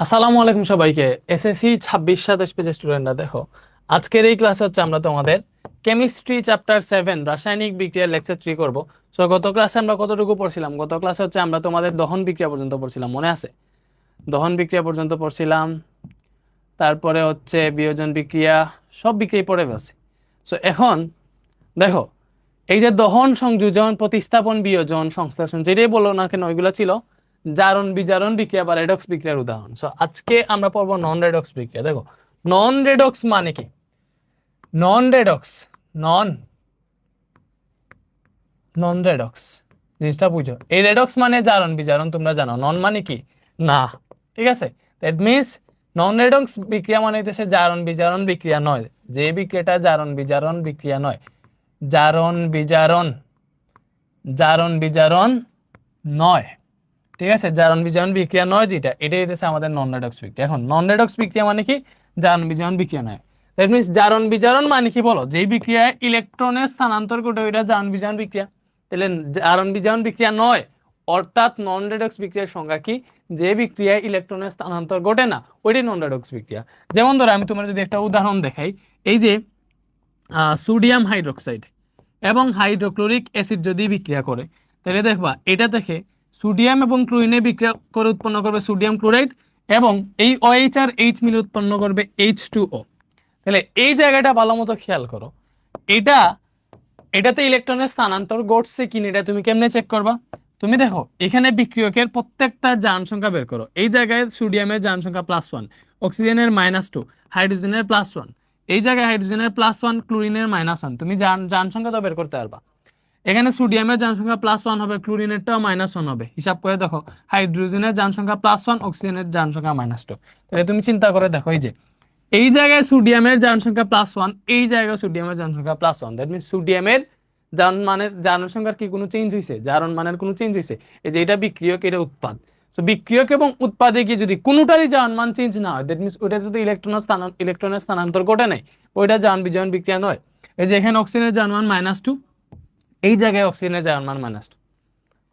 আসসালামু আলাইকুম সবাইকে। এসএসসি 26-27 পেজের স্টুডেন্টরা দেখো, আজকের এই ক্লাসে হচ্ছে আমরা তোমাদের কেমিস্ট্রি চ্যাপ্টার 7 রাসায়নিক বিক্রিয়া লেকচার 3 করব। সো গত ক্লাসে আমরা কতটুকু পড়ছিলাম? গত ক্লাসে হচ্ছে আমরা তোমাদের দহন বিক্রিয়া পর্যন্ত পড়ছিলাম, মনে আছে? দহন বিক্রিয়া পর্যন্ত পড়ছিলাম, তারপরে হচ্ছে বিয়োজন বিক্রিয়া, সব বিক্রিয়া পড়ে গেছে। সো এখন দেখো, এই যে দহন, সংযোজন, প্রতিস্থাপন, বিয়োজন, সংশ্লেষণ, যেটাই বলো না কেন, ওইগুলো ছিল জারণ বিজারণ বিক্রিয়া বা রেডক্স বিক্রিয়ার উদাহরণ। সো আজকে আমরা পড়বো নন রেডক্স বিক্রিয়া। দেখো, নন রেডক্স মানে কি? নন রেডক্স, নন নন রেডক্স জিনিসটা বুঝো। এই রেডক্স মানে জারণ বিজারণ, তোমরা জানো। নন মানে কি? না, ঠিক আছে? দ্যাট মিনস নন রেডক্স বিক্রিয়া মানে হইতেছে জারণ বিজারণ বিক্রিয়া নয়। যে বিক্রিয়াটা জারণ বিজারণ বিক্রিয়া নয়, জারণ বিজারণ, জারণ বিজারণ নয়, ঠিক আছে? জারণ বিজারণ বিক্রিয়া নয় যেটা, এটাই হচ্ছে আমাদের নন রেডক্স বিক্রিয়া। এখন নন রেডক্স বিক্রিয়া মানে কি? জারণ বিজারণ বিক্রিয়া নয়। দ্যাট মিনস জারণ বিজারণ মানে কি বলো? যেই বিক্রিয়ায় ইলেকট্রনের স্থানান্তর ঘটে ওইটা জারণ বিজারণ বিক্রিয়া। তাহলে জারণ বিজারণ বিক্রিয়া নয়, অর্থাৎ নন রেডক্স বিক্রিয়ার সংজ্ঞা কি? যে বিক্রিয়ায় ইলেকট্রনের স্থানান্তর ঘটে না, ওইটাই নন রেডক্স বিক্রিয়া। যেমন ধরো, আমি তোমার যদি একটা উদাহরণ দেখাই, এই যে সোডিয়াম হাইড্রোক্সাইড এবং হাইড্রোক্লোরিক অ্যাসিড যদি বিক্রিয়া করে, তাহলে দেখবা এটা থেকে সোডিয়াম এবং ক্লোরিনে বিক্রিয়া করে উৎপন্ন করবে সোডিয়াম ক্লোরাইড, এবং এই OH আর H মিলে উৎপন্ন করবে H2O। তাহলে এই জায়গাটা ভালো মতো খেয়াল করো, এটা এটাতে ইলেকট্রনের স্থানান্তর ঘটছে কিনা এটা তুমি কেমনে চেক করবা? তুমি দেখো, এখানে বিক্রিয়কের প্রত্যেকটার জারণ সংখ্যা বের করো। এই জায়গায় সোডিয়ামের জারণ সংখ্যা +1, অক্সিজেনের -2, হাইড্রোজেনের +1, এই জায়গায় হাইড্রোজেনের +1, ক্লোরিনের -1। তুমি জারণ সংখ্যা তো বের করতে পারবা। এখানে সোডিয়ামের জারণ সংখ্যা +1 হবে, ক্লোরিনেরটাও -1 হবে। হিসাব করে দেখো, হাইড্রোজেনের জারণ সংখ্যা +1, অক্সিজেনের জারণ সংখ্যা -2। তাহলে তুমি চিন্তা করে দেখো, এই যে এই জায়গায় সোডিয়ামের জারণ সংখ্যা +1, এই জায়গায় সোডিয়ামের জারণ সংখ্যা +1। দ্যাট মিনস সোডিয়ামের জারণ সংখ্যার কি কোনো চেঞ্জ হয়েছে? জারণ মানের কোনো চেঞ্জ হয়েছে? এই যে এটা বিক্রিয়ক, এটা উৎপাদ। সো বিক্রিয়ক এবং উৎপাদে গিয়ে যদি কোনোটারই জারণ মান চেঞ্জ না হয়, দ্যাট মিনস ওইটাতে তো ইলেকট্রনের স্থানান্তর ঘটে নাই, ওইটা জারণ বিজারণ বিক্রিয়া নয়। এই যে এখানে অক্সিজেনের জারণ মান -2, এই জায়গায় অক্সিজেনের জারণ মান -2,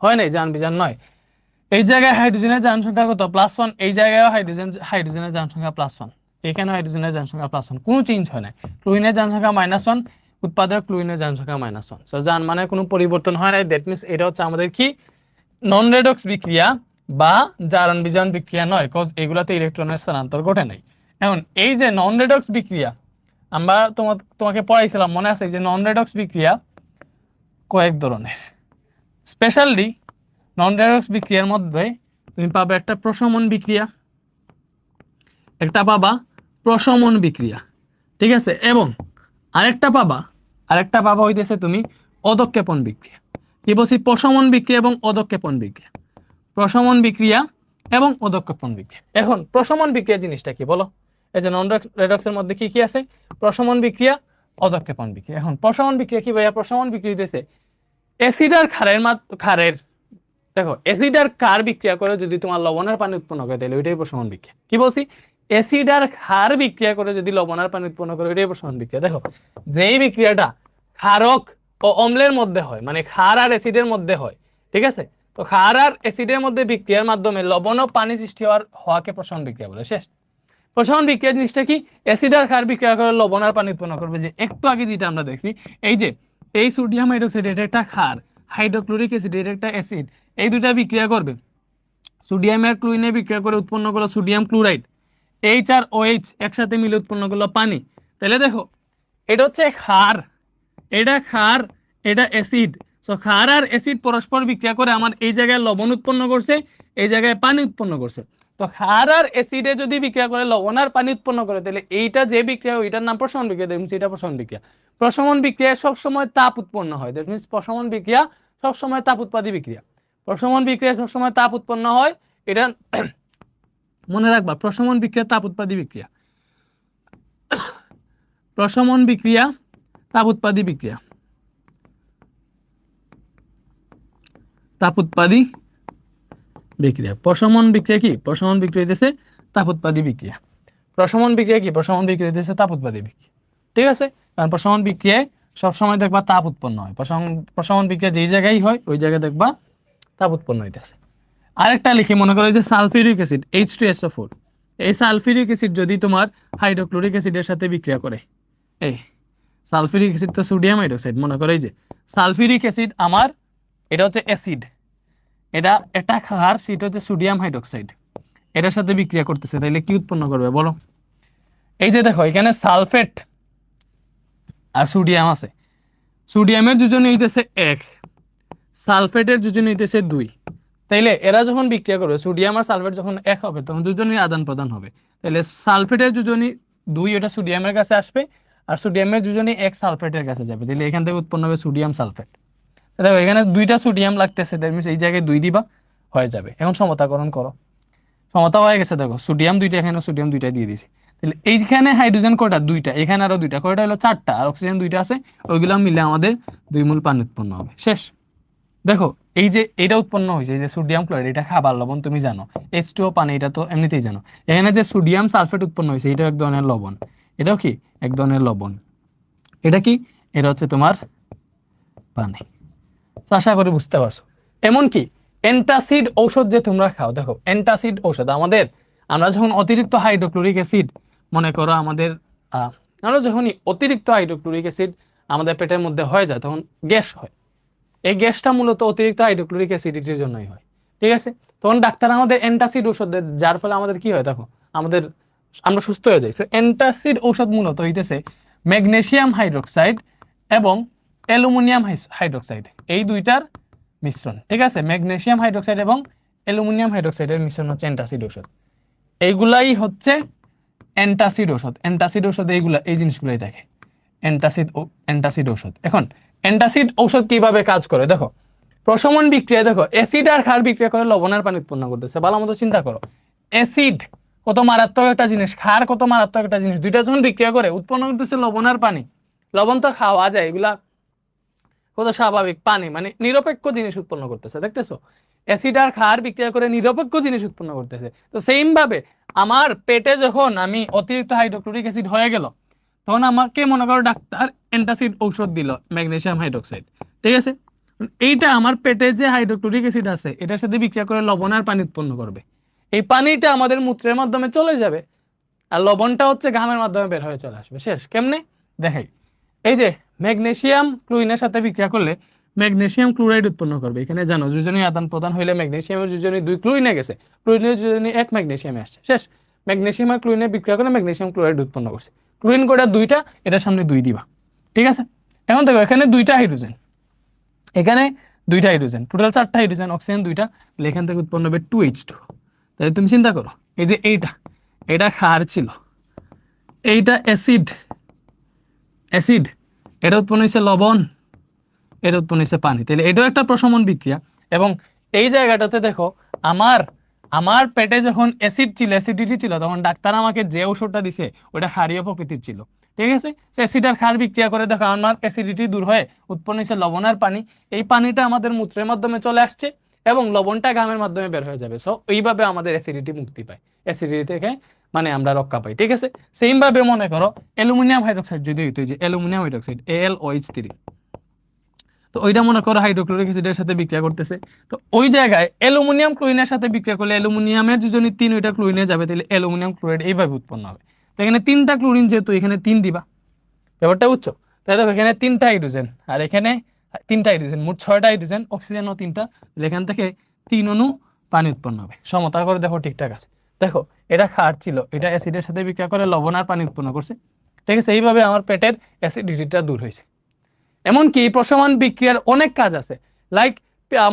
হয় নাই? জারণ বিজারণ নয়। এই জায়গায় হাইড্রোজেনের জারণ সংখ্যা কত? +1, এই জায়গায়ও হাইড্রোজেনের জারণ সংখ্যা +1, এখানেও হাইড্রোজেনের জারণ সংখ্যা +1, কোনো চেঞ্জ হয় না। ক্লোরিনের জারণ সংখ্যা -1, উৎপাদক ক্লোরিনের জারণ সংখ্যা -1। সো জারণ মানে কোনো পরিবর্তন হয় না। দ্যাট মিনস এটা হচ্ছে আমাদের কি? নন রেডক্স বিক্রিয়া বা জারণ বিজারণ বিক্রিয়া নয়, কজ এগুলাতে ইলেকট্রনের স্থানান্তর ঘটে নাই। এখন এই যে নন রেডক্স বিক্রিয়া, আমরা তোমাকে পড়াইছিলাম, মনে আছে? যে নন রেডক্স বিক্রিয়া কয়েক ধরনের। স্পেশালি নন রেডক্স বিক্রিয়ার মধ্যে তুমি পাবে একটা প্রশমন বিক্রিয়া, একটা পাবা প্রশমন বিক্রিয়া, ঠিক আছে? এবং আরেকটা পাবা হইতেছে তুমি অধক্ষেপণ বিক্রিয়া। কি বলছি? প্রশমন বিক্রিয়া এবং অধক্ষেপণ বিক্রিয়া, প্রশমন বিক্রিয়া এবং অধক্ষেপণ বিক্রিয়া। এখন প্রশমন বিক্রিয়া জিনিসটা কি বলো? এই যে নন রেডক্সের মধ্যে কি কি আছে? প্রশমন বিক্রিয়া, অধক্ষেপণ বিক্রিয়া। এখন প্রশমন বিক্রিয়া কি ভাইয়া? প্রশমন বিক্রিয়া হইতেছে অ্যাসিড আর ক্ষারের, দেখো, অ্যাসিড আর ক্ষার বিক্রিয়া করে যদি তোমার লবণের পানি উৎপন্ন করে, তাহলে ওইটাই প্রশমন বিক্রিয়া। কি বলছি? অ্যাসিড আর ক্ষার বিক্রিয়া করে যদি লবণের পানি উৎপন্ন করে, ওইটাই প্রশমন বিক্রিয়া। দেখো, যেই বিক্রিয়াটা ক্ষারক ও অম্লের মধ্যে হয়, মানে ক্ষার আর অ্যাসিডের মধ্যে হয়, ঠিক আছে? তো ক্ষার আর অ্যাসিডের মধ্যে বিক্রিয়ার মাধ্যমে লবণ ও পানি সৃষ্টি হওয়াকে প্রশমন বিক্রিয়া বলে। শেষ। প্রশমন বিক্রিয়া জিনিসটা কি? অ্যাসিড আর ক্ষার বিক্রিয়া করে লবণ আর পানি উৎপন্ন করবে। যে একটু আগে যেটা আমরা দেখছি, এই যে এই সোডিয়াম হাইড্রোক্সাইড, এটা একটা ক্ষার, হাইড্রোক্লোরিক অ্যাসিড, এটা একটা অ্যাসিড, এই দুটা বিক্রিয়া করবে, সোডিয়াম আর ক্লোরিনে বিক্রিয়া করে উৎপন্ন করলো sodium chloride, H R OH একসাথে মিলে উৎপন্ন করলো পানি। তাহলে দেখো, এটা হচ্ছে ক্ষার, এটা ক্ষার, এটা অ্যাসিড। সো ক্ষার আর অ্যাসিড পরস্পর বিক্রিয়া করে আমার এই জায়গায় লবণ উৎপন্ন করছে, এই জায়গায় পানি উৎপন্ন করছে। তো ক্ষার আর অ্যাসিডে যদি বিক্রিয়া করে লবণ আর পানি উৎপন্ন করে, তাহলে এইটা যে বিক্রিয়া, ওইটার নাম প্রশমন বিক্রিয়া। দেখুন, এটা প্রশমন বিক্রিয়া। প্রশমন বিক্রিয়ায় সবসময় তাপ উৎপন্ন হয়। দ্যাট মিনস প্রশমন বিক্রিয়া সবসময় তাপ উৎপাদী বিক্রিয়া। প্রশমন বিক্রিয়া সবসময় তাপ উৎপন্ন হয়, এটা মনে রাখবা। প্রশমন বিক্রিয়া তাপ উৎপাদী বিক্রিয়া, প্রশমন বিক্রিয়া তাপ উৎপাদী বিক্রিয়া, তাপ উৎপাদী বিক্রিয়া। প্রশমন বিক্রিয়া কি? প্রশমন বিক্রিয়া হইতেছে তাপ উৎপাদী বিক্রিয়া। প্রশমন বিক্রিয়া কি? প্রশমন বিক্রিয়া হইতেছে তাপ উৎপাদী বিক্রিয়া, ঠিক আছে? কারণ প্রশমন বিক্রিয়ায় সবসময় দেখবা তাপ উৎপন্ন হয়। প্রশমন বিক্রিয়া যেই জায়গায় হয়, ওই জায়গায় দেখবা তাপ উৎপন্ন হইতেছে। আরেকটা লিখি, মনে করো যে সালফিউরিক অ্যাসিড H2SO4, এই সালফিউরিক অ্যাসিড যদি তোমার হাইড্রোক্লোরিক অ্যাসিডের সাথে বিক্রিয়া করে, এই সালফিউরিক অ্যাসিড তো সোডিয়াম হাইড্রোক্সাইড, মনে করো এই যে সালফিউরিক অ্যাসিড আমার, এটা হচ্ছে অ্যাসিড, এটা ক্ষার, সেটা হচ্ছে সোডিয়াম হাইড্রোক্সাইড, এটার সাথে বিক্রিয়া করতেছে, তাইলে কি উৎপন্ন করবে বলো? এই যে দেখো এখানে সালফেট আর সোডিয়াম আছে, সোডিয়ামের যোজনী হইতেছে 1, সালফেটের যোজনী হইতেছে 2, তাইলে এরা যখন বিক্রিয়া করবে, সোডিয়াম আর সালফেট যখন 1 হবে তখন যোজনীর আদান প্রদান হবে। তাহলে সালফেটের যোজনী 2 এটা সোডিয়ামের কাছে আসবে, আর সোডিয়ামের যোজনী 1 সালফেটের কাছে যাবে, তাহলে এখান থেকে উৎপন্ন হবে সোডিয়াম সালফেট। দেখো এখানে 2টা সোডিয়াম লাগতেছে, দ্যাট মিনস এই জায়গায় 2 দিবা, হয়ে যাবে। এখন সমতাকরণ করো, সমতা হয়ে গেছে, দেখো সোডিয়াম 2টা, এখানে সোডিয়াম 2টা দিয়ে দিয়েছি, তাহলে এইখানে হাইড্রোজেন কয়টা? 2টা, এখানে আরো 2টা, কয়টা হলো? 4টা, আর অক্সিজেন 2টা আছে, ওইগুলো মিলে আমাদের 2 মোল পানি উৎপন্ন হবে, শেষ। দেখো এই যে এটা উৎপন্ন হয়েছে, এই যে সোডিয়াম ক্লোরাইড, এটা খাবার লবণ, তুমি জানো H2O পানি, এটা তো এমনিতেই জানো। এখানে যে সোডিয়াম সালফেট উৎপন্ন হয়েছে, এটা এক ধরনের লবণ, এটাও কি এক ধরনের লবণ, এটা কি? এটা হচ্ছে তোমার পানি। তো আশা করি বুঝতে পারছো। এমনকি অ্যান্টাসিড ঔষধ যে তোমরা খাও, দেখো অ্যান্টাসিড ঔষধ আমাদের, আমরা যখন অতিরিক্ত হাইড্রোক্লোরিক অ্যাসিড, মনে করো আমাদের আমরা যখনই অতিরিক্ত হাইড্রোক্লোরিক অ্যাসিড আমাদের পেটের মধ্যে হয়ে যায়, তখন গ্যাস হয়। এই গ্যাসটা মূলত অতিরিক্ত হাইড্রোক্লোরিক অ্যাসিডিটির জন্যই হয়, ঠিক আছে? তখন ডাক্তার আমাদের অ্যান্টাসিড ঔষধ দেয়, যার ফলে আমাদের কি হয় দেখো, আমাদের আমরা সুস্থ হয়ে যাই। সো অ্যান্টাসিড ঔষধ মূলত হইতেছে ম্যাগনেসিয়াম হাইড্রোক্সাইড এবং অ্যালুমিনিয়াম হাইড্রোক্সাইড, এই দুইটার মিশ্রণ, ঠিক আছে? ম্যাগনেসিয়াম হাইড্রোক্সাইড এবং অ্যালুমিনিয়াম হাইড্রোক্সাইডের মিশ্রণ হচ্ছে অ্যান্টাসিড ঔষধ। এইগুলাই হচ্ছে অ্যান্টাসিড ঔষধ। অ্যান্টাসিড ঔষধ এইগুলা, এই জিনিসগুলাই দেখে অ্যান্টাসিড ঔষধ। এখন অ্যান্টাসিড ঔষধ কিভাবে কাজ করে দেখো, প্রশমন বিক্রিয়া, দেখো অ্যাসিড আর ক্ষার বিক্রিয়া করে লবণ আর পানি উৎপন্ন করতেছে। ভালো মতো চিন্তা করো, অ্যাসিড কত মারাত্মক একটা জিনিস, ক্ষার কত মারাত্মক একটা জিনিস, দুইটা যখন বিক্রিয়া করে উৎপন্ন করতেছে লবণ আর পানি। লবণ তো খাওয়া যায়, এগুলা কত স্বাভাবিক, পানি মানে নিরপেক্ষ জিনিস উৎপন্ন করতেছে, দেখতেছো? অ্যাসিড আর ক্ষার বিক্রিয়া করে নিরপেক্ষ জিনিস উৎপন্ন করতেছে। তো সেম ভাবে আমার পেটে যখন আমি অতিরিক্ত হাইড্রোক্লোরিক অ্যাসিড হয়ে গেল, তখন আমাকে মনে করো ডাক্তার অ্যান্টাসিড ঔষধ দিল, ম্যাগনেসিয়াম হাইড্রোক্সাইড, ঠিক আছে? এইটা আমার পেটে যে হাইড্রোক্লোরিক অ্যাসিড আছে, এটার সাথে বিক্রিয়া করে লবণ আর পানি উৎপন্ন করবে। এই পানিটা আমাদের মূত্রের মাধ্যমে চলে যাবে, আর লবণটা হচ্ছে ঘামের মাধ্যমে বের হয়ে চলে আসবে। শেষ কেমনে দেখাই, এই যে ম্যাগনেসিয়াম ক্লোরিনের সাথে বিক্রিয়া করলে ম্যাগনেসিয়াম ক্লোরাইড উৎপন্ন করবে। এখানে জানো যোজনী আদান প্রদান হইলে ম্যাগনেসিয়ামের যোজনী 2 ক্লোরিনে গেছে, ক্লোরিনের যোজনী 1 ম্যাগনেসিয়ামে আসছে, শেষ। ম্যাগনেসিয়াম আর ক্লোরিনে বিক্রিয়া করে ম্যাগনেসিয়াম ক্লোরাইড উৎপন্ন করছে। ক্লোরিন কোটা 2টা, এটার সামনে 2 দিবা, ঠিক আছে? এখন দেখো এখানে 2টা হাইড্রোজেন, এখানে 2টা হাইড্রোজেন, টোটাল 4টা হাইড্রোজেন, অক্সিজেন 2টা, তাহলে এখান থেকে উৎপন্ন হবে 2H2। তাহলে তুমি চিন্তা করো, এই যে এটা ক্ষার ছিল, এইটা অ্যাসিড, এটা উৎপন্ন হয়েছে লবণ, এটা উৎপন্ন হয়েছে পানি, তাহলে এটাও একটা প্রশমন বিক্রিয়া। এবং এই জায়গাটাতে দেখো, আমার আমার পেটে যখন অ্যাসিড ছিল, অ্যাসিডিটি ছিল, তখন ডাক্তার আমাকে যে ওষুধটা দিছে ওটা ক্ষারীয় প্রকৃতির ছিল, ঠিক আছে? অ্যাসিড আর ক্ষার বিক্রিয়া করে দেখো আমার অ্যাসিডিটি দূর হয়ে উৎপন্ন হয়েছে লবণ আর পানি। এই পানিটা আমাদের মূত্রের মাধ্যমে চলে আসছে এবং লবণটা ঘামের মাধ্যমে বের হয়ে যাবে। সো এইভাবে আমাদের অ্যাসিডিটি মুক্তি পায়, অ্যাসিডিটি থেকে মানে আমরা রক্ষা পাই, ঠিক আছে? সেম ভাবে মনে করো অ্যালুমিনিয়াম হাইড্রোক্সাইড যদি হইতো, যে অ্যালুমিনিয়াম হাইড্রোক্সাইড AlOH3, তো ওইটা মনে করো হাইড্রোক্লোরিক অ্যাসিডের সাথে বিক্রিয়া করতেছে, তো ওই জায়গায় অ্যালুমিনিয়াম ক্লোরিনের সাথে বিক্রিয়া করলে অ্যালুমিনিয়ামের যোজনী 3, ওইটা ক্লোরিনে যাবে, তাহলে অ্যালুমিনিয়াম ক্লোরাইড এইভাবে উৎপন্ন হবে। তো এখানে 3টা ক্লোরিন, যেহেতু এখানে 3 দিবা, ব্যাপারটা বুঝছো? তাই দেখো এখানে 3টা হাইড্রোজেন আর এখানে 3টা হাইড্রোজেন, মোট 6টা হাইড্রোজেন, অক্সিজেনও 3টা, তাহলে এখান থেকে 3 অণু পানি উৎপন্ন হবে। সমতা করে দেখো ঠিকঠাক আছে। দেখো এটা ক্ষার ছিল, এটা অ্যাসিডের সাথে বিক্রিয়া করে লবণ আর পানি উৎপন্ন করছে, ঠিক আছে? এইভাবে আমার পেটের অ্যাসিডিটিটা দূর হয়েছে। এমনকি প্রশমন বিক্রিয়ার অনেক কাজ আছে, লাইক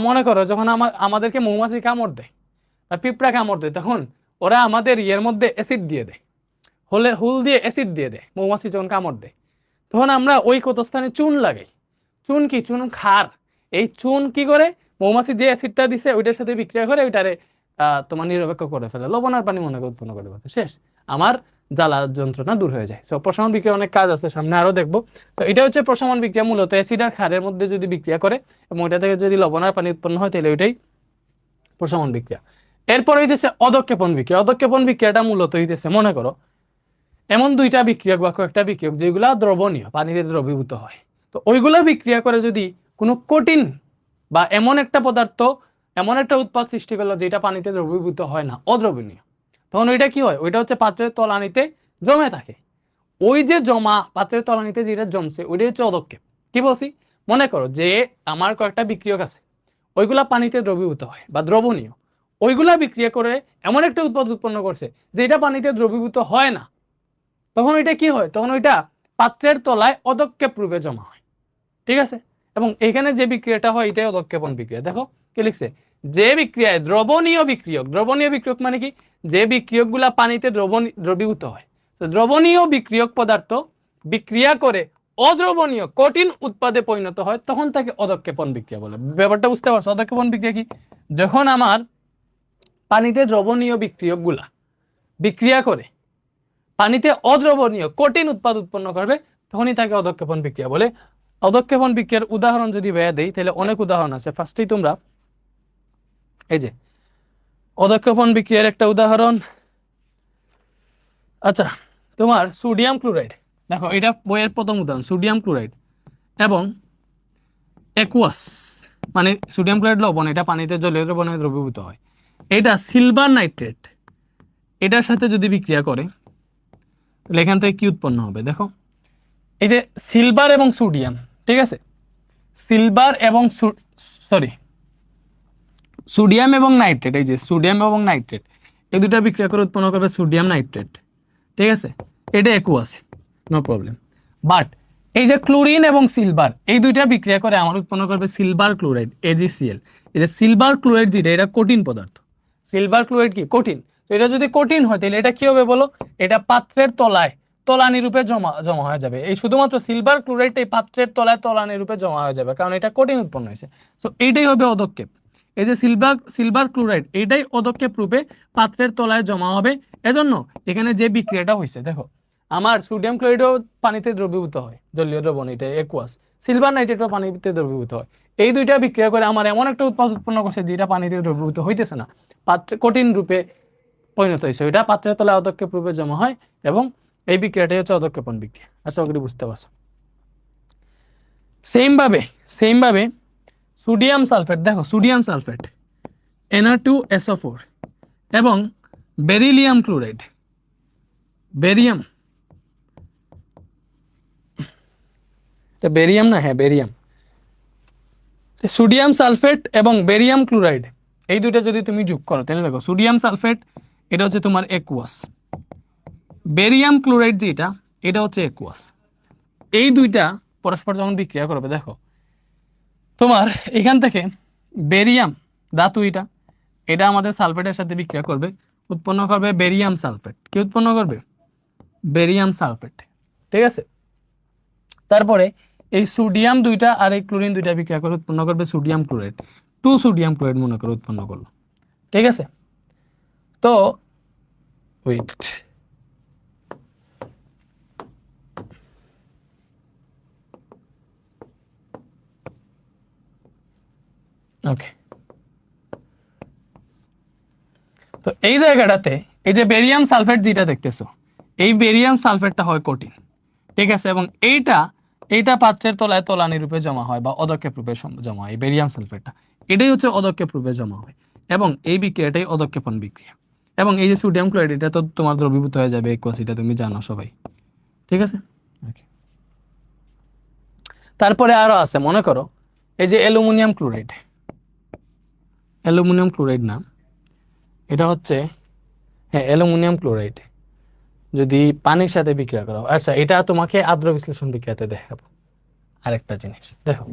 মনে করো যখন আমাদেরকে মৌমাছি কামড় দেয় বা পিঁপড়া কামড় দেয়, তখন ওরা আমাদের ইয়ের মধ্যে অ্যাসিড দিয়ে দেয়, হুল দিয়ে অ্যাসিড দিয়ে দেয়। মৌমাছি যখন কামড় দেয় তখন আমরা ওই ক্ষতস্থানে চুন লাগাই। চুন কি? চুন ক্ষার। এই চুন কি করে? মৌমাছি যে অ্যাসিডটা দিছে ওইটার সাথে বিক্রিয়া করে ওইটারে তোমার নিরপেক্ষ করে ফেলে, লবণ আর পানি মনে করে উৎপন্ন করে ফেলে, শেষ। আমার জ্বালা যন্ত্রণা দূর হয়ে যায়। সো প্রশমন বিক্রিয়া অনেক কাজ আছে, সামনে আরো দেখবো। তো এটা হচ্ছে প্রশমন বিক্রিয়া, মূলত অ্যাসিড আর ক্ষারের মধ্যে যদি বিক্রিয়া করে এবং ওইটা থেকে যদি লবণ আর পানি উৎপন্ন হয়, তাহলে ওইটাই প্রশমন বিক্রিয়া। এরপর হইতেছে অধক্ষেপণ বিক্রিয়া। অধক্ষেপণ বিক্রিয়াটা মূলত হইতেছে, মনে করো এমন 2টা বিক্রিয়ক বা কয়েকটা বিক্রিয়ক যেগুলা দ্রবণীয়, পানিতে দ্রবীভূত হয়, তো ওইগুলা বিক্রিয়া করে যদি কোনো কঠিন বা এমন একটা পদার্থ, এমন একটা উৎপাদ সৃষ্টি করলো যেটা পানিতে দ্রবীভূত হয় না, অদ্রবণীয়, তখন ওইটা কি হয়, ওইটা হচ্ছে পাত্রের তলানিতে জমে থাকে। ওই যে জমা পাত্রের তলানিতে যেটা জমছে ওইটাই হচ্ছে অদক্ষেপ। কি বলছি, মনে করো যে আমার কয়েকটা বিক্রিয়ক আছে, ওইগুলা পানিতে দ্রবীভূত হয় বা দ্রবণীয়, ওইগুলা বিক্রিয়া করে এমন একটা উৎপাদ উৎপন্ন করছে যে এটা পানিতে দ্রবীভূত হয় না। তখন ওইটা কি হয়, তখন ওইটা পাত্রের তলায় অদক্ষেপ রূপে জমা হয়। ঠিক আছে, এবং এখানে যে বিক্রিয়াটা হয় এটাই অদক্ষেপণ বিক্রিয়া। দেখো কি লিখছে, যে বিক্রিয়ায় দ্রবণীয় বিক্রিয়ক, দ্রবণীয় বিক্রিয়ক মানে কি, যে বিক্রিয়ক গুলা পানিতে দ্রবীভূত হয়, তো দ্রবণীয় বিক্রিয়ক পদার্থ বিক্রিয়া করে অদ্রবণীয় কঠিন উৎপাদে পরিণত হয়, তখন তাকে অদক্ষেপণ বিক্রিয়া বলে। ব্যাপারটা বুঝতে পারছো? অদক্ষেপণ বিক্রিয়া কি, যখন আমার পানিতে দ্রবণীয় বিক্রিয়ক গুলা বিক্রিয়া করে পানিতে অদ্রবণীয় কঠিন উৎপাদ উৎপন্ন করবে, তখনই তাকে অদক্ষেপণ বিক্রিয়া বলে। অদক্ষেপণ বিক্রিয়ার উদাহরণ যদি ভাইয়া দেই তাহলে অনেক উদাহরণ আছে। ফার্স্টেই তোমরা এই যে অদক্ষেপণ বিক্রিয়ার একটা উদাহরণ, আচ্ছা তোমার সোডিয়াম ক্লোরাইড, দেখো এটা বইয়ের প্রথম উদাহরণ, সোডিয়াম ক্লোরাইড এবং অ্যাকুয়াস, মানে সোডিয়াম ক্লোরাইড লবণ, এটা পানিতে জলীয় দ্রবণে দ্রবীভূত হয়। এটা সিলভার নাইট্রেট, এটার সাথে যদি বিক্রিয়া করে তাহলে এখান থেকে কি উৎপন্ন হবে, দেখো এই যে সিলভার এবং সোডিয়াম, ঠিক আছে, সিলভার এবং সরি সোডিয়াম এবং নাইট্রেট, এই যে সোডিয়াম এবং নাইট্রেট এই দুটা বিক্রিয়া করে উৎপন্ন করবে সোডিয়াম নাইট্রেট। ঠিক আছে, এটা অ্যাকুয়াস, নো প্রবলেম। বাট এই যে ক্লোরিন এবং সিলভার এই দুইটা বিক্রিয়া করে আমার উৎপন্ন করবে সিলভার ক্লোরাইড, AgCl। এই যে সিলভার ক্লোরাইড যেটা, এটা কঠিন পদার্থ। সিলভার ক্লোরাইড কি কঠিন, তো এটা যদি কঠিন হয় তাহলে এটা কি হবে বলো, এটা পাত্রের তলায় তলানি রূপে জমা হয়ে যাবে। এই শুধুমাত্র সিলভার ক্লোরাইড এই পাত্রের তলায় তলানি রূপে জমা হয়ে যাবে, কারণ এটা কঠিন উৎপন্ন হয়েছে। তো এইটাই হবে অদক্ষেপ। এই যে সিলভার ক্লোরাইড এইটাই অদক্ষেপ রূপে পাত্রের তলায় জমা হবে। এজন্য এখানে যে বিক্রিয়াটা হয়েছে, দেখো আমার সোডিয়াম ক্লোরাইডও পানিতে দ্রবীভূত হয়, জলীয় দ্রবণ, এটা অ্যাকুয়াস। সিলভার নাইট্রেটও পানিতে দ্রবীভূত হয়। এই দুইটা বিক্রিয়া করে আমার এমন একটা উৎপাদ উৎপন্ন করছে যেটা পানিতে দ্রবীভূত হইতেছে না, পাত্রে কঠিন রূপে পরিণত হয়েছে, ওইটা পাত্রের তলায় অদক্ষেপ রূপে জমা হয়, এবং এই বিক্রিয়াটাই হচ্ছে অদক্ষেপণ বিক্রিয়া। আশা করি বুঝতে পারছো। সেম ভাবে সোডিয়াম সালফেট, দেখো সোডিয়াম সালফেট Na2SO4 এবং বেরিলিয়াম ক্লোরাইড, বেরিয়াম, বেরিয়াম না, হ্যাঁ বেরিয়াম, সোডিয়াম সালফেট এবং বেরিয়াম ক্লোরাইড এই দুইটা যদি তুমি যোগ করো তাহলে দেখো সোডিয়াম সালফেট এটা হচ্ছে তোমার অ্যাকুয়াস, বেরিয়াম ক্লোরাইড যেটা এটা হচ্ছে অ্যাকুয়াস। এই দুইটা পরস্পর যখন বিক্রিয়া করবে, দেখো তোমার এখান থেকে বেরিয়াম ধাতু, এটা আমাদের সালফেটের সাথে বিক্রিয়া করবে, উৎপন্ন করবে বেরিয়াম সালফেট। কি উৎপন্ন করবে, বেরিয়াম সালফেট। ঠিক আছে, তারপরে এই সোডিয়াম দুইটা আর এই ক্লোরিন দুইটা বিক্রিয়া করে উৎপন্ন করবে সোডিয়াম ক্লোরাইড, 2 সোডিয়াম ক্লোরাইড মনে করে উৎপন্ন করলো। ঠিক আছে, তো ওয়েট, ওকে, তো এই জায়গাটাতে এই যে বেরিয়াম সালফেট যেটা দেখতেছো, এই বেরিয়াম সালফেটটা হয় কঠিন। ঠিক আছে, এবং এইটা পাত্রের তলায় তলানি রূপে জমা হয় বা অদক্ষেপ রূপে জমা হয়। বেরিয়াম সালফেটটা এটাই হচ্ছে অদক্ষেপ রূপে জমা হয়, এবং এই বিক্রিয়াটাই অদক্ষেপণ বিক্রিয়া। এবং এই যে সোডিয়াম ক্লোরাইড এটা তো তোমার দ্রবীভূত হয়ে যাবে অ্যাকুয়াস, এটা তুমি জানো সবাই। ঠিক আছে, তারপরে আরো আছে, মনে করো এই যে অ্যালুমিনিয়াম ক্লোরাইড, অ্যালুমিনিয়াম ক্লোরাইড না, এটা হচ্ছে হ্যাঁ অ্যালুমিনিয়াম ক্লোরাইড যদি পানির সাথে বিক্রিয়া করা হয়। আচ্ছা, এটা তোমাকে আদ্র বিশ্লেষণ বিক্রিয়াতে দেখাবো। আরেকটা জিনিস দেখো,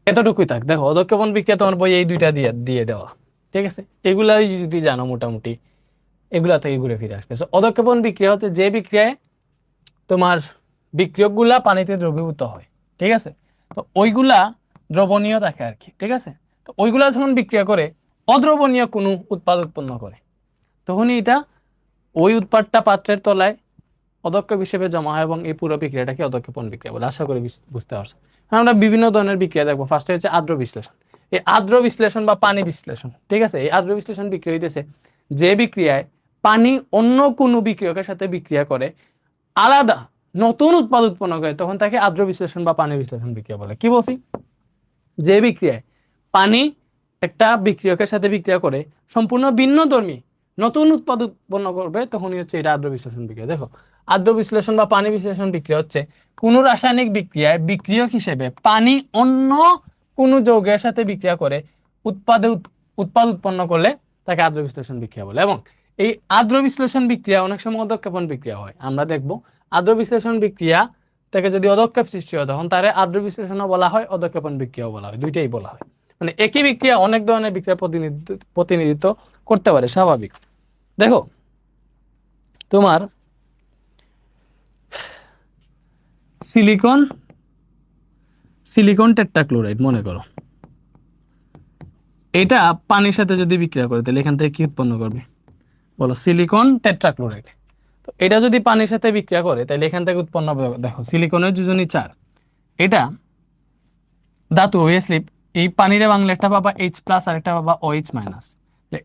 এতটুকুই থাক। দেখো অদক্ষেপণ বিক্রিয়া তোমার বই এই দুইটা দিয়ে দেওয়া, ঠিক আছে, এগুলাই যদি জানো মোটামুটি এগুলা থেকে ঘুরে ফিরে আসবে। অদক্ষেপণ বিক্রিয়া হচ্ছে যে বিক্রিয়ায় তোমার বিক্রিয়কগুলা পানিতে দ্রবীভূত হয়। ঠিক আছে, তো ওইগুলা দ্রবণীয় থাকে আর কি। ঠিক আছে, তো ওইগুলা যখন বিক্রিয়া করে অদ্রবণীয় কোনো উৎপাদ উৎপন্ন করে, তখনই এটা ওই উৎপাদটা পাত্রের তলায় অদক্ষেপ হিসেবে জমা হয়, এবং এই পুরো বিক্রিয়াটাকে অদক্ষেপণ বিক্রিয়া বলে। আশা করি বুঝতে পারছো। আমরা বিভিন্ন ধরনের বিক্রিয়া দেখবো। ফার্স্টে হচ্ছে আদ্র বিশ্লেষণ। এই আদ্র বিশ্লেষণ বা পানি বিশ্লেষণ, ঠিক আছে, এই আদ্র বিশ্লেষণ বিক্রিয়া হইতেছে যে বিক্রিয়ায় পানি অন্য কোনো বিক্রিয়কের সাথে বিক্রিয়া করে আলাদা নতুন উৎপাদ উৎপন্ন করে, তখন তাকে আদ্র বিশ্লেষণ বা পানি বিশ্লেষণ বিক্রিয়া বলে। কি বলছি, যে বিক্রিয়ায় পানি একটা বিক্রিয়কের সাথে বিক্রিয়া করে সম্পূর্ণ ভিন্নধর্মী নতুন উৎপাদ উৎপন্ন করবে, তখনই হচ্ছে এটা আদ্র বিশ্লেষণ বিক্রিয়া। দেখো, আদ্র বিশ্লেষণ বা পানি বিশ্লেষণ বিক্রিয়া হচ্ছে কোন রাসায়নিক বিক্রিয়ায় বিক্রিয়ক হিসেবে পানি অন্য কোন যৌগের সাথে বিক্রিয়া করে উৎপাদ উৎপন্ন করলে তাকে আদ্র বিশ্লেষণ বিক্রিয়া বলে। এবং এই আদ্র বিশ্লেষণ বিক্রিয়া অনেক সময় অধক্ষেপণ বিক্রিয়া হয়। আমরা দেখবো আদ্র বিশ্লেষণ বিক্রিয়া থেকে যদি অধক্ষেপ সৃষ্টি হয়, তখন তারে আদ্র বিশ্লেষণও বলা হয়, অধক্ষেপণ বিক্রিয়াও বলা হয়, দুইটাই বলা হয়। মানে একই বিক্রিয়া অনেক ধরনের বিক্রিয়া প্রতিনিধিত্ব করতে পারে, স্বাভাবিক। দেখো, তোমার সিলিকন টেট্রাক্লোরাইড মনে করো, এটা পানির সাথে যদি বিক্রিয়া করে, তাহলে এখান থেকে কি উৎপন্ন করবে বলো? Silicon tetrachloride. তো এটা যদি পানির সাথে বিক্রিয়া করে, তাহলে এখান থেকে উৎপন্ন হবে, দেখো সিলিকনের যোজনী 4, এটা ধাতু অবভিয়াসলি, এই পানিরে বাংলা একটা পাবা H+ আর একটা পাবা OH-।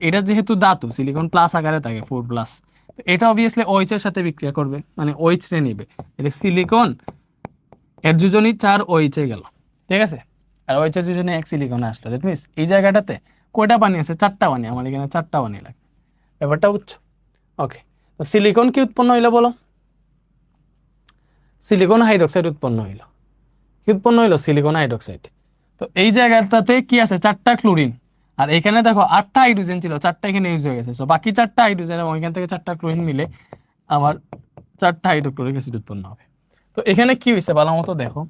এটা যেহেতু ধাতু, সিলিকন প্লাস আকারে থাকে 4+, এটা অবভিয়াসলি OH এর সাথে বিক্রিয়া করবে, মানে OH রে নিবে, এটা সিলিকন এর যোজনী 4 OH এ গেল, ঠিক আছে, আর OH এর যোজনী 1 সিলিকনে আসলো। দ্যাট মিন্স এই জায়গাটাতে কয়টা পানি আছে? 4টা পানি, আমার এখানে 4টা পানি লাগে, ব্যাপারটা বুঝছো? ওকে, তো সিলিকন কি উৎপন্ন হইলো বলো? সিলিকন হাইড্রোক্সাইড উৎপন্ন হইলো। কি উৎপন্ন হইলো? Silicon hydroxide. তো এই জায়গাটাতে কি আছে? 4টা ক্লোরিন, আর এখানে দেখো 8টা হাইড্রোজেন ছিল, 4টা এখানে ইউজ হয়ে গেছে। সো বাকি 4টা হাইড্রোজেন এবং এখান থেকে 4টা ক্লোরিন মিলে আমার 4টা হাইড্রোক্লোরিক অ্যাসিড উৎপন্ন হবে। তো এখানে কি হয়েছে ভালো মতো দেখো,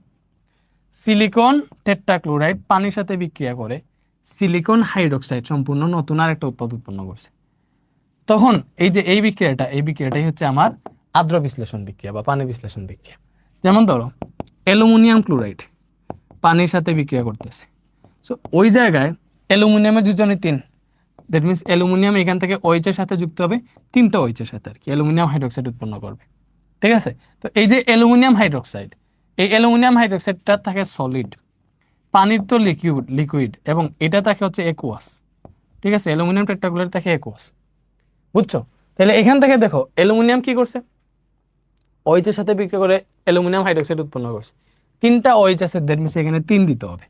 সিলিকন টেট্রাক্লোরাইড পানির সাথে বিক্রিয়া করে সিলিকন হাইড্রোক্সাইড সম্পূর্ণ নতুন আর একটা উৎপাদ উৎপন্ন করছে। তখন এই যে এই বিক্রিয়াটাই হচ্ছে আমার আদ্র বিশ্লেষণ বিক্রিয়া বা পানি বিশ্লেষণ বিক্রিয়া। যেমন ধরো অ্যালুমিনিয়াম ক্লোরাইড পানির সাথে বিক্রিয়া করতেছে, সো ওই জায়গায় অ্যালুমিনিয়ামের যোজনী 3, দ্যাট মিনস অ্যালুমিনিয়াম এখান থেকে OH এর সাথে যুক্ত হবে, 3টা OH এর সাথে আর কি, অ্যালুমিনিয়াম হাইড্রোক্সাইড উৎপন্ন করবে, ঠিক আছে। তো এই যে অ্যালুমিনিয়াম হাইড্রোক্সাইড, এই অ্যালুমিনিয়াম হাইড্রোক্সাইডটা থাকে সলিড, পানির তো লিকুইড, এবং এটা থাকে হচ্ছে অ্যাকুয়াস, ঠিক আছে। অ্যালুমিনিয়াম টেট্রাক্লোরাইড থাকে অ্যাকুয়াস, বুঝছো? তাহলে এখান থেকে দেখো অ্যালুমিনিয়াম কি করছে? OH এর সাথে বিক্রিয়া করে অ্যালুমিনিয়াম হাইড্রোক্সাইড উৎপন্ন করছে, 3টা OH আছে, দ্যাট মিনস এখানে 3 দিতে হবে,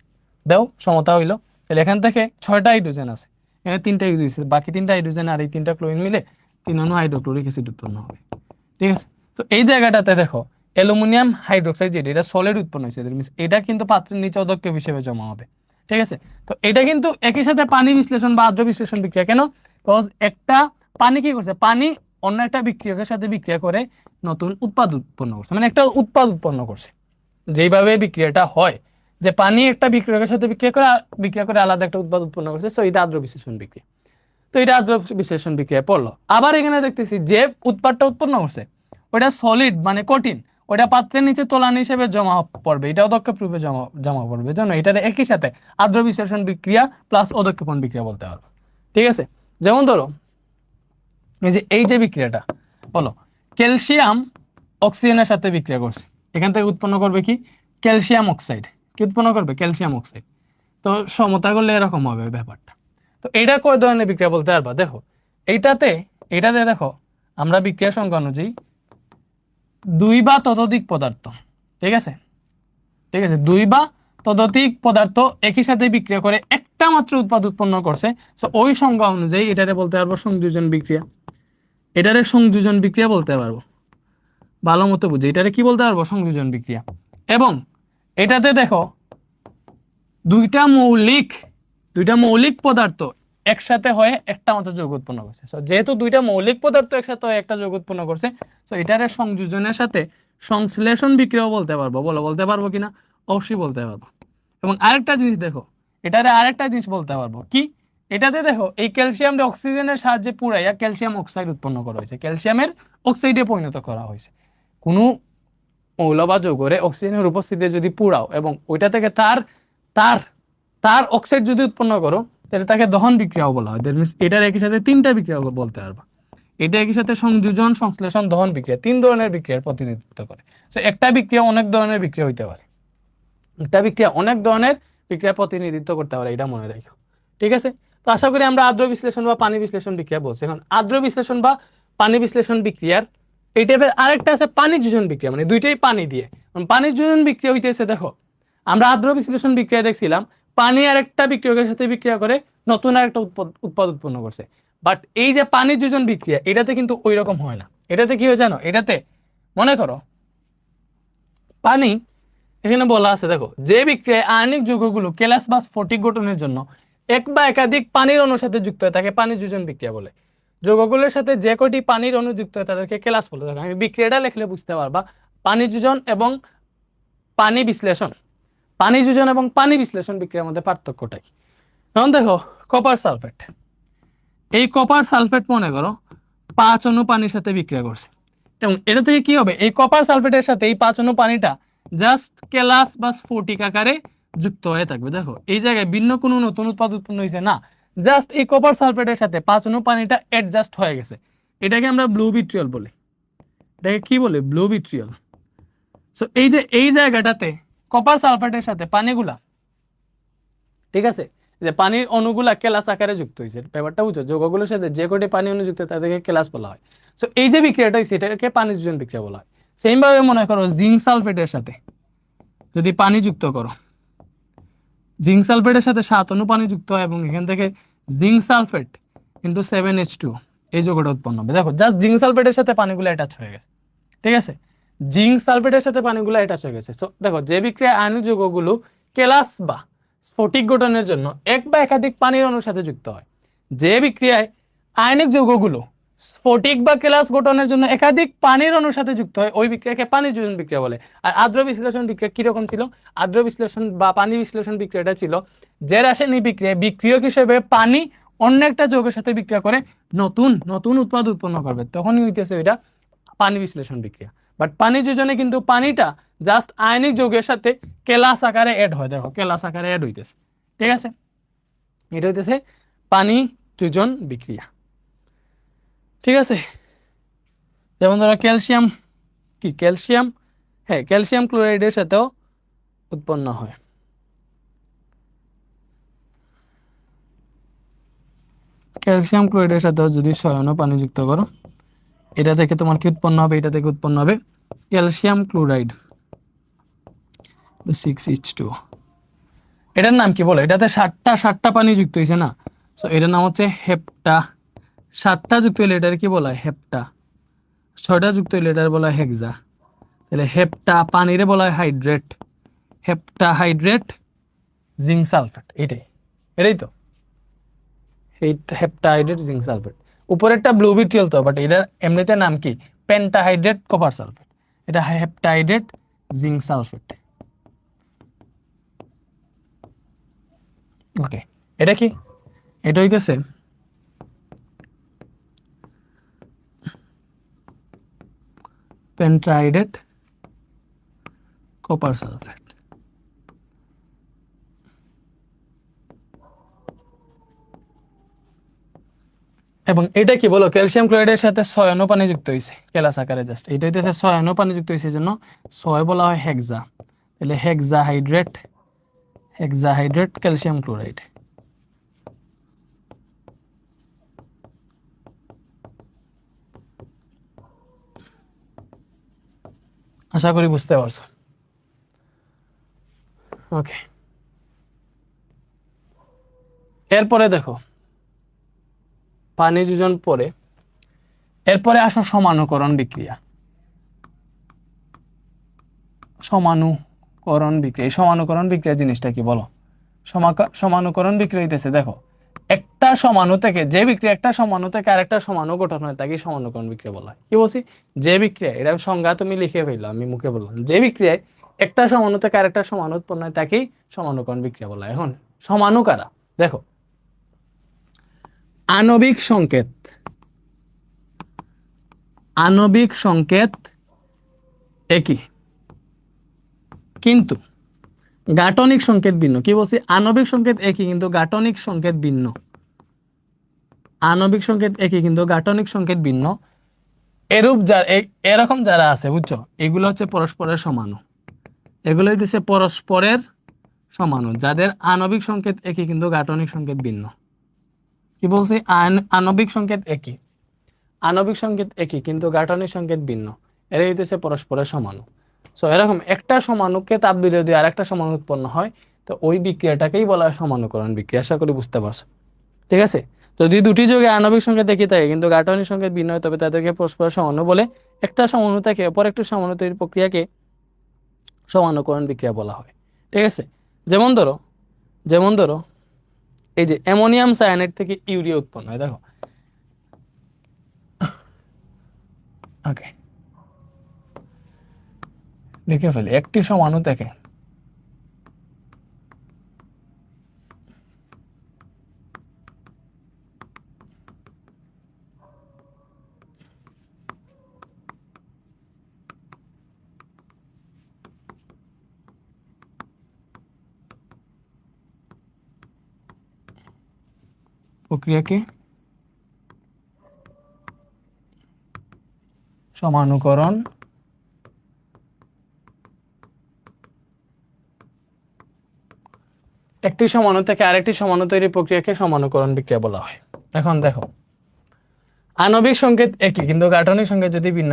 দাও সমতা হইলো। তাহলে এখান থেকে 6টা হাইড্রোজেন আছে, এখানে 3টা ইউজ হয়েছে, বাকি 3টা হাইড্রোজেন আর এই 3টা ক্লোরিন মিলে 3 অণু হাইড্রোক্লোরিক অ্যাসিড উৎপন্ন হবে, ঠিক আছে। তো এই জায়গাটাতে দেখো অ্যালুমিনিয়াম হাইড্রোক্সাইড যেটা, এটা সলিড উৎপন্ন হয়েছে, দ্যাট মিনস এটা কিন্তু পাত্রের নিচে অধক্ষেপ হিসেবে জমা হবে, ঠিক আছে। তো এটা কিন্তু একই সাথে পানি বিশ্লেষণ বা আদ্র বিশ্লেষণ বিক্রিয়া। কেন? বিকজ একটা পানি কি করছে, পানি অন্য একটা বিক্রিয়কের সাথে বিক্রিয়া করে নতুন উৎপাদ উৎপন্ন করছে, মানে একটা উৎপাদ উৎপন্ন করছে। যেইভাবে বিক্রিয়াটা হয়, যে পানি একটা বিক্রিয়কের সাথে বিক্রিয়া করে আলাদা একটা উৎপাদ উৎপন্ন করছে, সো এটা আদ্র বিশ্লেষণ বিক্রিয়া। তো এটা আদ্র বিশ্লেষণ বিক্রিয়ায় পড়লো। আবার এখানে দেখতেছি যে উৎপাদটা উৎপন্ন করছে ওটা সলিড মানে কঠিন, ওটা পাত্রের নিচে তোলানি হিসেবে জমা পড়বে, এটা অধক্ষেপ রূপে জমা পড়বে, জানো এটা একই সাথে আদ্র বিশ্লেষণ বিক্রিয়া প্লাস অধক্ষেপণ বিক্রিয়া বলতে পারবো, ঠিক আছে। যেমন ধরো এই যে বিক্রিয়াটা বলো, ক্যালসিয়াম অক্সিজেনের সাথে বিক্রিয়া করছে, এখান থেকে উৎপন্ন করবে কি? Calcium oxide. কি উৎপন্ন করবে? Calcium oxide. তো সমতা করলে এরকম হবে ব্যাপারটা। তো এটা কয় ধরনের বিক্রিয়া বলতে পারবা? দেখো এইটাতে দেখো আমরা বিক্রিয়া সংখ্যা অনুযায়ী 2 বা ততোধিক পদার্থ, ঠিক আছে, 2 বা ততোধিক পদার্থ একই সাথে বিক্রিয়া করে একটা মাত্র উৎপাদ উৎপন্ন করছে, সো ওই সংখ্যা অনুযায়ী এটারে বলতে পারবো সংযোজন বিক্রিয়া। এটারে সংযোজন বিক্রিয়া বলতে পারবো, ভালো মতো বুঝে এটারে কি বলতে পারবো? সংযোজন বিক্রিয়া। এবং এটাতে দেখো দুইটা মৌলিক পদার্থ একসাথে হয়ে একটা মাত্র যৌগ উৎপন্ন করছে, যেহেতু দুইটা মৌলিক পদার্থ একসাথে হয়ে একটা যৌগ উৎপন্ন করছে, তো এটারে সংযোজনের সাথে সংশ্লেষণ বিক্রিয়াও বলতে পারবো। বলতে পারবো কিনা? অবশ্যই বলতে পারবো। এবং আরেকটা জিনিস দেখো, এটারে আরেকটা জিনিস বলতে পারবো কি, এটাতে দেখো এই ক্যালসিয়ামটা অক্সিজেনের সাহায্যে পুরাইয়া ক্যালসিয়াম অক্সাইড উৎপন্ন করা হয়েছে, ক্যালসিয়ামের অক্সাইডে পরিণত করা হয়েছে। কোনো মৌল বা যৌগরে অক্সিজেনের উপস্থিতিতে যদি পুরাও এবং ওইটা থেকে তার তার তার অক্সাইড যদি উৎপন্ন করো, তাহলে তাকে দহন বিক্রিয়াও বলা হয়। দ্যাট মিনস এটার একই সাথে 3টা বিক্রিয়া বলতে পারবা। এটা একই সাথে সংযোজন, সংশ্লেষণ, দহন বিক্রিয়া 3 ধরনের বিক্রিয়ার প্রতিনিধিত্ব করে। সো একটা বিক্রিয়া অনেক ধরনের বিক্রিয়া হইতে পারে, একটা বিক্রিয়া অনেক ধরনের বিক্রিয়ার প্রতিনিধিত্ব করতে পারে, এটা মনে রাখো, ঠিক আছে। তো আশা করি আমরা আদ্র বিশ্লেষণ বা পানি বিশ্লেষণ বিক্রিয়া বলছি। এখন আদ্র বিশ্লেষণ বা পানি বিশ্লেষণ বিক্রিয়ার এই টাইপের আরেকটা আছে পানি যোজন বিক্রিয়া, মানে দুইটাই পানি দিয়ে। পানি যোজন বিক্রিয়া হইতেছে, দেখো আমরা আদ্র বিশ্লেষণ বিক্রিয়া দেখছিলাম পানি আরেকটা বিক্রিয়কের সাথে বিক্রিয়া করে নতুন আরেকটা উৎপাদ উৎপন্ন করছে। বাট এই যে পানি যোজন বিক্রিয়া এটাতে কিন্তু ওই রকম হয় না। এটাতে কি হয় জানো, এটাতে মনে করো পানি, এখানে বলা আছে দেখো, যে বিক্রিয়ায় আয়নিক যৌগগুলো কেলাস বা স্ফটিক গঠনের জন্য এক বা একাধিক পানির অণুর সাথে যুক্ত হয় তাকে পানি যোজন বিক্রিয়া বলে। যৌগগুলোর সাথে যে কটি পানির অণু যুক্ত হয় তাদেরকে কেলাস বলে। দেখো আমি বিক্রিয়াটা লিখলে বুঝতে পারবা পানি যোজন এবং পানি বিশ্লেষণ, পানি যোজন এবং পানি বিশ্লেষণ বিক্রিয়ার মধ্যে পার্থক্যটাই। এখন দেখো কপার সালফেট, এই কপার সালফেট মনে করো 5 অণু পানির সাথে বিক্রিয়া করছে, এবং এটা থেকে কি হবে, এই কপার সালফেটের সাথে এই 5 অণু পানিটা জাস্ট কেলাস বা স্ফটিক আকারে যুক্ত হয়ে থাকবে। দেখো এই জায়গায় ভিন্ন কোনো নতুন উৎপাদ উৎপন্ন হয়েছে না, জাস্ট এই কপার সালফেটের সাথে 5 অণু পানিটা অ্যাডজাস্ট হয়ে গেছে। এটাকে আমরা ব্লু ভিট্রিয়ল বলি। এটাকে কি বলে, ব্লু ভিট্রিয়ল। সো এই যে এই জায়গাটাতে কপার সালফেটের সাথে পানিগুলা, ঠিক আছে, যে পানির অণুগুলা কেলাস আকারে যুক্ত হয়েছে, ব্যাপারটা বুঝো, যৌগগুলোর সাথে যে কটি পানি অণু যুক্ত তাদেরকে কেলাস বলা হয়। সো এই যে বিক্রিয়াটা হয়েছে এটাকে পানি যোজন বিক্রিয়া বলা হয়। সেম ভাবে মনে করো জিঙ্ক সালফেটের সাথে যদি পানি যুক্ত করো, জিঙ্ক সালফেটের সাথে 7 অণু পানি যুক্ত হয় এবং এখান থেকে জিঙ্ক সালফেট কিন্তু 7H2 এই যৌগটা উৎপন্ন হবে। দেখো জাস্ট জিঙ্ক সালফেটের সাথে পানিগুলো অ্যাটাচ হয়ে গেছে, ঠিক আছে, জিঙ্ক সালফেটের সাথে পানিগুলো অ্যাটাচ হয়ে গেছে। সো দেখো যে বিক্রিয়ায় আয়নিক যৌগগুলো কেলাস বা স্ফটিক গঠনের জন্য এক বা একাধিক পানির অণুর সাথে যুক্ত হয়, যে বিক্রিয়ায় আয়নিক যৌগগুলো স্ফটিক বা কেলাস গঠনের জন্য একাধিক পানির অণুর সাথে যুক্ত হয় ওই বিক্রিয়াকে পানি যোজন বিক্রিয়া বলে। আর আদ্র বিশ্লেষণ বিক্রিয়া কিরকম ছিল, আদ্র বিশ্লেষণ বা পানি বিশ্লেষণ বিক্রিয়াটা ছিল যে রাসায়নিক বিক্রিয়ায় বিক্রিয়ক হিসেবে পানি অন্য একটা যৌগের সাথে বিক্রিয়া করে নতুন নতুন উৎপাদ উৎপন্ন করবে, তখনই হইতেছে ওইটা পানি বিশ্লেষণ বিক্রিয়া। বাট পানি যোজনে কিন্তু পানিটা জাস্ট আয়নিক যৌগের সাথে কেলাস আকারে অ্যাড হয়, দেখো কেলাস আকারে অ্যাড হইতেছে, ঠিক আছে, এটা হইতেছে পানি যোজন বিক্রিয়া, ঠিক আছে। যেমন ধরো ক্যালসিয়াম, কি ক্যালসিয়াম, হ্যাঁ ক্যালসিয়াম ক্লোরাইডের সাথেও উৎপন্ন হয়। ক্যালসিয়াম ক্লোরাইডের সাথেও যদি 6 অণু পানি যুক্ত করো, এটা থেকে তোমার কি উৎপন্ন হবে, এটা থেকে উৎপন্ন হবে ক্যালসিয়াম ক্লোরাইড 6H2। এটার নাম কি বলে, এটাতে 7টা পানি যুক্ত হয়েছে না, সো এটার নাম হচ্ছে হেপ্টা। 7টা যুক্ত হলে এটার কি বলা হয়, হেপ্টা। 6টা যুক্ত হলে এটার বলা হয় হেক্সা। তাহলে হেপ্টা পানিরে বলা হয় hydrate, hepta hydrate zinc sulphate, এটাই এটাই তো হেপ্টা হাইড্রেট জিঙ্ক সালফেট। উপরেরটা ব্লু ভিট্রিয়ল তো, বাট এটার এমনিতে নাম কি পেন্টাহাইড্রেট কপার সালফেট, এটা হেপ্টাহাইড্রেট জিঙ্ক সালফেট। ওকে, এটা কি, এটা হইতেছে পেন্টাহাইড্রেট কপার সালফেট। এবং এটা কি বলো, ক্যালসিয়াম ক্লোরাইডের সাথে 6 অণু পানি যুক্ত হয়েছে কেলাস আকারে, জাস্ট এটা হইতেছে 6 অণু পানি যুক্ত হয়েছে জন্য 6 বলা হয় হেক্সা। তাহলে হেক্সাহাইড্রেট, হেক্সাহাইড্রেট ক্যালসিয়াম ক্লোরাইড। আশা করি বুঝতে পারছো। ওকে, এরপরে দেখো পানি যোজন পরে, এরপরে আসো সমানুকরণ বিক্রিয়া। সমানুকরণ বিক্রিয়া, সমানুকরণ বিক্রিয়া জিনিসটা কি বলো, সমানুকরণ বিক্রিয়া হইতেছে দেখো একটা সমাণু থেকে, যে বিক্রিয়া একটা সমাণু থেকে আরেকটা সমাণু গঠন হয় তাকে সমানুকরণ বিক্রিয়া বলা হয়। কি বলছি, যে বিক্রিয়া, এটা সংজ্ঞা তুমি লিখে ফেললো, আমি মুখে বললাম, যে বিক্রিয়ায় একটা সমাণু থেকে আরেকটা সমাণু উৎপন্ন হয় তাকেই সমানুকরণ বিক্রিয়া বলা হয়। এখন সমাণু কারা, দেখো আণবিক সংকেত, আণবিক সংকেত একই কিন্তু গাঠনিক সংকেত ভিন্ন। কি বলছি, আণবিক সংকেত একই কিন্তু গাঠনিক সংকেত ভিন্ন, আণবিক সংকেত একই কিন্তু গাঠনিক সংকেত ভিন্ন। এরূপ এরকম যারা আছে বুঝছো, এগুলো হচ্ছে পরস্পরের সমাণু, এগুলো হইতেছে পরস্পরের সমাণু যাদের আণবিক সংকেত একই কিন্তু গাঠনিক সংকেত ভিন্ন। কি বলছি, আণবিক সংকেত একই, আণবিক সংকেত একই কিন্তু গাঠনিক সংকেত ভিন্ন, এরা হইতেছে পরস্পরের সমাণু। সো এরকম একটা সমাণুকে তাপ দিলে যদি আরেকটা সমাণু উৎপন্ন হয় তো ওই বিক্রিয়াটাকেই বলা হয় সমানুকরণ বিক্রিয়া। আশা করি বুঝতে পারছো, ঠিক আছে। যদি দুটি যৌগে আণবিক সংকেত একই থাকে কিন্তু গাঠনিক সংকেত ভিন্ন হয় তবে তাদেরকে পরস্পর সমাণু বলে। একটা সমাণু থেকে অপর একটি সমাণু তৈরির প্রক্রিয়াকে সমাণুকরণ বিক্রিয়া বলা হয়। ঠিক আছে, যেমন ধরো এই যে অ্যামোনিয়াম সায়ানাইড থেকে ইউরিয়া উৎপন্ন হয়, দেখো। ওকে, লিখে ফেলি। একটি সমাণু থেকে প্রক্রিয়াকে সমাণুকরণ একটি সমাণু থেকে আরেকটি সমাণু তৈরির প্রক্রিয়াকে সমাণুকরণ বিক্রিয়া বলা হয়। এখন দেখো, আণবিক সংকেত একই কিন্তু গাঠনিক সংকেত যদি ভিন্ন,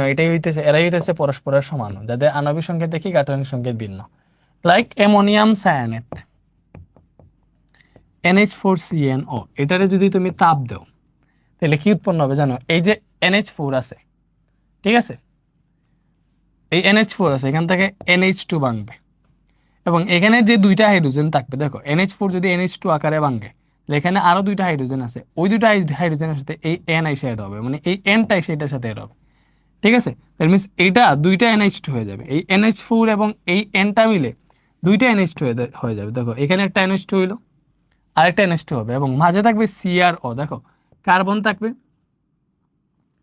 এরাই হইতেছে পরস্পরের সমাণু। যাদের আণবিক সংকেত একই, গাঠনিক সংকেত ভিন্ন, লাইক অ্যামোনিয়াম সায়ানেট NH4CnO, এটারে যদি তুমি তাপ দাও তাহলে কি উৎপন্ন হবে জানো? এই যে NH4 আছে, ঠিক আছে, এই NH4 আছে, এখান থেকে NH2 ভাঙবে এবং এখানে যে দুইটা হাইড্রোজেন থাকবে, দেখো NH4 যদি NH2 আকারে ভাঙে তাহলে এখানে আরো দুইটা হাইড্রোজেন আছে, ওই দুইটা হাইড্রোজেনের সাথে এই N এসে অ্যাড হবে, মানে এই Nটা সেটার সাথে অ্যাড হবে। ঠিক আছে, দ্যাট মিন্স এইটা দুইটা NH2 হয়ে যাবে, এই NH4 এবং এই Nটা মিলে দুইটা NH2 হয়ে যাবে। দেখো এখানে একটা NH2 হইলো, আরেকটা NH2 হবে এবং মাঝে থাকবে CrO। দেখো কার্বন থাকবে,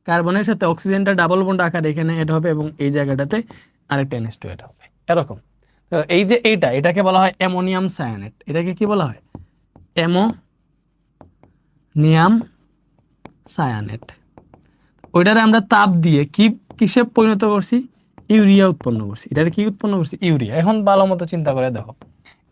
কার্বনের সাথে অক্সিজেনটা ডাবল বন্ড আকারে এখানে অ্যাড হবে এবং এই জায়গাটাতে আরেকটা NH2 অ্যাড হবে, এরকম। তো এই যে এটাকে বলা হয় অ্যামোনিয়াম সায়ানেট। এটাকে কি বলা হয়? Ammonium cyanate. ওইটারে আমরা তাপ দিয়ে কিসে পরিণত করছি? ইউরিয়া উৎপন্ন করছি। এটারে কি উৎপন্ন করছি? ইউরিয়া। এখন ভালো মতো চিন্তা করে দেখো,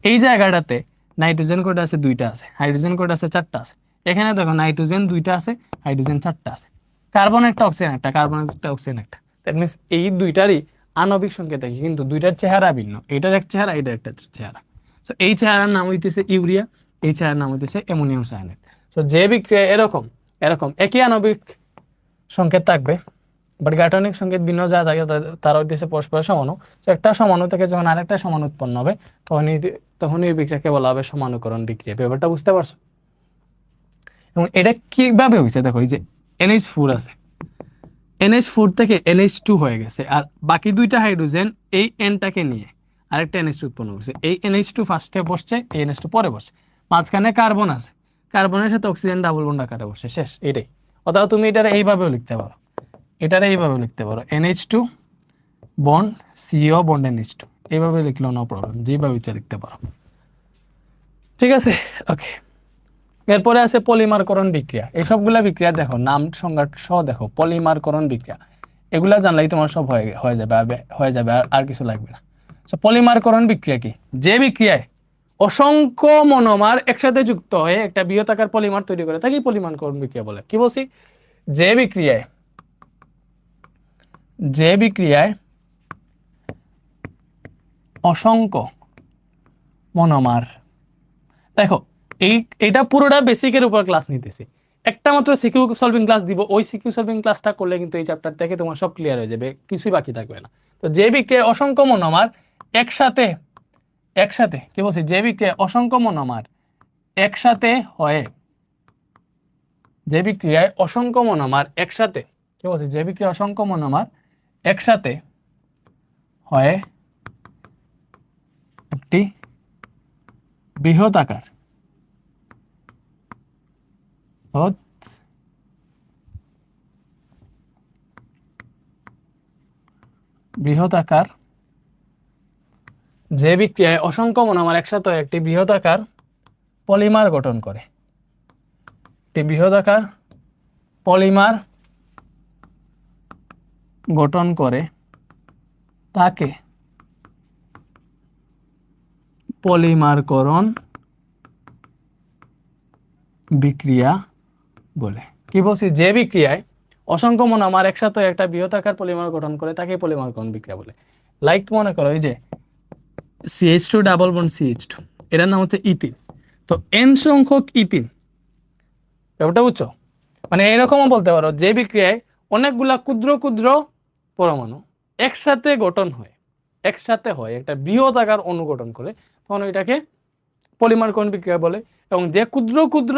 এই জায়গাটাতে নাইট্রোজেন কয়টা আছে? দুইটা আছে। হাইড্রোজেন কয়টা আছে? চারটা আছে। এখানে দেখো নাইট্রোজেন দুইটা আছে, হাইড্রোজেন চারটা আছে, কার্বন একটা, অক্সিজেন একটা, কার্বন একটা, অক্সিজেন একটা। দ্যাট মিনস এই দুইটারই আণবিক সংকেত একই কিন্তু দুইটার চেহারা ভিন্ন। এটার এক চেহারা, এটার একটা চেহারা। তো এই চেহারার নাম হইতেছে ইউরিয়া, এই চেহারার নাম হইতেছে অ্যামোনিয়াম সায়ানেট। তো যে বিক্রিয়া এরকম এরকম একই আণবিক সংকেত থাকবে, বাট গাঠনিক সংকেত ভিন্ন যা থাকে তারা হইতেছে পরস্পর সমাণু। তো একটা সমাণু থেকে যখন আরেকটা সমাণু উৎপন্ন হবে তখনই এই বিক্রিয়াকে বলা হবে সমাণুকরণ বিক্রিয়া। ব্যাপারটা বুঝতে পারছো? এবং এটা কিভাবে হয়েছে দেখো, এই যে NH4 আছে, NH4 থেকে NH2 হয়ে গেছে, আর বাকি দুইটা হাইড্রোজেন এই Nটাকে নিয়ে আরেকটা NH2 উৎপন্ন করছে। এই NH2 ফার্স্টে বসছে, এই NH2 পরে বসছে, মাঝখানে কার্বন আছে, কার্বনের সাথে অক্সিজেন ডাবল বন্ড আকারে বসছে, শেষ। এটাই। অথবা তুমি এটারে এইভাবেও লিখতে পারো, NH2 bond CO bond NH2, এইভাবে লিখলেও নো প্রবলেম, যেভাবে ইচ্ছা লিখতে পারো। ঠিক আছে, ওকে। এরপরে আছে পলিমারকরণ বিক্রিয়া। এই সবগুলা বিক্রিয়া দেখো নাম সংজ্ঞা সহ দেখো, পলিমারকরণ বিক্রিয়া, এগুলা জানলেই তোমার সব হয়ে যাবে আর কিছু লাগবে না। পলিমারকরণ বিক্রিয়া কি? যে বিক্রিয়ায় অসংখ্য মনোমার একসাথে যুক্ত হয়ে একটা বৃহৎ পলিমার তৈরি করে তাকে পলিমারকরণ বিক্রিয়া বলে। কি বলছি? যে বিক্রিয়ায় অসংখ্য মনোমার, দেখো এইটা পুরোটা বেসিকের উপর ক্লাস নিতেছি, একটা মাত্র সিকিউ সলভিং ক্লাস দিব, ওই সিকিউ সলভিং ক্লাসটা করলে কিন্তু এই চ্যাপ্টার থেকে তোমার সব ক্লিয়ার হয়ে যাবে, কিছুই বাকি থাকবে না। তো যে বিক্রিয়ায় অসংখ্য মনোমার একসাথে কি বলছি? যে বিক্রিয়ায় অসংখ্য মনোমার একসাথে হয়ে, যে বিক্রিয়ায় অসংখ্য মনোমার একসাথে, কি বলছি? যে বিক্রিয়ায় অসংখ্য মনোমার একসাথে হয়ে একটি বৃহৎ আকার যে বিক্রিয়ায় অসংখ্য মনোমার একসাথে একটি বৃহদাকার পলিমার গঠন করে, একটি বৃহদাকার পলিমার গঠন করে তাকে পলিমারকরণ বিক্রিয়া বলে। কি বলছি? যে বিক্রিয়ায় অসংখ্য মনোমার একসাথে একটা বৃহদাকার পলিমার গঠন করে তাকে পলিমারকরণ বিক্রিয়া বলে। লাইক মনে করো এই যে CH2 ডাবল বন্ড CH2, এটার নাম হচ্ছে ইথিন। তো N সংখ্যক ইথিন ব্যাপারটা বুঝছো? মানে এরকমও বলতে পারো যে বিক্রিয়ায় অনেকগুলা ক্ষুদ্র ক্ষুদ্র পরমাণু একসাথে গঠন হয়, একসাথে হয়, একটা বৃহৎ আকার অণু গঠন করে, তখন ওইটাকে পলিমারকরণ বিক্রিয়া বলে। এবং যে ক্ষুদ্র ক্ষুদ্র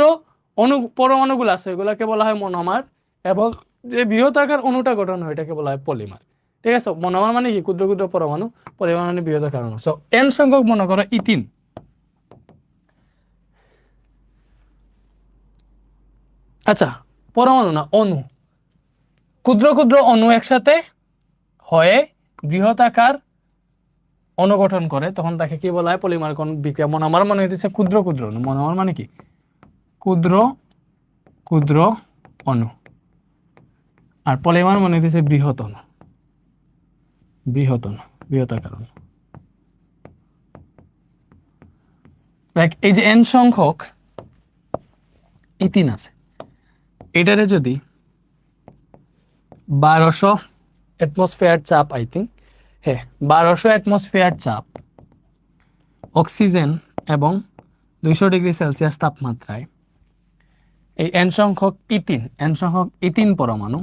পরমাণুগুলো আছে ওইগুলোকে বলা হয় মনোমার, এবং যে বৃহৎ আকার অণুটা গঠন হয় এটাকে বলা হয় পলিমার। ঠিক আছে, মনোমার মানে কি? ক্ষুদ্র ক্ষুদ্র পরমাণু, পলিমার মানে বৃহৎ আকার অণু। সো এন সংখ্যক মনে করো ইথিন, আচ্ছা পরমাণু না অণু, ক্ষুদ্র ক্ষুদ্র অণু একসাথে হয়ে বৃহৎ আকার অণু গঠন করে, তখন তাকে কি বলা হয়? পলিমারকরণ বিক্রিয়া। মনোমার মানে হচ্ছে ক্ষুদ্র ক্ষুদ্র অণু, মনোমার মানে কি? ক্ষুদ্র ক্ষুদ্র অণু, আর পলিমার মানে হচ্ছে বৃহৎ অণু, বৃহৎ অণু, বৃহৎ আকার অণু। এই যে এন সংখ্যক ইথিন আছে, এটারে যদি 1200 অ্যাটমসফিয়ার চাপ, আই থিঙ্ক, হ্যাঁ 1200 অ্যাটমসফিয়ার চাপ, অক্সিজেন এবং 200 ডিগ্রি সেলসিয়াস তাপমাত্রায় এই এন সংখ্যক ইথিন পরমাণু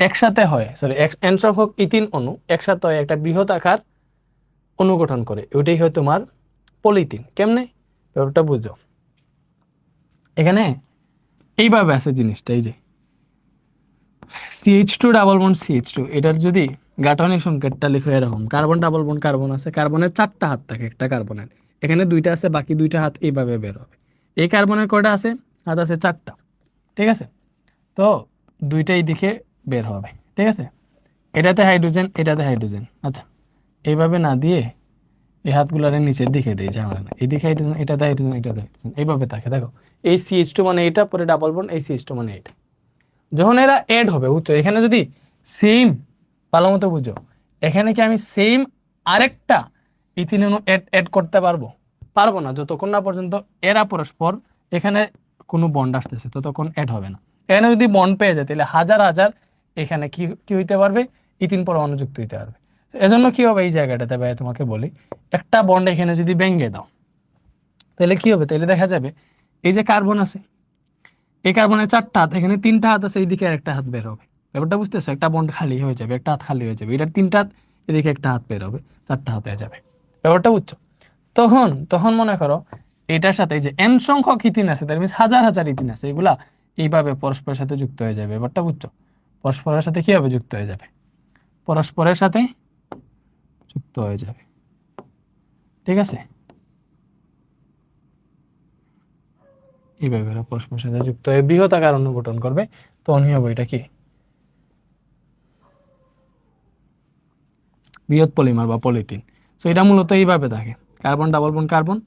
একসাথে হয়, সরি এন সংখ্যক ইথিন অণু একসাথে হয় একটা বৃহৎ আকার অণু গঠন করে, ওইটাই হয় তোমার পলিথিন। কেমনে? ব্যাপারটা বুঝো। এখানে এইভাবে আছে জিনিসটা, এই যে CH2 ডাবল বন্ড CH2, এটার যদি গাঠনিক সংকেতটা লিখো এরকম, কার্বন ডাবল বন্ড কার্বন আছে, কার্বনের 4টা হাত থাকে একটা কার্বনের, এখানে 2টা আছে, বাকি 2টা হাত এইভাবে বের হবে। এই কার্বনের কয়টা আছে? হাত আছে 4টা। ঠিক আছে, তো 2টা এই দিকে বের হবে। ঠিক আছে, এটাতে হাইড্রোজেন, এটাতে হাইড্রোজেন। আচ্ছা, এইভাবে না দিয়ে এই হাতগুলারে নিচের দিকে দেই, ঝামেলা না, এইদিকে হাইড্রোজেন, এটাতে হাইড্রোজেন, এটাতে হাইড্রোজেন, এইভাবে থাকে। দেখো এই CH2 মানে এটা, পরে ডাবল বন্ড, এই CH2 মানে এটা। যখন এরা এড হবে, বুঝছো, এখানে যদি সেম, ভালো মতো বুঝো, এখানে কি আমি সেম আরেকটা ইথিন অণু এড করতে পারবো? পারবো না, যতক্ষণ না পর্যন্ত এরা পরস্পর এখানে কোনো বন্ড আসতেছে ততক্ষণ এড হবে না। এখানে যদি বন্ড পেয়ে যায় তাহলে হাজার হাজার এখানে কি কি হইতে পারবে? ইথিন পরমাণু যুক্ত হইতে পারবে। এজন্য কি হবে এই জায়গাটাতে ভাই তোমাকে বলি, একটা বন্ড এখানে যদি ভেঙে দাও তাহলে কি হবে? তাহলে দেখা যাবে এই যে কার্বন আছে, এই কার্বনের 4টা হাত, এখানে 3টা হাত আছে, এইদিকে আর একটা হাত বের হবে। ব্যাপারটা বুঝতেছো? একটা বন্ড খালি হয়ে যাবে, একটা হাত খালি হয়ে যাবে, এটার 3টা হাত, এদিকে একটা হাত বের হবে, 4টা হাত হয়ে যাবে। ব্যাপারটা বুঝছো? তখন তখন মনে করো এটার সাথে এই যে এন সংখ্যক ইথিন আছে, তার মিনস হাজার হাজার ইথিন আছে, এগুলা এইভাবে পরস্পরের সাথে যুক্ত হয়ে যাবে। ব্যাপারটা বুঝছো? পরস্পরের সাথে কি হবে? যুক্ত হয়ে যাবে, পরস্পরের সাথে যুক্ত হয়ে যাবে। ঠিক আছে, এইভাবে এরা পরস্পরের সাথে যুক্ত হয়ে বৃহৎ আকার অণু গঠন করবে, তখনই হবে এটা কি? বৃহৎ পলিমার বা পলিথিন। সো এটা মূলত এইভাবে থাকে, কার্বন ডাবল বন্ড কার্বন,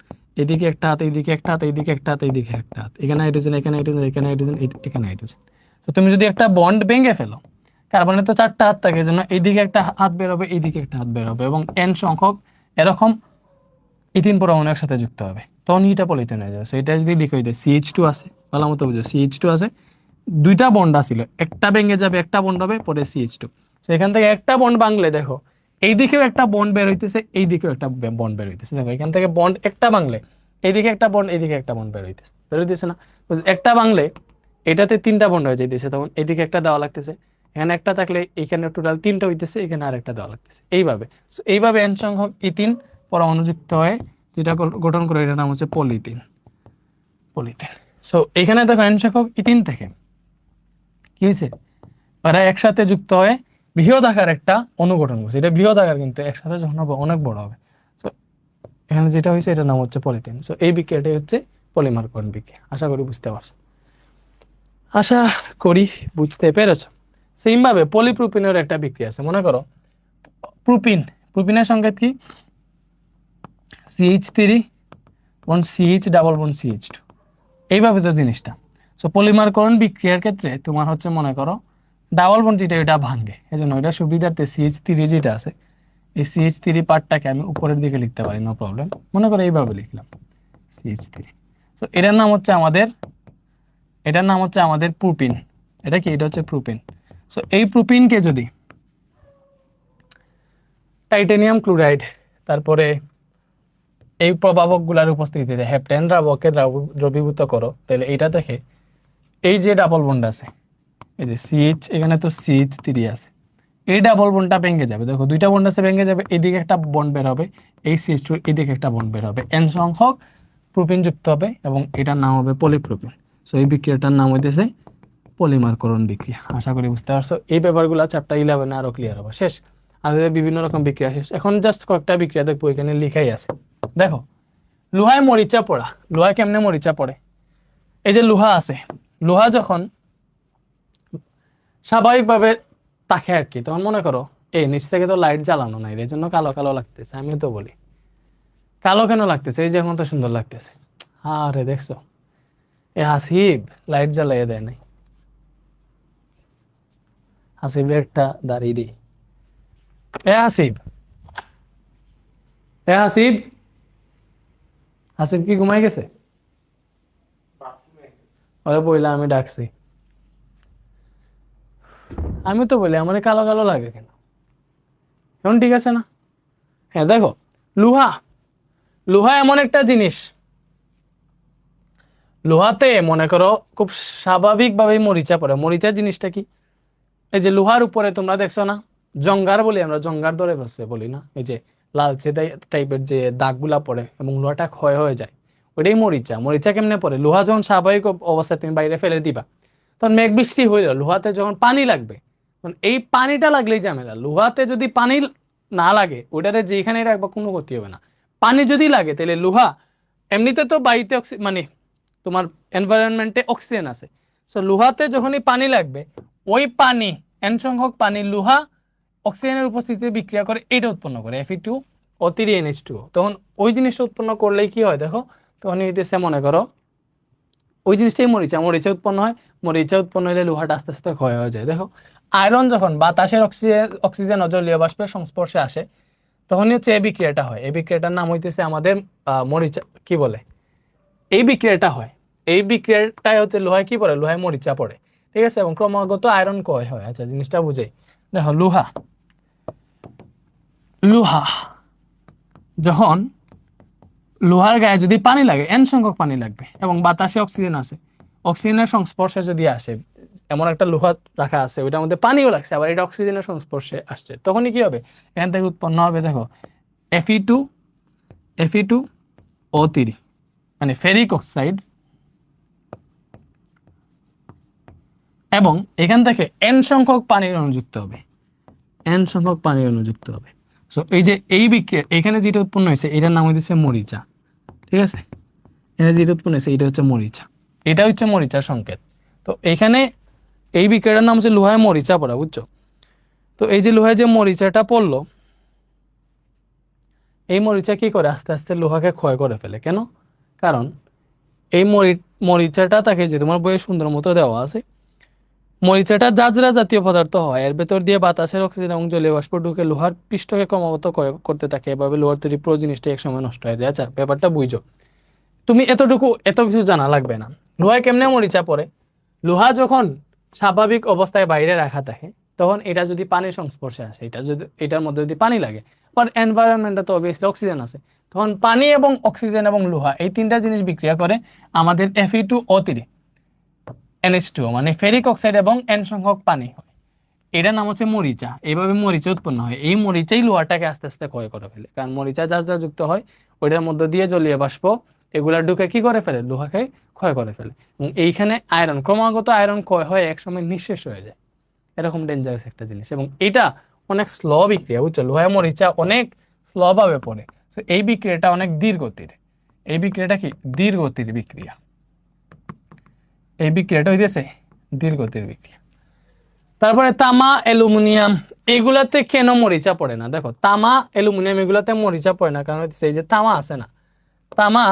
এদিকে একটা হাত, এইদিকে একটা হাত, এইদিকে একটা হাত, এইদিকে একটা হাত, এখানে হাইড্রোজেন, এখানে হাইড্রোজেন, এখানে হাইড্রোজেন, এখানে হাইড্রোজেন। তো তুমি যদি একটা বন্ড ভেঙে ফেলো, কার্বনের তো 4টা হাত থাকে, এজন্য এইদিকে একটা হাত বের হবে, এইদিকে একটা হাত বের হবে, এবং এন সংখ্যক এরকম ইথিন পরমাণু একসাথে যুক্ত হবে, তখন এটা পলিথিন হয়ে যাবে। সো এটা যদি লিখে দিই CH2 আছে, ভালো মতো বুঝো, CH2 আছে, 2টা বন্ড আছিল, একটা ভেঙে যাবে, একটা বন্ড হবে, পরে CH2। তো এখান থেকে একটা বন্ড ভাঙলে দেখো এইদিকেও একটা বন্ড বের হইতেছে, এইদিকেও একটা বন্ড বের হইতেছে। দেখো এখান থেকে বন্ড একটা ভাঙলে এইদিকে একটা বন্ড, এইদিকে একটা বন্ড বের হইতেছে না? একটা ভাঙলে এটাতে 3টা বন্ড হয়ে যাইতেছে, তখন এইদিকে একটা দেওয়া লাগতেছে, এখানে একটা থাকলে এখানে টোটাল 3টা হইতেছে, এখানে আরেকটা দেওয়া লাগতেছে, এইভাবে। এইভাবে এন সংখ্যক ইথিন পরমাণু যুক্ত হয়ে যেটা গঠন করে, এটার নাম হচ্ছে পলিথিন, পলিথিন। সো এখানে দেখো এন সংখ্যক ইথিন থেকে কি হয়েছে? ওরা একসাথে যুক্ত হয়ে বৃহৎ আকার একটা অণু গঠন করছে। এটা বৃহৎ আকার, কিন্তু একসাথে যখন হবে অনেক বড় হবে। তো এখানে যেটা হয়েছে এটার নাম হচ্ছে পলিথিন। সো এই বিক্রিয়াটাই হচ্ছে পলিমারকরণ বিক্রিয়া। আশা করি বুঝতে পারছো, আশা করি বুঝতে পেরেছো। সেম ভাবে পলিপ্রোপিনের একটা বিক্রিয়া আছে। মনে করো প্রোপিন, প্রোপিনের সংকেত কি? CH3 bond CH double bond CH2, এইভাবে তো জিনিসটা। সো পলিমারকরণ বিক্রিয়ার ক্ষেত্রে তোমার হচ্ছে মনে করো ডাবল বন্ড যেটা, এটা ভাঙে, এই জন্য এটা সুবিধার্থে CH3 যেটা আছে, এই CH3 পার্টটাকে আমি উপরের দিকে লিখতে পারি, নো প্রবলেম। মনে করো এইভাবে লিখলাম CH3। সো এটার নাম হচ্ছে আমাদের, এটার নাম হচ্ছে আমাদের প্রোপিন। এটা কি? এটা হচ্ছে প্রোপিন। সো এই প্রোপিনকে যদি টাইটানিয়াম ক্লোরাইড, তারপরে এই প্রভাবকগুলোর উপস্থিতিতে হেপ্টেন দ্রাবককে দ্রবীভূত করো, তাহলে এইটা দেখে এই যে ডাবল বন্ড আছে, এই যে সিএইচ, এখানে তো CH3 আছে, এই ডাবল বন্ডটা ভেঙে যাবে। দেখো দুইটা বন্ড আছে, ভেঙে যাবে, এদিকে একটা বন্ড বের হবে, এই CH2 এদিকে একটা বন্ড বের হবে, N সংখ্যক প্রোপিন যুক্ত হবে এবং এটার নাম হবে পলিপ্রোপিন। সো এই বিক্রিয়াটার নাম হইতেছে পলিমারকরণ বিক্রিয়া। আশা করি বুঝতে পারছো। এই ব্যাপারগুলো চ্যাপ্টার 11 আরো ক্লিয়ার হবে। শেষ, আমাদের বিভিন্ন রকম বিক্রিয়া শেষ। এখন জাস্ট কয়েকটা বিক্রিয়া দেখবো, এখানে লিখাই আছে। দেখো, লোহায় মরিচা পড়া। লোহায় কেমনে মরিচা পড়ে? এই যে লোহা আছে, লোহা যখন স্বাভাবিকভাবে তাকে আর কি, তখন মনে করো এই নিচ থেকে তো লাইট জ্বালানো নাই, এই জন্য কালো কালো লাগতেছে। আমিও তো বলি কালো কেন লাগতেছে, এই যে এখন তো সুন্দর লাগতেছে। আরে দেখছো, এ হাসিব লাইট জ্বালাইয়া দেয় নাই। হাসিবের একটা দাঁড়িয়ে দিই। এ হাসিব, এ হাসিব, হাসিব কি ঘুমাই গেছে? ওরে বইলা আমি ডাকছি। আমি তো বলি আমার কালো কালো লাগে কেন, এখন ঠিক আছে না? হ্যাঁ দেখো, লোহা, লোহা এমন একটা জিনিস, লোহাতে মনে করো খুব স্বাভাবিকভাবেই মরিচা পড়ে। মরিচা জিনিসটা কি? এই যে লোহার উপরে তোমরা দেখছো না, জঙ্গার বলি আমরা, জঙ্গার ধরে বসে বলি না, এই যে লালচে টাইপের যে দাগগুলা পড়ে এবং লোহাটা ক্ষয় হয়ে যায়, ওইটাই মরিচা। মরিচা কেমনে পড়ে? লোহা যখন স্বাভাবিক অবস্থায় তুমি বাইরে ফেলে দিবা, তখন মেঘ বৃষ্টি হইলো, লোহাতে যখন পানি লাগবে, তখন এই পানিটা লাগলেই ঝামেলা। লোহাতে যদি পানি না লাগে, ওইটাতে যেখানে রাখবা কোনো ক্ষতি হবে না। পানি যদি লাগে, তাহলে লোহা এমনিতে তো বায়ুতে মানে তোমার এনভায়রনমেন্টে অক্সিজেন আছে, সো লোহাতে যখনই পানি লাগবে, ওই পানি N সংখ্যক পানি লোহা অক্সিজেনের উপস্থিতিতে বিক্রিয়া করে, এটা উৎপন্ন করে Fe2O3NH2। তখন ওই জিনিসটা উৎপন্ন করলেই কি হয় দেখো, তখন হইতেছে মনে করো ওই জিনিসটাই মরিচা। মরিচা উৎপন্ন হয়, মরিচা উৎপন্ন হলে লোহাটা আস্তে আস্তে ক্ষয় হয়ে যায়। দেখো, আয়রন যখন বাতাসের অক্সিজেন ও জলীয় বাষ্পের সংস্পর্শে আসে, তখনই হচ্ছে এই বিক্রিয়াটা হয়। এই বিক্রিয়াটার নাম হইতেছে আমাদের মরিচা, কি বলে, এই বিক্রিয়াটা হয়। এই বিক্রিয়াটাই হচ্ছে লোহায় কি পড়ে, লোহায় মরিচা পড়ে, ঠিক আছে। এবং ক্রমাগত আয়রন ক্ষয় হয়। আচ্ছা, জিনিসটা বুঝাই। দেখো, লোহা, লোহা যখন, লোহার গায়ে যদি পানি লাগে, N সংখ্যক পানি লাগবে এবং বাতাসে অক্সিজেন আছে, অক্সিজেনের সংস্পর্শে যদি আসে, এমন একটা লোহা রাখা আছে, ওইটার মধ্যে পানিও লাগছে, আবার এটা অক্সিজেনের সংস্পর্শে আসছে, তখনই কি হবে, এখান থেকে উৎপন্ন হবে দেখো Fe2O3, মানে ফেরিক অক্সাইড, এবং এখান থেকে N সংখ্যক পানির অণু যুক্ত হবে, N সংখ্যক পানির অণু যুক্ত হবে। সো এই যে এই বিক্রিয়া এখানে যেটা উৎপন্ন হয়েছে, এটার নাম হইতেছে মরিচা, ঠিক আছে। এখানে যেটা উৎপন্ন হয়েছে এটা হচ্ছে মরিচা, এটা হচ্ছে মরিচার সংকেত। তো এখানে এই বিক্রিয়াটার নাম হচ্ছে লোহায় মরিচা পড়া, বুঝছো? তো এই যে লোহায় যে মরিচাটা পড়লো, এই মরিচা কি করে, আস্তে আস্তে লোহাকে ক্ষয় করে ফেলে। কেন? কারণ এই মরিচাটা তাকে, যে তোমার বইয়ে সুন্দর মতো দেওয়া আছে, মরিচাটা জাজরা জাতীয় পদার্থ হয়, এর ভেতর দিয়ে বাতাসের অক্সিজেন এবং জলীয় বাষ্প ঢুকে লোহার পৃষ্ঠকে ক্রমাগত ক্ষয় করতে থাকে। এভাবে লোহার তৈরি পুরো জিনিসটা একসময় নষ্ট হয়ে যায়। আচ্ছা, ব্যাপারটা বুঝো, তুমি এতটুকু এত কিছু জানা লাগবে না। লোহায় কেমনে মরিচা পড়ে? লোহা যখন স্বাভাবিক অবস্থায় বাইরে রাখা থাকে, তখন এটা যদি পানির সংস্পর্শে আসে, এটা যদি, এটার মধ্যে যদি পানি লাগে, বাট এনভায়রনমেন্টে তো অবভিয়াসলি অক্সিজেন আছে, তখন পানি এবং অক্সিজেন এবং লোহা এই তিনটা জিনিস বিক্রিয়া করে আমাদের Fe2O3NH2, মানে ফেরিক অক্সাইড এবং N সংখ্যক পানি হয়। এটার নাম হচ্ছে মরিচা। এইভাবে মরিচা উৎপন্ন হয়। এই মরিচাই লোহাটাকে আস্তে আস্তে ক্ষয় করে ফেলে, কারণ মরিচা যা যুক্ত হয়, ওইটার মধ্যে দিয়ে জলীয় বাষ্প এগুলা ঢুকে কি করে ফেলে, লোহাকে ক্ষয় করে ফেলে। এবং এইখানে আয়রন, ক্রমাগত আয়রন ক্ষয় হয়ে একসময় নিঃশেষ হয়ে যায়। এরকম ডেঞ্জারাস একটা জিনিস, এবং এটা অনেক স্লো বিক্রিয়া, বুঝছো? লোহায় মরিচা অনেক স্লো ভাবে পড়ে। তো এই বিক্রিয়াটা অনেক ধীর গতির। এই বিক্রিয়াটা কি, ধীর গতির বিক্রিয়া। এই বিক্রিয়াটা হইতেছে ধীর গতির বিক্রিয়া। তারপরে তামা, অ্যালুমিনিয়াম, এগুলাতে কেন মরিচা পড়ে না? দেখো, তামা, অ্যালুমিনিয়াম এগুলাতে মরিচা পড়ে না, কারণ হচ্ছে এই যে তামা আছে না, তামা,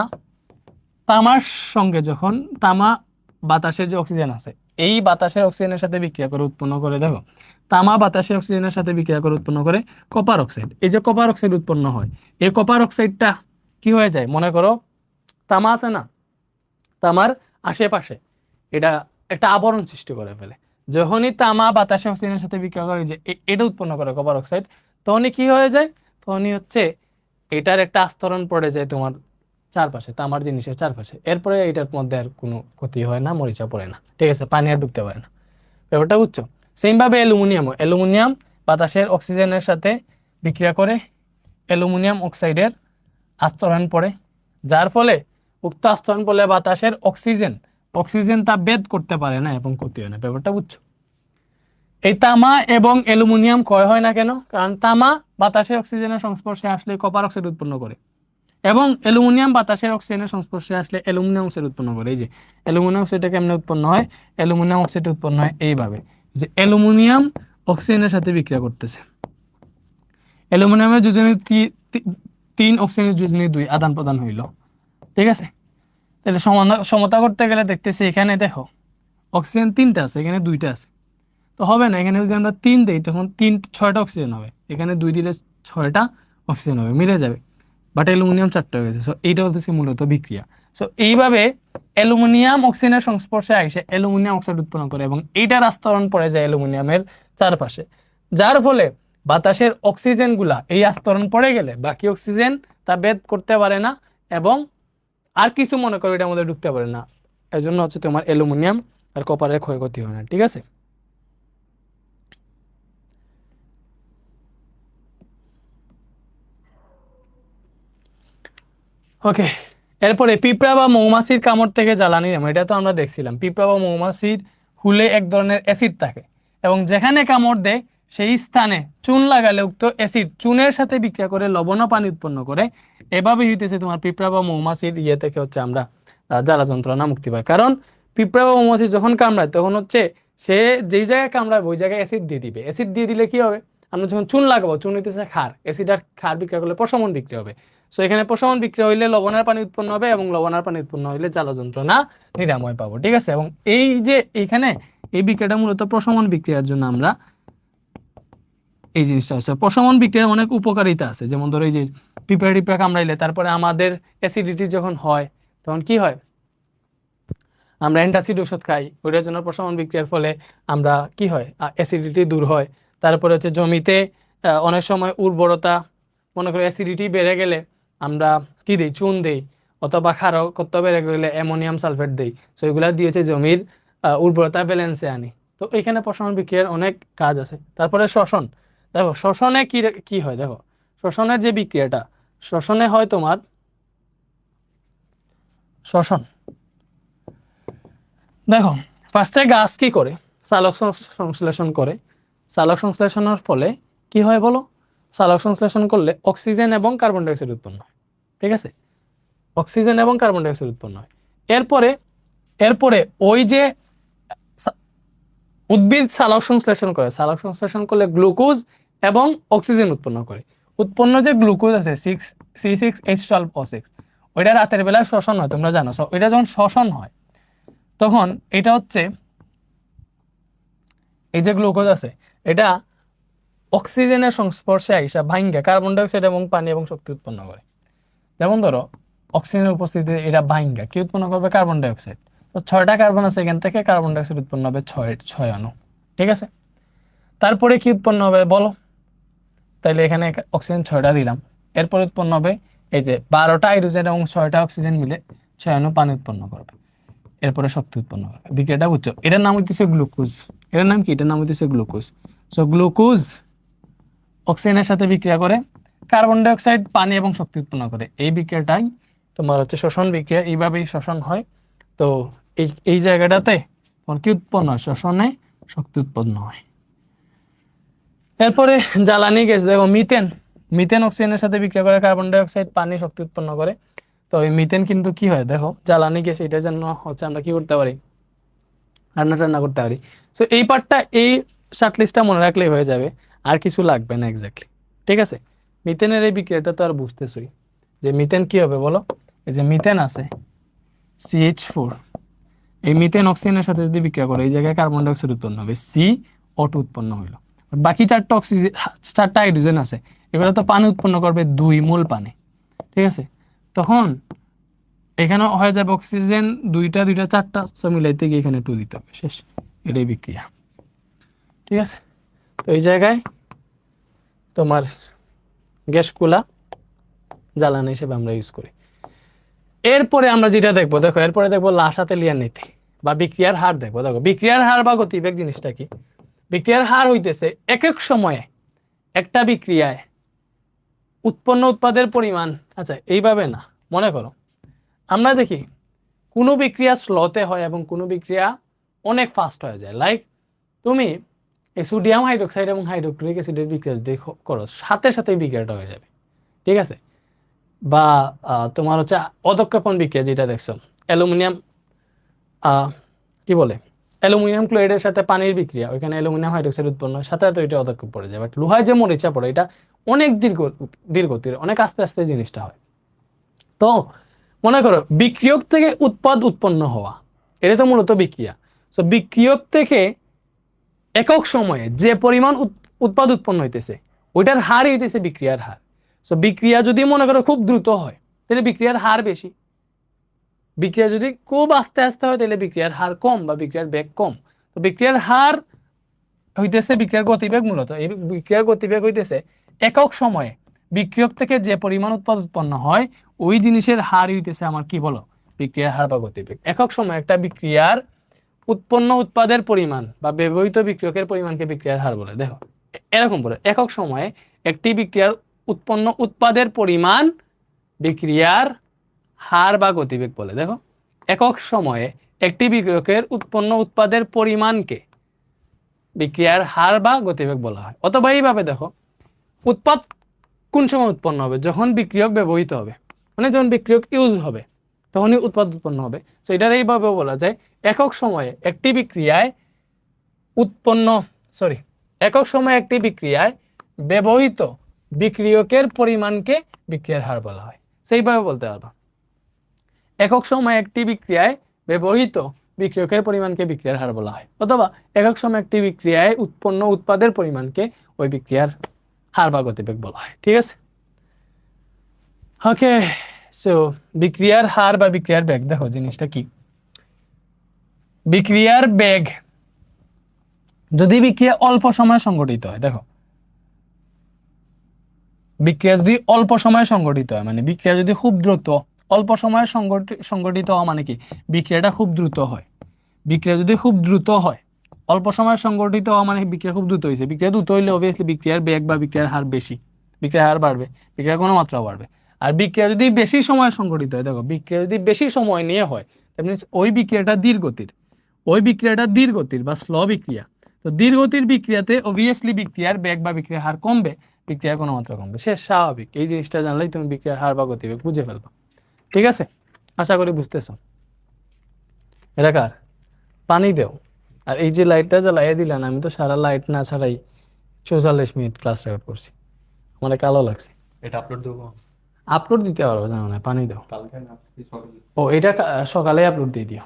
তামার সঙ্গে যখন তামা বাতাসের যে অক্সিজেন আছে, এই বাতাসের অক্সিজেনের সাথে বিক্রিয়া করে উৎপন্ন করে, দেখো, তামা বাতাসের অক্সিজেনের সাথে বিক্রিয়া করে উৎপন্ন করে কপার অক্সাইড। এই যে কপার অক্সাইড উৎপন্ন হয়, এই কপার অক্সাইডটা কি হয়ে যায়, মনে করো তামা আছে না, তামার আশেপাশে এটা একটা আবরণ সৃষ্টি করে ফেলে। যখনই তামা বাতাসে অক্সিজেনের সাথে বিক্রিয়া করে, যে এটা উৎপন্ন করে কপার অক্সাইড, তখনই কি হয়ে যায়, তখনই হচ্ছে এটার একটা আস্তরণ পড়ে যায় তোমার চারপাশে, তামার জিনিসের চারপাশে, এরপরে এটার মধ্যে আর কোনো ক্ষতি হয় না, মরিচা পড়ে না, ঠিক আছে, পানি আর ঢুকতে পারে না, ব্যাপারটা বুঝছো? সেম ভাবে অ্যালুমিনিয়াম বাতাসের অক্সিজেনের সাথে বিক্রিয়া করে অ্যালুমিনিয়াম অক্সাইডের আস্তরণ পড়ে, যার ফলে উক্ত আস্তরণ পড়লে বাতাসের অক্সিজেন তা ভেদ করতে পারে না এবং ক্ষতি হয় না, ব্যাপারটা বুঝছো? এই তামা এবং অ্যালুমিনিয়াম ক্ষয় হয় না কেন? কারণ তামা বাতাসের অক্সিজেনের সংস্পর্শে আসলে কপার অক্সাইড উৎপন্ন করে, এবং অ্যালুমিনিয়াম বাতাসের অক্সিজেনের সংস্পর্শে আসলে অ্যালুমিনিয়াম অক্সাইড উৎপন্ন করে। এই যে অ্যালুমিনিয়াম অক্সাইডটা কেমনে উৎপন্ন হয়? অ্যালুমিনিয়াম অক্সাইড উৎপন্ন হয় এইভাবে, যে অ্যালুমিনিয়াম অক্সিজেনের সাথে বিক্রিয়া করতেছে, অ্যালুমিনিয়ামের যোজনী 3, অক্সিজেনের যোজনী 2, আদান প্রদান হইল, ঠিক আছে? তাহলে সমতা করতে গেলে দেখতেছি এখানে দেখো অক্সিজেন 3টা আছে, এখানে 2টা আছে, তো হবে না। এখানে যদি আমরা 3 দেই তখন 6টা অক্সিজেন হবে, এখানে 2 দিলে 6টা অক্সিজেন হবে, মিলে যাবে। বাট অ্যালুমিনিয়াম 4টা হয়ে গেছে। সো এইটা হচ্ছে মূলত বিক্রিয়া। সো এইভাবে অ্যালুমিনিয়াম অক্সিজেনের সংস্পর্শে এসে অ্যালুমিনিয়াম অক্সাইড উৎপন্ন করে এবং এইটার আস্তরণ পড়ে যায় অ্যালুমিনিয়ামের চারপাশে, যার ফলে বাতাসের অক্সিজেনগুলা এই আস্তরণ পড়ে গেলে বাকি অক্সিজেন তা ভেদ করতে পারে না এবং আর কিছু মনে করো এটার মধ্যে ঢুকতে পারে না। এর জন্য হচ্ছে তোমার অ্যালুমিনিয়াম আর কপারের ক্ষয়ক্ষতি হয় না, ঠিক আছে? ওকে, এরপরে পিঁপড়া বা মৌমাছির কামড় থেকে জ্বালানি নেমে, এটা তো আমরা দেখছিলাম। পিঁপড়া বা মৌমাছির হুলে এক ধরনের অ্যাসিড থাকে এবং যেখানে কামড় দেয় সেই স্থানে চুন লাগালে উক্ত অ্যাসিড চুনের সাথে বিক্রিয়া করে লবণ ও পানি উৎপন্ন করে। এভাবে হইতেছে তোমার পিঁপড়া বা মৌমাছির ইয়ে থেকে হচ্ছে আমরা জ্বালা যন্ত্রণা মুক্তি পাই। কারণ পিঁপড়া বা মৌমাছি যখন কামড়ায় তখন হচ্ছে সে যেই জায়গায় কামড়ায় ওই জায়গায় অ্যাসিড দিয়ে দিবে। অ্যাসিড দিয়ে দিলে কি হবে? আমরা যখন চুন লাগাবো, চুন হইতেছে ক্ষার, অ্যাসিড আর ক্ষার বিক্রিয়া করলে প্রশমন বিক্রিয়া হবে। সো এখানে প্রশমন বিক্রিয়া হইলে লবণার পানি উৎপন্ন হবে এবং লবণার পানি উৎপন্ন হইলে জ্বালা যন্ত্রণা নিরাময় পাবো, ঠিক আছে? এবং এই যে এইখানে এই বিক্রিয়াটা মূলত প্রশমন বিক্রিয়ার জন্য আমরা এই জিনিসটা হচ্ছে। প্রশমন বিক্রিয়ার অনেক উপকারিতা আছে, যেমন ধরো এই যে পিঁপড়া টিপড়া কামড়াইলে তারপরে আমাদের অ্যাসিডিটি যখন হয় তখন কি হয়? আমরা অ্যান্টাসিড ওষুধ খাই, ওইটার জন্য প্রশমন বিক্রিয়ার ফলে আমরা কি হয়, অ্যাসিডিটি দূর হয়। তারপরে হচ্ছে জমিতে অনেক সময় উর্বরতা, মনে করি অ্যাসিডিটি বেড়ে গেলে আমরা কি দিই? চুন দিই, অথবা ক্ষারকত্ব বেড়ে গেলে অ্যামোনিয়াম সালফেট দিই। সো এগুলা দিয়ে হচ্ছে জমির উর্বরতা ব্যালেন্সে আনি। তো এখানে প্রশমন বিক্রিয়ার অনেক কাজ আছে। তারপরে শ্বসন, দেখো শ্বসনে কি কি হয়, দেখো শ্বসনের যে বিক্রিয়াটা, শ্বসনে হয় তোমার শ্বসন, দেখো ফার্স্টে গাছ কি করে? সালোক সংশ্লেষণ করে। সালোক সংশ্লেষণের ফলে কি হয় বলো? সালোক সংশ্লেষণ করলে অক্সিজেন এবং কার্বন ডাইঅক্সাইড উৎপন্ন হয়, ঠিক আছে? অক্সিজেন এবং কার্বন ডাইঅক্সাইড উৎপন্ন হয়। এরপরে এরপরে ওই যে উদ্ভিদ সালোক সংশ্লেষণ করে, সালোক সংশ্লেষণ করলে গ্লুকোজ এবং অক্সিজেন উৎপন্ন করে। উৎপন্ন যে গ্লুকোজ আছে C6H12O6, ওইটা রাতের বেলা শোষণ হয়, তোমরা জানো। ওইটা যখন শোষণ হয় তখন এটা হচ্ছে এই যে গ্লুকোজ আছে এটা অক্সিজেনের সংস্পর্শে আইসা ভাঙ্গা কার্বন ডাইঅক্সাইড এবং পানি এবং শক্তি উৎপন্ন করে। যেমন ধরো অক্সিজেনের উপস্থিতিতে এটা ভাঙ্গা কি উৎপন্ন করবে? Carbon dioxide. তো 6টা কার্বন আছে, এখান থেকে কার্বন ডাইঅক্সাইড উৎপন্ন হবে 6 অণু, ঠিক আছে? তারপরে কি উৎপন্ন হবে বলো? তাইলে এখানে অক্সিজেন 6টা দিলাম, এরপরে উৎপন্ন হবে এই যে 12টা হাইড্রোজেন এবং 6টা অক্সিজেন মিলে 6 অণু পানি উৎপন্ন করবে, এরপরে শক্তি উৎপন্ন করবে। বিক্রিয়াটা বুঝছো? এটার নাম হচ্ছে গ্লুকোজ। এটার নাম কি? এটার নাম হচ্ছে গ্লুকোজ। সো গ্লুকোজ অক্সিজেনের সাথে বিক্রিয়া করে কার্বন ডাইঅক্সাইড, পানি এবং শক্তি উৎপন্ন করে। এই বিক্রিয়াটাই তোমার হচ্ছে শ্বসন বিক্রিয়া। এইভাবেই শ্বসন হয়। তো এই এই জায়গাটাতে তোমার কি উৎপন্ন হয়? শ্বসনে শক্তি উৎপন্ন হয়। এরপরে জ্বালানি গ্যাস, দেখো মিথেন। মিথেন অক্সিজেনের সাথে বিক্রিয়া করে কার্বন ডাইঅক্সাইড, পানি, শক্তি উৎপন্ন করে। তো এই মিথেন কিন্তু কি হয় দেখো, জ্বালানি গ্যাস। এটার জন্য হচ্ছে আমরা কি করতে পারি? রান্না টান্না করতে পারি। সো এই পার্টটা, এই শার্ট লিস্টটা মনে রাখলেই হয়ে যাবে, আর কিছু লাগবে না এক্স্যাক্টলি, ঠিক আছে? মিথেনের এই বিক্রিয়াটা তো আর বুঝতেছই যে মিথেন কি হবে বলো? এই যে মিথেন আছে CH4, এই মিথেন অক্সিজেনের সাথে যদি বিক্রিয়া করে এই জায়গায় কার্বন ডাইঅক্সাইড উৎপন্ন হবে, CO2 উৎপন্ন হলো। বাকি 4টা অক্সিজেন, 4টা হাইড্রোজেন আছে, এগুলো তো পানি উৎপন্ন করবে 2 মোল পানি, ঠিক আছে? তখন এখানে হয়ে যাবে অক্সিজেন 2টা 4টা, সব মিলাইতে গিয়ে এখানে 2 দিতে হবে, শেষ। এটাই বিক্রিয়া, ঠিক আছে? তো এই জায়গায় তোমার গ্যাসগুলা জ্বালানি হিসেবে আমরা ইউজ করি। এরপরে আমরা যেটা দেখবো, দেখো এরপরে দেখবো লাসাতেলিয়ার নীতি বা বিক্রিয়ার হার দেখবো। দেখো বিক্রিয়ার হার বা গতিবেগ জিনিসটা কি? বিক্রিয়ার হার হইতেছে এক এক সময়ে একটা বিক্রিয়ায় উৎপন্ন উৎপাদের পরিমাণ। আচ্ছা এইভাবে না, মনে করো আমরা দেখি কোনো বিক্রিয়া স্লোতে হয় এবং কোনো বিক্রিয়া অনেক ফাস্ট হয়ে যায়। লাইক তুমি এই সোডিয়াম হাইড্রোক্সাইড এবং হাইড্রোক্লোরিক অ্যাসিডের বিক্রিয়া যদি করো, সাথে সাথেই বিক্রিয়াটা হয়ে যাবে, ঠিক আছে? বা তোমার হচ্ছে অধঃক্ষেপণ বিক্রিয়া যেটা দেখছো, অ্যালুমিনিয়াম কি বলে অ্যালুমিনিয়াম ক্লোরাইডের সাথে পানির বিক্রিয়া, ওইখানে অ্যালুমিনিয়াম হাইড্রোক্সাইড উৎপন্ন হয়, সাথে সাথে ওইটা অধঃক্ষেপ পড়ে যায়। বাট লোহায় যে মরিচা পড়ে এটা অনেক ধীরগতির, অনেক আস্তে আস্তে জিনিসটা হয়। তো মনে করো বিক্রিয়ক থেকে উৎপাদ উৎপন্ন হওয়া, এটা তো মূলত বিক্রিয়া। তো বিক্রিয়ক থেকে একক সময়ে যে পরিমাণ উৎপাদ উৎপন্ন হইতেছে ওইটার হার হইতেছে বিক্রিয়ার হার। তো বিক্রিয়া যদি মনে করো খুব দ্রুত হয় তাহলে বিক্রিয়ার হার বেশি, বিক্রিয়া যদি খুব আস্তে আস্তে হয় তাহলে বিক্রিয়ার হার কম বা বিক্রিয়ার বেগ কম। তো বিক্রিয়ার হার হইতেছে বিক্রিয়ার গতিবেগ। মূলত এই বিক্রিয়ার গতিবেগ হইতেছে একক সময়ে বিক্রিয়ক থেকে যে পরিমাণ উৎপাদ উৎপন্ন হয় ওই জিনিসের হার হইতেছে আমার কি বলো, বিক্রিয়ার হার বা গতিবেগ। একক সময়ে একটা বিক্রিয়ার উৎপন্ন উৎপাদের পরিমাণ বা ব্যবহৃত বিক্রিয়কের পরিমাণকে বিক্রিয়ার হার বলে। দেখো এরকম বলে, একক সময়ে একটি বিক্রিয়ার উৎপন্ন উৎপাদের পরিমাণ বিক্রিয়ার হার বা গতিবেগ বলে। দেখো একক সময়ে একটি বিক্রিয়কের উৎপন্ন উৎপাদের পরিমাণকে বিক্রিয়ার হার বা গতিবেগ বলা হয়। অথবা এইভাবে দেখো, উৎপাদ কোন সময় উৎপন্ন হবে? যখন বিক্রিয়ক ব্যবহৃত হবে, মানে যখন বিক্রিয়ক ইউজ হবে তখনই উৎপাদ উৎপন্ন হবে। তো এটার এইভাবে বলা যায় একক সময়ে একটি বিক্রিয়ায় উৎপন্ন একক সময়ে একটি বিক্রিয়ায় ব্যবহৃত বিক্রিয়কের পরিমাণকে বিক্রিয়ার হার বলা হয়। সেইভাবে বলতে পারবা, একক সময়ে একটি বিক্রিয়ায় ব্যবহৃত বিক্রিয়কের পরিমাণকে বিক্রিয়ার হার বলা হয়, অথবা একক সময়ে একটি বিক্রিয়ায় উৎপন্ন উৎপাদের পরিমাণকে ওই বিক্রিয়ার হার বা গতিবেগ বলা হয়। ঠিক আছে, ওকে। সো বিক্রিয়ার হার বা বিক্রিয়ার বেগ, দেখো জিনিসটা কি। বিক্রিয়ার বেগ যদি বিক্রিয়া অল্প সময়ে সংঘটিত হয়, দেখো বিক্রিয়া যদি অল্প সময়ে সংঘটিত হয়, মানে বিক্রিয়া যদি খুব দ্রুত, অল্প সময়ে সংঘটিত হওয়া মানে কি বিক্রিয়াটা খুব দ্রুত হয়। বিক্রিয়া যদি খুব দ্রুত হয়, অল্প সময়ে সংঘটিত হওয়া মানে বিক্রিয়া খুব দ্রুত হয়েছে। বিক্রিয়া দ্রুত হইলে অবভিয়াসলি বিক্রিয়ার বেগ বা বিক্রিয়ার হার বেশি, বিক্রিয়ার হার বাড়বে, বিক্রিয়ার ঘনমাত্রাও বাড়বে। আর বিক্রিয়া যদি বেশি সময় সংঘটিত হয়, দেখো বিক্রিয়া যদি বেশি সময় নিয়ে হয় দ্যাট মিনস ওই বিক্রিয়াটা ধীর গতির বা স্লো বিক্রিয়া। তো ধীর গতির বিক্রিয়াতে অবভিয়াসলি বিক্রিয়ার বেগ বা বিক্রিয়ার হার কমবে, বিক্রিয়ার ঘনমাত্রা কমবে। সে স্বাভাবিক, এই জিনিসটা জানলেই তুমি বিক্রিয়ার হার বা গতিবেগ বুঝে ফেলবা। ঠিক আছে, আশা করি বুঝতেছ। এটা কার? পানি দেও। আর এই যে লাইটটা জ্বালাইয়া দিলেন, আমি তো সারা লাইট না ছাড়াই 44 মিনিট ক্লাস রেকর্ড করছি, আমার কালো লাগছে। এটা আপলোড দেবো? আপলোড দিতে পারবো, জানো না, পানি দাও। কালকে না আজকে সকালে? ও এটা সকালে আপলোড দিয়ে দিও।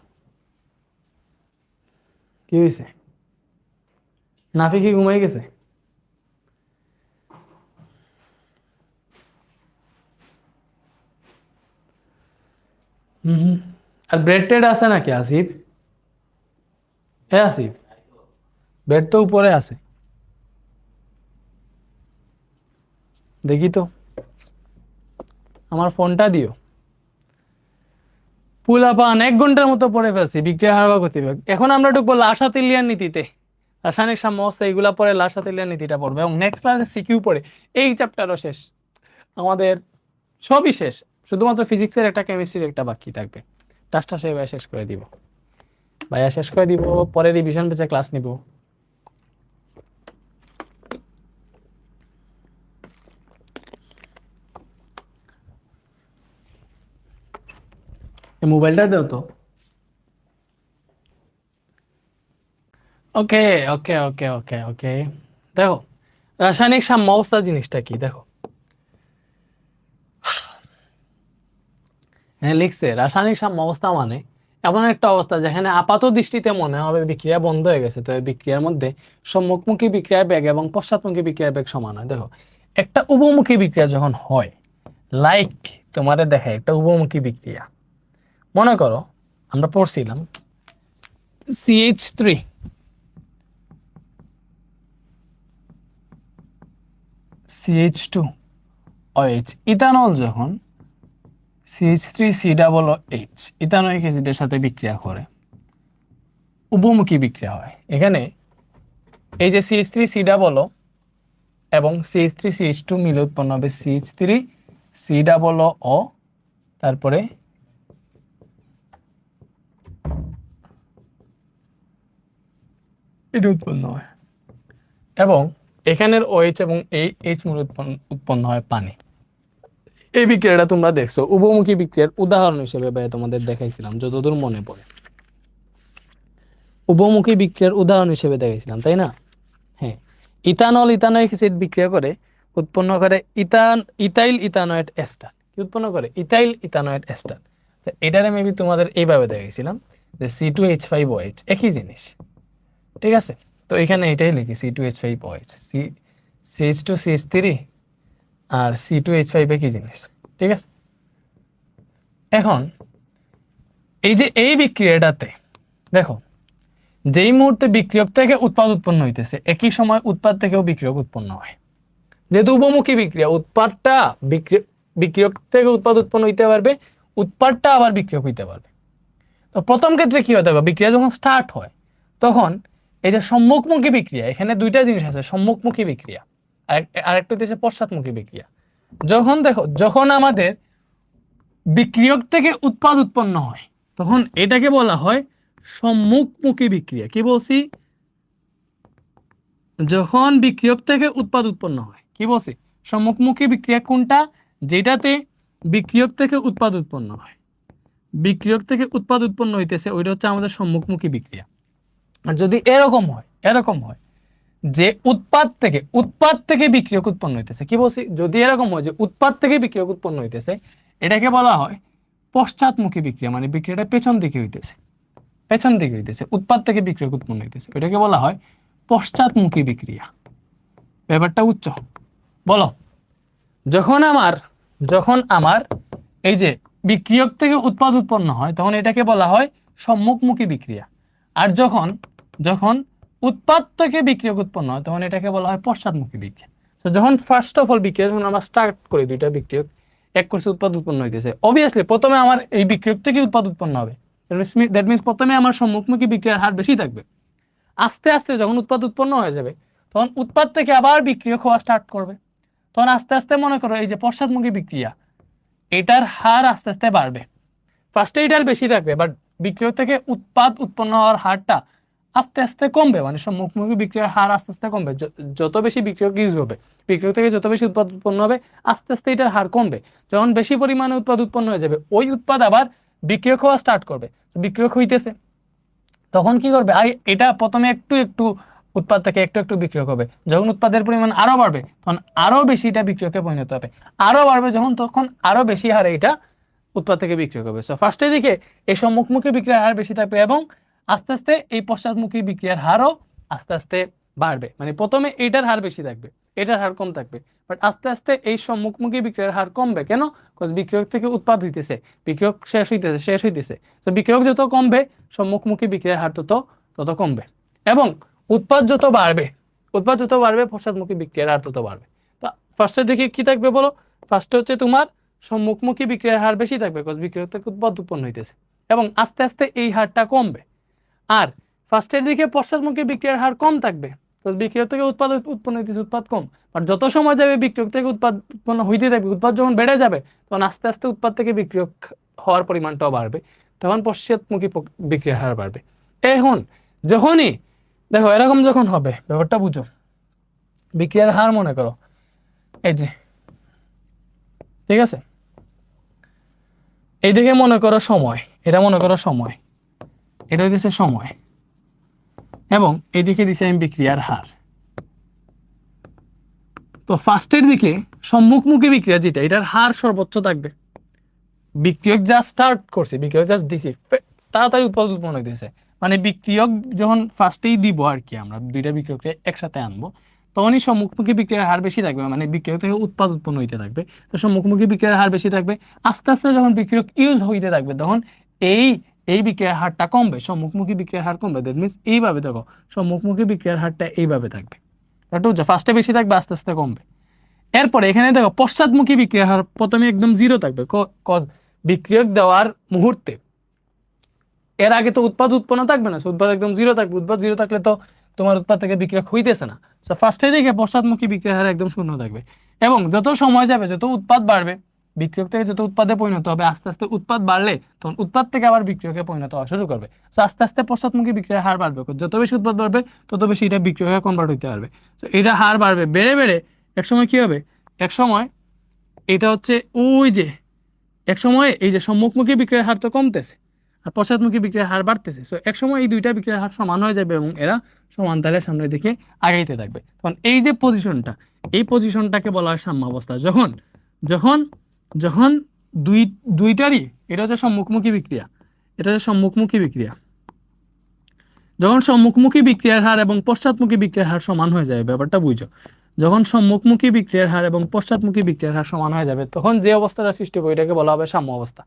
কি হয়েছে? নাফি কি ঘুমাই গেছে? হুম। আর ব্রেড টেড আছে নাকি আসিফ? এ আসিফ, ব্রেড তো উপরে আছে, দেখি তো, আমার ফোনটা দিও। পুলাপান 1 ঘন্টার মতো পড়ে ফেলছি বিক্রিয়া হার বা গতিবেগ। এখন আমরা ঢুকবো লাসাতেলিয়ার নীতিতে। রাসায়নিক সাম্য অবস্থা এগুলা পরে লাসাতেলিয়ার নীতিটা পড়বে, এবং নেক্সট ক্লাসে সিকিউ পড়ে এই চ্যাপ্টারও শেষ আমাদের, সবই শেষ। শুধুমাত্র ফিজিক্সের একটা, কেমিস্ট্রির একটা বাকি থাকবে। টাস্কটা সেভাবে শেষ করে দিব, ভাইয়া শেষ করে দিব, পরে রিভিশন বেঁচে ক্লাস নিব। মোবাইলটা দাও তো। ওকে ওকে ওকে ওকে ওকে, দেখো রাসায়নিক সাম্য অবস্থা জিনিসটা কি। দেখো হ্যাঁ লিখছে রাসায়নিক সাম্য অবস্থা মানে এমন একটা অবস্থা যেখানে আপাত দৃষ্টিতে মনে হবে বিক্রিয়া বন্ধ হয়ে গেছে, তো এই বিক্রিয়ার মধ্যে সম্মুখমুখী বিক্রিয়ার বেগ এবং পশ্চাৎমুখী বিক্রিয়ার বেগ সমান হয়। দেখো একটা উভমুখী বিক্রিয়া যখন হয়, লাইক তোমাদের দেখে একটা উভমুখী বিক্রিয়া, মনে করো আমরা পড়ছিলাম CH3 CH2 OH, ইথানল যখন CH3COOH ইথানোয়িক অ্যাসিডের সাথে বিক্রিয়া করে উভমুখী বিক্রিয়া হয়। এখানে এই যে CH3COO এবং CH3CH2 মিলে উৎপন্ন হবে CH3COO, তারপরে এটা উৎপন্ন হয় এবং এখানের OH এবং এই H মূল উৎপন্ন হয় পানি। এই বিক্রিয়াটা তোমরা দেখছো উভমুখী বিক্রিয়ার উদাহরণ হিসেবে ভাই তোমাদের দেখাইছিলাম যতদূর মনে পড়ে, উভমুখী বিক্রিয়ার উদাহরণ হিসেবে দেখাইছিলাম, তাই না? হ্যাঁ, ইথানল ইথানোয়িক অ্যাসিড বিক্রিয়া করে উৎপন্ন করে ইথাইল ইথানোয়েট এস্টার। কি উৎপন্ন করে? Ethyl ethanoate ester. এটারে মেবি তোমাদের এইভাবে দেখাইছিলাম যে C2H5OH একই জিনিস, ঠিক আছে? তো এখানে এটাই লিখি C2H5OH, CH2CH3 আর C2H5 একই জিনিস, ঠিক আছে? এখন এই যে এই বিক্রিয়াটাতে দেখো যেই মুহূর্তে বিক্রিয়ক থেকে উৎপাদ উৎপন্ন হইতেছে একই সময় উৎপাদ থেকেও বিক্রিয়ক উৎপন্ন হয়। যেহেতু উপমুখী বিক্রিয়া, উৎপাদটা বিক্রিয়ক থেকে উৎপাদ উৎপন্ন হইতে পারবে, উৎপাদটা আবার বিক্রিয়ক হইতে পারবে। তো প্রথম ক্ষেত্রে কি হতে হবে, বিক্রিয়া যখন স্টার্ট হয় তখন এই যে সম্মুখমুখী বিক্রিয়া, এখানে দুইটা জিনিস আছে, সম্মুখমুখী বিক্রিয়া আর একটা হচ্ছে পশ্চাৎমুখী বিক্রিয়া। যখন দেখো যখন আমাদের বিক্রিয়ক থেকে উৎপাদ উৎপন্ন হয় তখন এটাকে বলা হয় সম্মুখমুখী বিক্রিয়া। কি বলছি? যখন বিক্রিয়ক থেকে উৎপাদ উৎপন্ন হয়, কি বলছি? সম্মুখমুখী বিক্রিয়া কোনটা? যেটাতে বিক্রিয়ক থেকে উৎপাদ উৎপন্ন হয়, বিক্রিয়ক থেকে উৎপাদ উৎপন্ন হইতেছে ওইটা হচ্ছে আমাদের সম্মুখমুখী বিক্রিয়া। আর যদি এরকম হয় যে উৎপাদ থেকে বিক্রিয়ক উৎপন্ন হইতেছে, কি বলছি? যদি এরকম হয় যে উৎপাদ থেকে বিক্রিয়ক উৎপন্ন হইতেছে, এটাকে বলা হয় পশ্চাৎমুখী বিক্রিয়া, মানে বিক্রিয়াটা পেছন দিকে হইতেছে, উৎপাদ থেকে বিক্রিয়ক উৎপন্ন হইতেছে, এটাকে বলা হয় পশ্চাৎমুখী বিক্রিয়া। ব্যাপারটা উচ্চ বলো। যখন আমার এই যে বিক্রিয়ক থেকে উৎপাদ উৎপন্ন হয় তখন এটাকে বলা হয় সম্মুখমুখী বিক্রিয়া। আর যখন উৎপাদ থেকে বিক্রিয়ক উৎপন্ন হয় তখন এটাকে বলা হয় পশ্চাৎমুখী বিক্রিয়া। তো যখন ফার্স্ট অফ অল বিক্রিয়া যখন আমরা স্টার্ট করি, দুইটা বিক্রিয়ক এক কোর্সে উৎপাদ উৎপন্ন হইতেছে, অবভিয়াসলি প্রথমে আমার এই বিক্রিয়ক থেকে উৎপাদ উৎপন্ন হবে, দ্যাট মিন্স প্রথমে আমার সম্মুখমুখী বিক্রিয়ার হার বেশি থাকবে। আস্তে আস্তে যখন উৎপাদ উৎপন্ন হয়ে যাবে তখন উৎপাদ থেকে আবার বিক্রিয়ক হওয়া স্টার্ট করবে, তখন আস্তে আস্তে মনে করো এই যে পশ্চাৎমুখী বিক্রিয়া এটার হার আস্তে আস্তে বাড়বে। ফার্স্টে এটার বেশি থাকবে, বাট বিক্রিয়ক থেকে উৎপাদ উৎপন্ন হওয়ার হারটা আস্তে আস্তে কমবে, মানে সম্মুখমুখী বিক্রিয়ার হার আস্তে আস্তে কমবে। যত বেশি বিক্রিয়ক ইউজ হবে, বিক্রিয়ক থেকে যত বেশি উৎপাদ উৎপন্ন হবে আস্তে আস্তে এটার হার কমবে। যখন বেশি পরিমাণে উৎপাদ উৎপন্ন হয়ে যাবে ওই উৎপাদ আবার বিক্রিয়ক হওয়া স্টার্ট করবে, বিক্রিয়ক হইতেছে, তখন কি করবে? এটা প্রথমে একটু একটু উৎপাদ থেকে একটু একটু বিক্রিয়ক হবে, যখন উৎপাদের পরিমাণ আরো বাড়বে তখন আরো বেশি এটা বিক্রিয়কে পরিণত হবে, আরো বাড়বে যখন তখন আরো বেশি হারে এটা উৎপাদ থেকে বিক্রিয়ক হবে। সো ফার্স্টের দিকে এই সম্মুখমুখী বিক্রিয়ার হার বেশি থাকবে এবং আস্তে আস্তে এই পশ্চাৎমুখী বিক্রিয়ার হারও আস্তে আস্তে বাড়বে। মানে প্রথমে এইটার হার বেশি থাকবে, এটার হার কম থাকবে, বাট আস্তে আস্তে এই সম্মুখমুখী বিক্রিয়ার হার কমবে। কেন? বিকজ বিক্রিয়ক থেকে উৎপাদ হইতেছে, বিক্রিয়ক শেষ হইতেছে। তো বিক্রিয়ক যত কমবে সম্মুখমুখী বিক্রিয়ার হার তত কমবে এবং উৎপাদ যত বাড়বে পশ্চাৎমুখী বিক্রিয়ার হার তত বাড়বে। তো ফার্স্টের দিকে কি থাকবে বলো? ফার্স্টে হচ্ছে তোমার সম্মুখমুখী বিক্রিয়ার হার বেশি থাকবে, বিকজ বিক্রিয়ক থেকে উৎপাদ উৎপন্ন হইতেছে এবং আস্তে আস্তে এই হারটা কমবে। আর ফার্স্টের দিকে পশ্চাৎমুখী বিক্রিয়ার হার কম থাকবে, বিকজ বিক্রিয়ক থেকে উৎপাদ উৎপন্ন হইতেছে, উৎপাদ কম। আর যত সময় যাবে বিক্রিয়ক থেকে উৎপাদ উৎপন্ন হইতে থাকবে, উৎপাদ যখন বেড়ে যাবে তখন আস্তে আস্তে উৎপাদ থেকে বিক্রিয়ক হওয়ার পরিমাণটাও বাড়বে, তখন পশ্চাৎমুখী বিক্রিয়ার হার বাড়বে। এখন যখনই দেখো এরকম যখন হবে, ব্যাপারটা বুঝো, বিক্রিয়ার হার মনে করো এই যে, ঠিক আছে, এইদিকে মনে করো সময়, এটা মনে করো সময়, এটা হইতেছে সময় এবং এইদিকে দিছে আমি বিক্রিয়ার হার। তো ফার্স্টের দিকে সম্মুখমুখী বিক্রিয়া যেটা, এটার হার সর্বোচ্চ থাকবে। বিক্রিয়ক যা স্টার্ট করছে, বিক্রিয়ক জাস্ট দিছি, তাড়াতাড়ি উৎপাদ উৎপন্ন হইতেছে, মানে বিক্রিয়ক যখন ফার্স্টেই দিব আর কি, আমরা দুইটা বিক্রিয়ককে একসাথে আনবো তখনই সম্মুখমুখী বিক্রিয়ার হার বেশি থাকবে, মানে বিক্রিয়ক থেকে উৎপাদ উৎপন্ন হইতে থাকবে, তো সম্মুখমুখী বিক্রিয়ার হার বেশি থাকবে। আস্তে আস্তে যখন বিক্রিয়ক ইউজ হইতে থাকবে তখন এই বিক্রিয়ার হারটা কমবে, সম্মুখমুখী বিক্রিয়ার হার কমবে। দ্যাট মিনস এইভাবে দেখো, সম্মুখমুখী বিক্রিয়ার হারটা এইভাবে থাকবে, ফার্স্টে বেশি থাকবে, আস্তে আস্তে কমবে। এরপরে এখানে দেখো পশ্চাৎমুখী বিক্রিয়ার হার প্রথমে একদম জিরো থাকবে, কজ বিক্রিয়ক দেওয়ার মুহূর্তে এর আগে তো উৎপাদ উৎপন্ন থাকবে না, উৎপাদ একদম জিরো থাকবে। উৎপাদ জিরো থাকলে তো তোমার উৎপাদ থেকে বিক্রিয়ক হইতেছে না। সো ফার্স্টে দিকে পশ্চাৎমুখী বিক্রিয়ার হার একদম শূন্য থাকবে, এবং যত সময় যাবে যত উৎপাদ বাড়বে বিক্রিয়ক থেকে যত উৎপাদে পরিণত হবে, আস্তে আস্তে উৎপাদ বাড়লে তখন উৎপাদ থেকে আবার বিক্রিয়কে পরিণত হওয়া শুরু করবে। সো আস্তে আস্তে পশ্চাৎমুখী বিক্রিয়ার হার বাড়বে, যত বেশি উৎপাদ বাড়বে তত বেশি এটা বিক্রিয়কে কনভার্ট হইতে পারবে। তো এটা হার বাড়বে, বেড়ে বেড়ে একসময় কি হবে, একসময় এটা হচ্ছে ওই যে একসময় এই যে সম্মুখমুখী বিক্রিয়ার হার তো কমতেছে আর পশ্চাৎমুখী বিক্রিয়ার হার বাড়তেছে। সো একসময় এই দুইটা বিক্রিয়ার হার সমান হয়ে যাবে এবং এরা সমান তালে সামনের দিকে আগাইতে থাকবে। তখন এই যে পজিশনটা, এই পজিশনটাকে বলা হয় সাম্যাবস্থা। যখন যখন যখন দুইটারই, এটা হচ্ছে সম্মুখমুখী বিক্রিয়া, এটা হচ্ছে সম্মুখমুখী বিক্রিয়া, যখন সম্মুখমুখী বিক্রিয়ার হার এবং পশ্চাৎমুখী বিক্রিয়ার হার সমান হয়ে যাবে, ব্যাপারটা বুঝো, যখন সম্মুখমুখী বিক্রিয়ার হার এবং পশ্চাৎমুখী বিক্রিয়ার হার সমান হয়ে যাবে তখন যে অবস্থাটা সৃষ্টি হবে এটাকে বলা হবে সাম্য অবস্থা।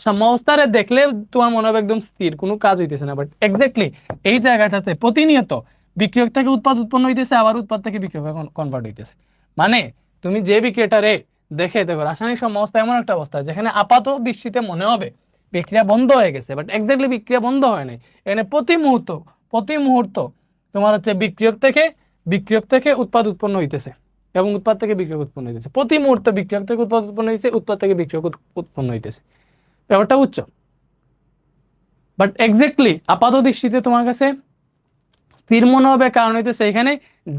সাম্য অবস্থারে দেখলে তোমার মনে হবে একদম স্থির, কোনো কাজ হইতেছে না, বাট এক্স্যাক্টলি এই জায়গাটাতে প্রতিনিয়ত বিক্রিয়ক থেকে উৎপাদ উৎপন্ন হইতেছে, আবার উৎপাদ থেকে বিক্রিয়কে কনভার্ট হইতেছে। মানে তুমি যে বিক্রিয়াটারে দেখে দেখো, রাসায়নিক সাম্য অবস্থা এমন একটা অবস্থা যেখানে আপাত দৃষ্টিতে মনে হবে বিক্রিয়া বন্ধ হয়ে গেছে, বাট এক্স্যাক্টলি বিক্রিয়া বন্ধ হয় নাই। এখানে প্রতি মুহূর্ত তোমার হচ্ছে বিক্রিয়ক থেকে উৎপাদ উৎপন্ন হইতেছে এবং উৎপাদ থেকে বিক্রিয়ক উৎপন্ন হইতেছে। প্রতি মুহূর্তে বিক্রিয়ক থেকে উৎপাদ উৎপন্ন হইতেছে, উৎপাদ থেকে বিক্রিয়ক উৎপন্ন হইতেছে। ব্যাপারটা বুঝছো? বাট এক্স্যাক্টলি আপাত দৃষ্টিতে তোমার কাছে স্থির মনে হবে, কারণ হইতেছে এখানে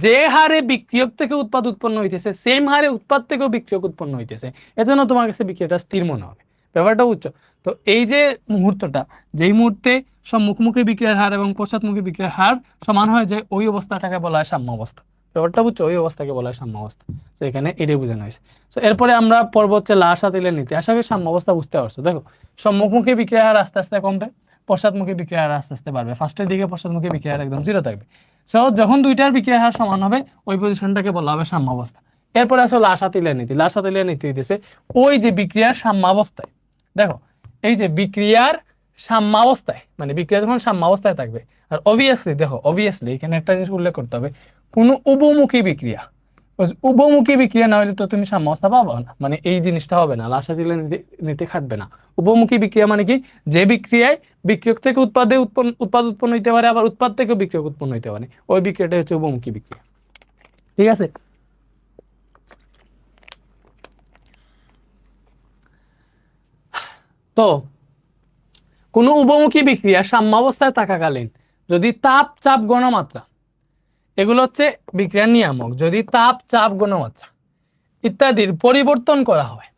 যে হারে বিক্রিয়ক থেকে উৎপাদ উৎপন্ন হইতেছে সেম হারে উৎপাদ থেকেও বিক্রিয়ক উৎপন্ন হইতেছে, এজন্য তোমার কাছে বিক্রিয়াটা স্থির মনে হবে। ব্যাপারটা বুঝছো? তো এই যে মুহূর্তটা, যেই মুহূর্তে সম্মুখমুখী বিক্রিয়ার হার এবং পশ্চাৎমুখী বিক্রিয়ার হার সমান হয়ে যায়, ওই অবস্থাটাকে বলা হয় সাম্য অবস্থা। ব্যাপারটা বুঝছো? ওই অবস্থাকে বলা হয় সাম্য অবস্থা। তো এখানে এটাই বোঝানো হয়েছে। তো এরপরে আমরা পর্ব হচ্ছে লা সাতিলের নীতি। আশা করি সাম্য অবস্থা বুঝতে পারছো। দেখো, সম্মুখমুখী বিক্রিয়ার হার আস্তে আস্তে কমবে, পশ্চাৎমুখী বিক্রিয়ার হার আস্তে আস্তে বাড়বে। ফার্স্টের দিকে পশ্চাৎমুখী বিক্রিয়ার হার একদম জিরো থাকবে। সো যখন দুইটার বিক্রিয়ার হার সমান হবে ওই পজিশনটাকে বলা হবে সাম্যাবস্থা। এরপরে আসলে লা সাতিলের নীতি। লা সাতিলের নীতি হইতেছে ওই যে বিক্রিয়ার সাম্যাবস্থায়, দেখো এই যে বিক্রিয়ার সাম্যাবস্থায়, মানে বিক্রিয়া যখন সাম্যাবস্থায় থাকবে, আর অবভিয়াসলি দেখো, অবভিয়াসলি এখানে একটা জিনিস উল্লেখ করতে হবে, কোনো উভমুখী বিক্রিয়া, উভমুখী বিক্রিয়া না হলে তো তুমি সাম্যাবস্থা পাবো না, মানে এই জিনিসটা হবে না, লা সাতিলের নীতি খাটবে না। উভমুখী বিক্রিয়া মানে কি, যে বিক্রিয়ায় বিক্রিয়ক থেকে উৎপাদ উৎপন্ন হইতে পারে, আবার উৎপাদ থেকে বিক্রিয়ক উৎপন্ন হইতে পারে, ওই বিক্রিয়াটা হচ্ছে উভমুখী বিক্রিয়া। ঠিক আছে? তো কোন উভমুখী বিক্রিয়া সাম্যাবস্থায় থাকাকালীন যদি তাপ, চাপ, ঘনমাত্রা, এগুলো হচ্ছে বিক্রিয়ার নিয়ামক, যদি তাপ, চাপ, ঘনমাত্রা ইত্যাদির পরিবর্তন করা হয়,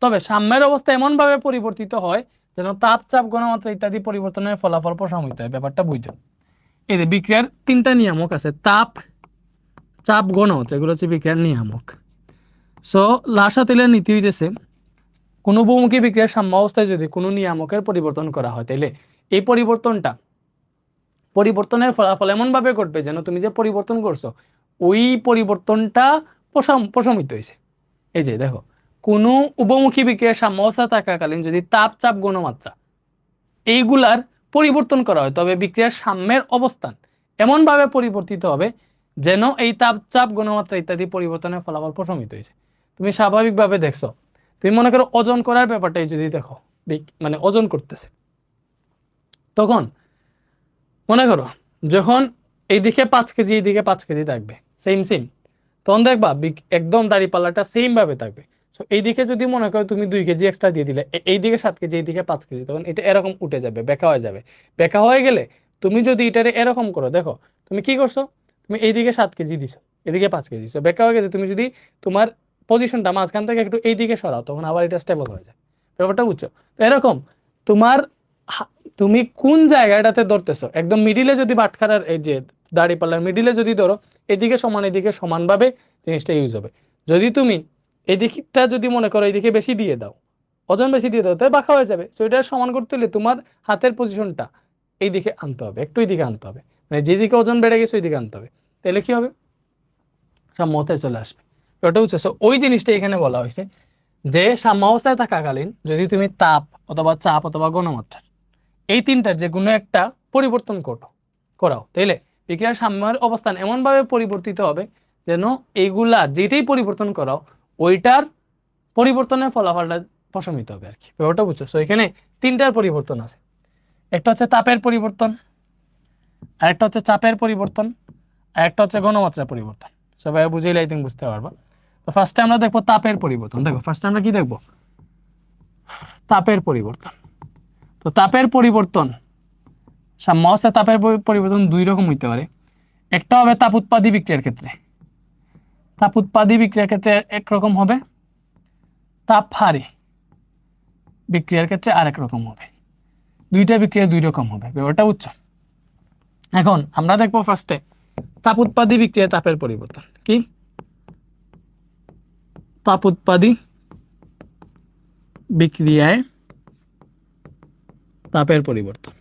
তবে সাম্যের অবস্থা এমন ভাবে পরিবর্তিত হয় যেন তাপ, চাপ, ঘনমাত্রা ইত্যাদি পরিবর্তনের ফলাফল প্রশমিত হয়। ব্যাপারটা বুঝছো? এই যে বিক্রিয়ার তিনটা নিয়ামক আছে, তাপ, চাপ, ঘনমাত্রা, এগুলো হচ্ছে বিক্রিয়ার নিয়ামক। সো লা সাতিলের নীতি হইতেছে কোন বহুমুখী বিক্রিয়ার সাম্যাবস্থায় যদি কোনো নিয়ামকের পরিবর্তন করা হয়, তাহলে এই পরিবর্তনের ফলাফল এমন ভাবে ঘটবে যেন তুমি যে পরিবর্তন করছো ওই পরিবর্তনটা প্রশমিত হয়েছে। এই যে দেখো, কোনো উভমুখী বিক্রিয়ার সাম্যাবস্থা থাকাকালীন যদি তাপ, চাপ, ঘনমাত্রা এইগুলার পরিবর্তন করা হয়, তবে বিক্রিয়ার সাম্যের অবস্থান এমন ভাবে পরিবর্তিত হবে যেন এই তাপ, চাপ, ঘনমাত্রা ইত্যাদি পরিবর্তনের ফলাফল প্রশমিত হয়েছে। তুমি স্বাভাবিকভাবে দেখছো, তুমি মনে করো ওজন করার ব্যাপারটাই যদি দেখো, মানে ওজন করতেছে, তখন মনে করো যখন এইদিকে 5 কেজি এইদিকে 5 কেজি থাকবে সেম, তখন দেখবা একদম দাঁড়িপাল্লাটা সেম ভাবে থাকবে। সো এইদিকে যদি মনে করো তুমি 2 কেজি এক্সট্রা দিয়ে দিলে, এইদিকে 7 কেজি এইদিকে 5 কেজি, তখন এটা এরকম উঠে যাবে, বেঁকা হয়ে যাবে। বেঁকা হয়ে গেলে তুমি যদি এটারে এরকম করো, দেখো তুমি কি করছো, তুমি এইদিকে 7 কেজি দিছো, এদিকে 5 কেজি দিছো, বেঁকা হয়ে গেছে। তুমি যদি তোমার পজিশনটা মাঝখান থেকে একটু এইদিকে সরাও, তখন আবার এটা স্টেবল হয়ে যায়। ব্যাপারটা বুঝছো? তো এরকম তোমার তুমি কোন জায়গাটাতে ধরতেছো, একদম মিডিলে যদি বাটখারার এই যে দাড়িপাল্লার মিডিলে যদি ধরো, এদিকে সমানভাবে জিনিসটা ইউজ হবে। যদি তুমি এদিকটা যদি মনে করো এইদিকে বেশি দিয়ে দাও, ওজন বেশি দিয়ে দাও, তাই বাঁকা হয়ে যাবে। সো এটা সমান করতে হলে তোমার হাতের পজিশনটা এইদিকে আনতে হবে, একটু এইদিকে আনতে হবে, মানে যেদিকে ওজন বেড়ে গেছে ওইদিকে আনতে হবে। তাহলে কি হবে, সাম্যতায় চলে আসবে। ওটা হচ্ছে ওই জিনিসটা এখানে বলা হয়েছে যে সাম্যাবস্থায় থাকাকালীন যদি তুমি তাপ অথবা চাপ অথবা ঘনমাত্রার এই তিনটার যে কোনো একটা পরিবর্তন করাও, তাইলে বিক্রিয়ার সাম্যের অবস্থান এমন ভাবে পরিবর্তিত হবে যেন এইগুলা যেটাই পরিবর্তন করাও ওইটার পরিবর্তনের ফলাফলটা প্রশমিত হবে আর কি, ব্যাপারটা বুঝছো? সো এখানে তিনটার পরিবর্তন আছে, একটা হচ্ছে তাপের পরিবর্তন, আরেকটা হচ্ছে চাপের পরিবর্তন, আর একটা হচ্ছে ঘনমাত্রার পরিবর্তন। সবাই বুঝেইলে আই থিঙ্ক বুঝতে পারবা। তো ফার্স্টে আমরা দেখবো তাপের পরিবর্তন। দেখো ফার্স্টে আমরা কি দেখবো? তাপের পরিবর্তন। তো তাপের পরিবর্তন, সাম্য অবস্থায় তাপের পরিবর্তন দুই রকম হইতে পারে। একটা হবে তাপ উৎপাদী বিক্রিয়ার ক্ষেত্রে, তাপ উৎপাদী বিক্রিয়ার ক্ষেত্রে একরকম হবে, তাপ হারি বিক্রিয়ার ক্ষেত্রে আরেক রকম হবে। দুইটা বিক্রিয়া দুই রকম হবে, ব্যাপারটা বুঝছো? এখন আমরা দেখবো ফার্স্টে তাপ উৎপাদী বিক্রিয়া তাপের পরিবর্তন কি? তাপ উৎপাদী বিক্রিয়ায় তাপের পরিবর্তন।